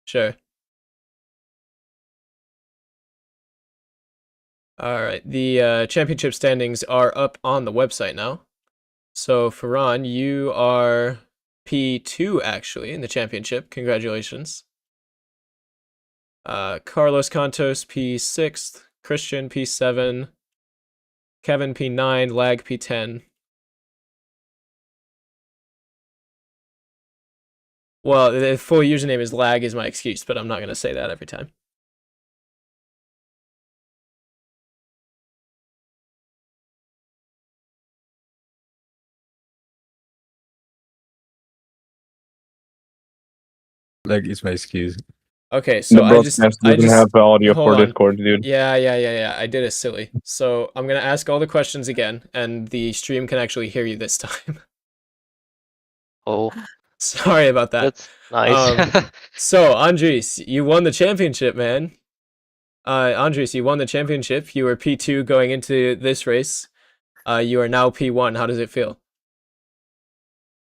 Speaker 1: sure. All right, the championship standings are up on the website now. So, Ferran, you are P2 actually in the championship. Congratulations. Carlos Cantos P6, Christian P7, Kevin P9, Lag P10. Well, the full username is Lag is my excuse, but I'm not going to say that every time.
Speaker 2: Like, it's my excuse.
Speaker 1: Okay, so
Speaker 3: The broadcast doesn't have audio
Speaker 1: hold
Speaker 3: for
Speaker 1: on.
Speaker 3: Discord, dude.
Speaker 1: Yeah. I did it silly. So I'm gonna ask all the questions again, and the stream can actually hear you this time.
Speaker 4: Oh,
Speaker 1: Sorry about that.
Speaker 4: that's nice.
Speaker 1: So Andres, you won the championship, man. Andres, you won the championship. You were P2 going into this race. You are now P1. How does it feel?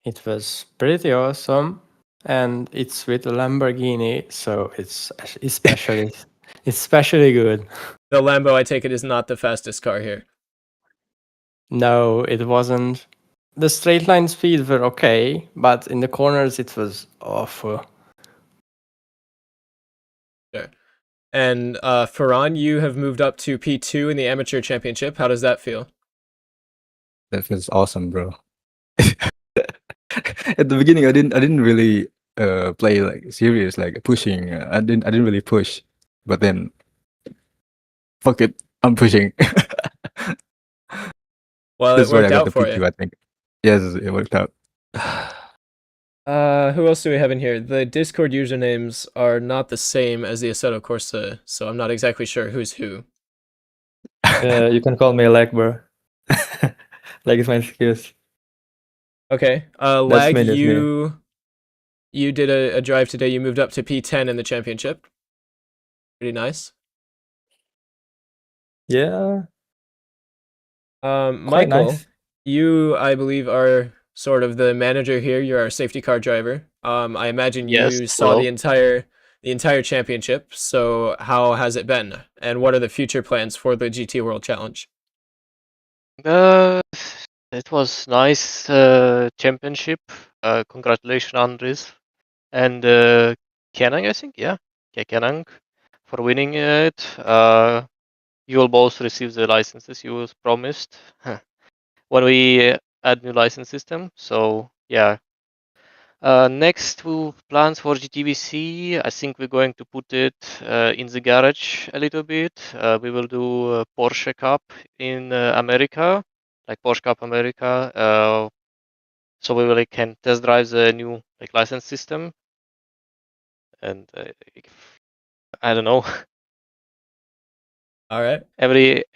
Speaker 5: It was pretty awesome, and it's with a Lamborghini, so it's especially good.
Speaker 1: The Lambo, I take it, is not the fastest car here.
Speaker 5: No, it wasn't. The straight line speeds were okay, but in the corners it was awful.
Speaker 1: Sure. And Ferran, you have moved up to P2 in the amateur championship. How does that feel?
Speaker 2: That feels awesome, bro. At the beginning, I didn't really play like serious, like pushing. I didn't really push, but then, fuck it, I'm pushing.
Speaker 1: Well,
Speaker 2: That's
Speaker 1: it
Speaker 2: why I
Speaker 1: worked
Speaker 2: got
Speaker 1: out
Speaker 2: the
Speaker 1: for
Speaker 2: P2,
Speaker 1: you.
Speaker 2: I think. Yes, it worked out.
Speaker 1: Who else do we have in here? The Discord usernames are not the same as the Assetto Corsa, so I'm not exactly sure who's who.
Speaker 6: You can call me Lag, bro. Lag is my excuse.
Speaker 1: Okay.
Speaker 6: That's
Speaker 1: Lag,
Speaker 6: me, that's me.
Speaker 1: you did a drive today. You moved up to P10 in the championship. Pretty nice.
Speaker 6: Yeah, quite
Speaker 1: Michael,
Speaker 6: nice.
Speaker 1: you, I believe, are sort of the manager here. You're our safety car driver. I imagine
Speaker 4: Yes,
Speaker 1: you saw
Speaker 4: hello.
Speaker 1: the entire championship. So how has it been? And what are the future plans for the GT World Challenge?
Speaker 4: It was nice championship. Congratulations, Andres. And Kenang, I think, yeah. Kenang for winning it. You will both receive the licenses you was promised when we add new license system. So yeah. Next, plans for GTWC. I think we're going to put it in the garage a little bit. We will do a Porsche Cup in America, like Porsche Cup America. So we really can test drive the new like license system. And I don't know.
Speaker 1: All right.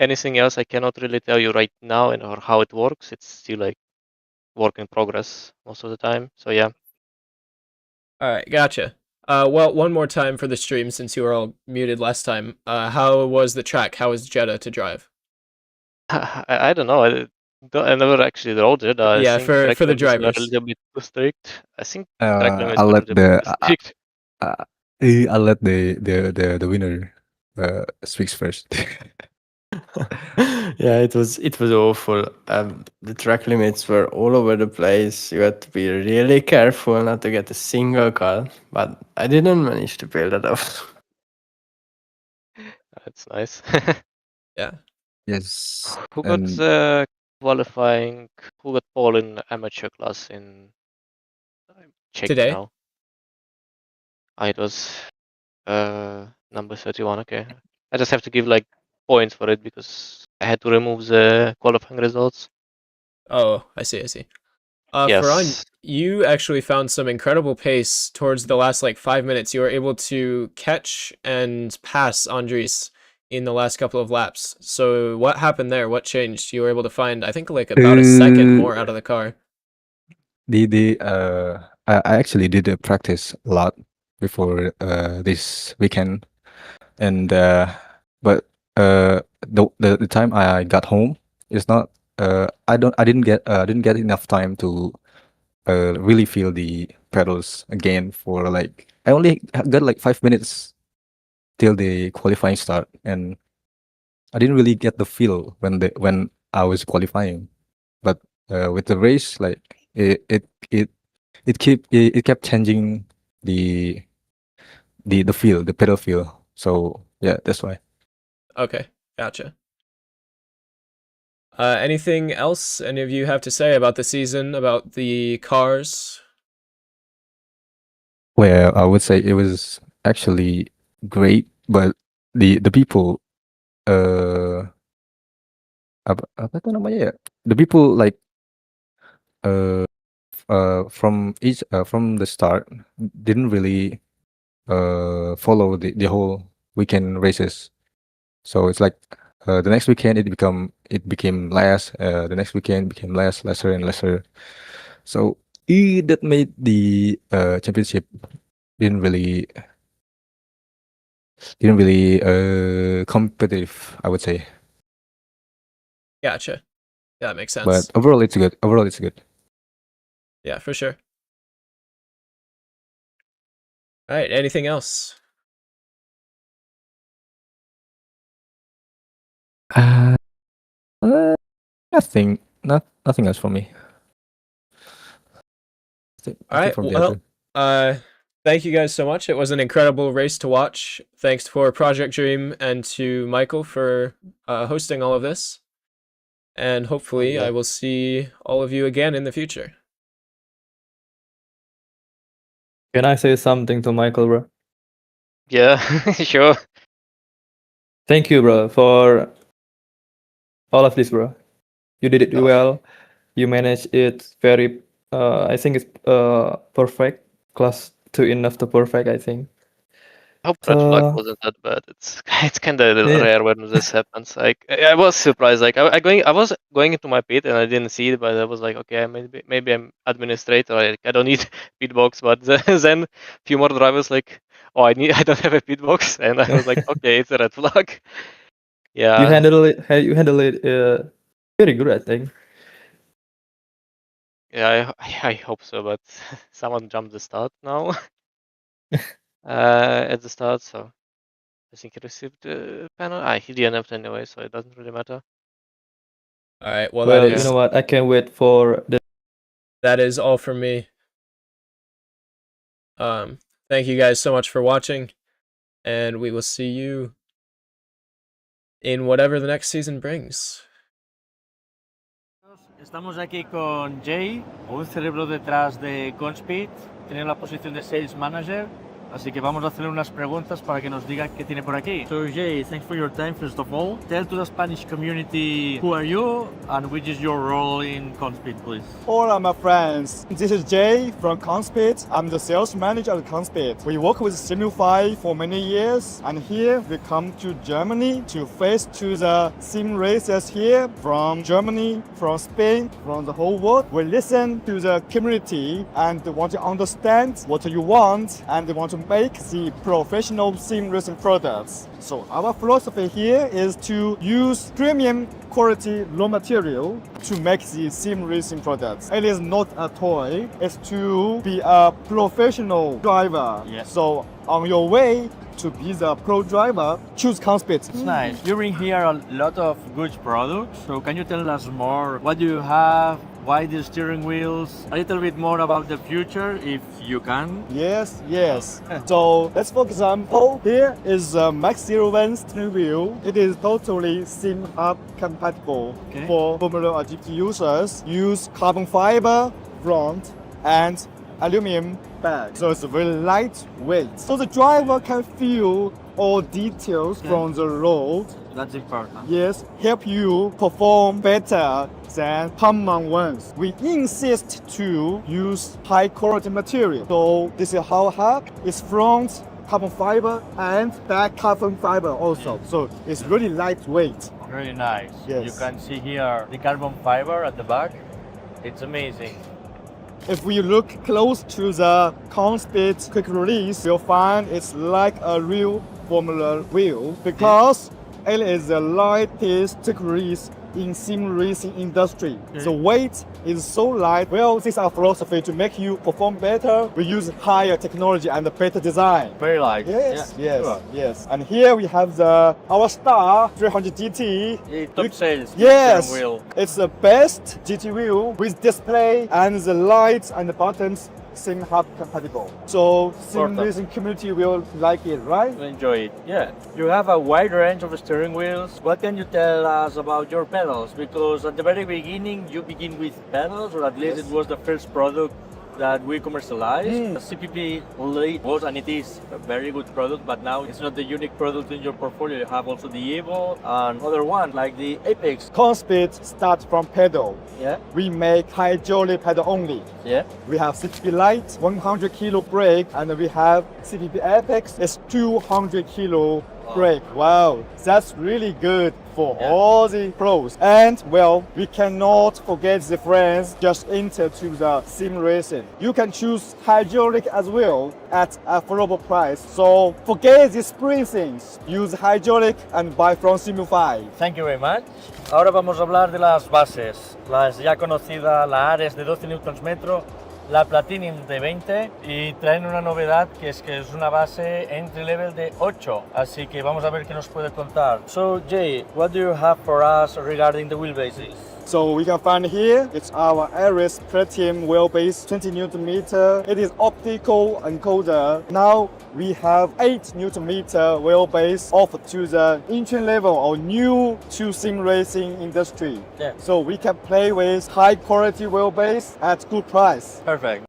Speaker 4: Anything else I cannot really tell you right now and or how it works. It's still like work in progress most of the time. So yeah.
Speaker 1: All right. Gotcha. Well, one more time for the stream since you were all muted last time. How was the track? How was Jeddah to drive?
Speaker 4: I don't know. I never actually rode it. I
Speaker 1: Yeah,
Speaker 4: think
Speaker 1: for
Speaker 4: track
Speaker 1: the
Speaker 4: limits are a
Speaker 1: drivers.
Speaker 4: little bit too strict. I think track limits
Speaker 2: I'll
Speaker 4: are a
Speaker 2: let
Speaker 4: little bit too strict.
Speaker 2: I'll let the winner speaks first.
Speaker 5: Yeah, it was awful. The track limits were all over the place. You had to be really careful not to get a single car, but I didn't manage to build that up.
Speaker 4: That's nice.
Speaker 1: Yeah.
Speaker 2: Yes.
Speaker 4: Who got
Speaker 2: And
Speaker 4: qualifying? Who got pole in amateur class in? I'm checking
Speaker 1: Today?
Speaker 4: now. It was number 31. Okay, I just have to give like points for it because I had to remove the qualifying results.
Speaker 1: Oh, I see. Ferran,
Speaker 4: Yes.
Speaker 1: you actually found some incredible pace towards the last like 5 minutes. You were able to catch and pass Andres in the last couple of laps. So what happened there? What changed? You were able to find, I think, like about a second more out of the car.
Speaker 2: I actually did practice a lot before this weekend, and the time I got home is not I didn't get enough time to really feel the pedals again for like I only got like 5 minutes till the qualifying start, and I didn't really get the feel when I was qualifying. But with the race, like it kept changing the feel, the pedal feel. So yeah, that's why.
Speaker 1: Okay, gotcha. Anything else any of you have to say about the season, about the cars?
Speaker 2: Well, I would say it was actually great, but the people apa tuh namanya ya? The people like from the start didn't really follow the whole weekend races. So it's like the next weekend it became less. The next weekend became lesser and lesser. So that made the championship didn't really competitive, I would say.
Speaker 1: Gotcha. Yeah, that makes sense.
Speaker 2: But overall, it's good. Overall, it's good.
Speaker 1: Yeah, for sure. All right, anything else?
Speaker 2: Uh, nothing else for me.
Speaker 1: All right, well, thank you guys so much. It was an incredible race to watch. Thanks for Project Dream and to Michael for hosting all of this. And hopefully I will see all of you again in the future.
Speaker 6: Can I say something to Michael, bro?
Speaker 4: Yeah, sure.
Speaker 6: Thank you, bro, for all of this, bro. You did it well. You managed it very. I think it's perfect. Class 2 enough to perfect, I think.
Speaker 4: I hope red flag wasn't that bad. It's kind of
Speaker 6: Yeah.
Speaker 4: rare when this happens. Like I was surprised. Like I was going into my pit and I didn't see it, but I was like, okay, maybe I'm administrator. I don't need pit box. But then a few more drivers like, oh, I don't have a pit box, and I was like, okay, it's a red flag. Yeah.
Speaker 6: You handle it. You handle it very good, I think.
Speaker 4: Yeah, I hope so. But someone jumped the start now. At the start, so I think he received the panel. He DNF'd anyway, so it doesn't really matter.
Speaker 1: All right, well,
Speaker 6: Well, you know what? I can't wait for the.
Speaker 1: That is all from me. Thank you guys so much for watching, and we will see you in whatever the next season brings.
Speaker 7: Estamos aquí con Jay, un cerebro detrás de Conspit, tiene la posición de Sales Manager, así que vamos a hacerle unas preguntas para que nos diga qué tiene por aquí. So Jay, thanks for your time first of all. Tell to the Spanish community who are you and which is your role in Conspit, please.
Speaker 8: Hola, my friends. This is Jay from Conspit. I'm the sales manager at Conspit. We work with Simulify for many years, and here we come to Germany to face to the sim races here from Germany, from Spain, from the whole world. We listen to the community and want to understand what you want and want to to make the professional sim racing products. So our philosophy here is to use premium quality raw material to make the sim racing products. It is not a toy, it's to be a professional driver.
Speaker 7: Yes.
Speaker 8: So on your way to be the pro driver, choose Conspeed.
Speaker 7: It's nice. You bring here a lot of good products. So can you tell us more? What do you have? Why the steering wheels? A little bit more about the future, if you can.
Speaker 8: Yes, yes. So let's for example, here is a Max 01 steering wheel. It is totally SIM hub compatible
Speaker 7: Okay.
Speaker 8: for Formula GT users. Use carbon fiber front and aluminum back. So it's very lightweight. So the driver can feel all details from the road.
Speaker 7: That's important.
Speaker 8: Yes, help you perform better than common ones. We insist to use high quality material. So this is how hard. It's front carbon fiber and back carbon fiber also. So it's really lightweight.
Speaker 7: Very nice.
Speaker 8: Yes.
Speaker 7: You can see here the carbon fiber at the back. It's amazing.
Speaker 8: If we look close to the Conspeed quick release, you'll find it's like a real Formula wheel because it is the lightest quick release in sim racing industry. The weight is so light. Well, this is our philosophy to make you perform better. We use higher technology and better design.
Speaker 7: Very light.
Speaker 8: Yes,
Speaker 7: Yeah,
Speaker 8: yes,
Speaker 7: sure.
Speaker 8: yes. And here we have our Star 300 GT.
Speaker 7: The top sales
Speaker 8: Yes,
Speaker 7: steering wheel.
Speaker 8: it's the best GT wheel with display and the lights and the buttons sim hub compatible. So sim
Speaker 7: Perfect.
Speaker 8: racing community will like it, right?
Speaker 7: Enjoy it. Yeah. You have a wide range of steering wheels. What can you tell us about your pedals? Because at the very beginning you begin with pedals, or at least
Speaker 8: Yes.
Speaker 7: it was the first product that we commercialized. CPP only was and it is a very good product, but now it's not the unique product in your portfolio. You have also the Evo and other ones like the Apex.
Speaker 8: Conspeed starts from pedal.
Speaker 7: Yeah.
Speaker 8: We make hydraulic pedal only.
Speaker 7: Yeah.
Speaker 8: We have CPP Light, 100 kilo brake, and we have CPP Apex, it's 200 kilo brake. Wow, that's really good for all the pros. And well, we cannot forget the friends just enter to the sim racing. You can choose hydraulic as well at affordable price. So forget the spring things. Use hydraulic and buy from Simify.
Speaker 7: Thank you very much. Ahora vamos a hablar de las bases. Las ya conocidas, la Ares de 12 Nm, la Platinum de 20 y traen una novedad que es una base entry level de 8. Así que vamos a ver qué nos puede contar. So Jay, what do you have for us regarding the wheelbases?
Speaker 8: So we can find here, it's our Ares Platinum wheelbase, 20 Nm. It is optical encoder. Now we have 8 Nm wheelbase offered to the entry level or new to sim racing industry.
Speaker 7: Yeah.
Speaker 8: So we can play with high quality wheelbase at good price.
Speaker 7: Perfect.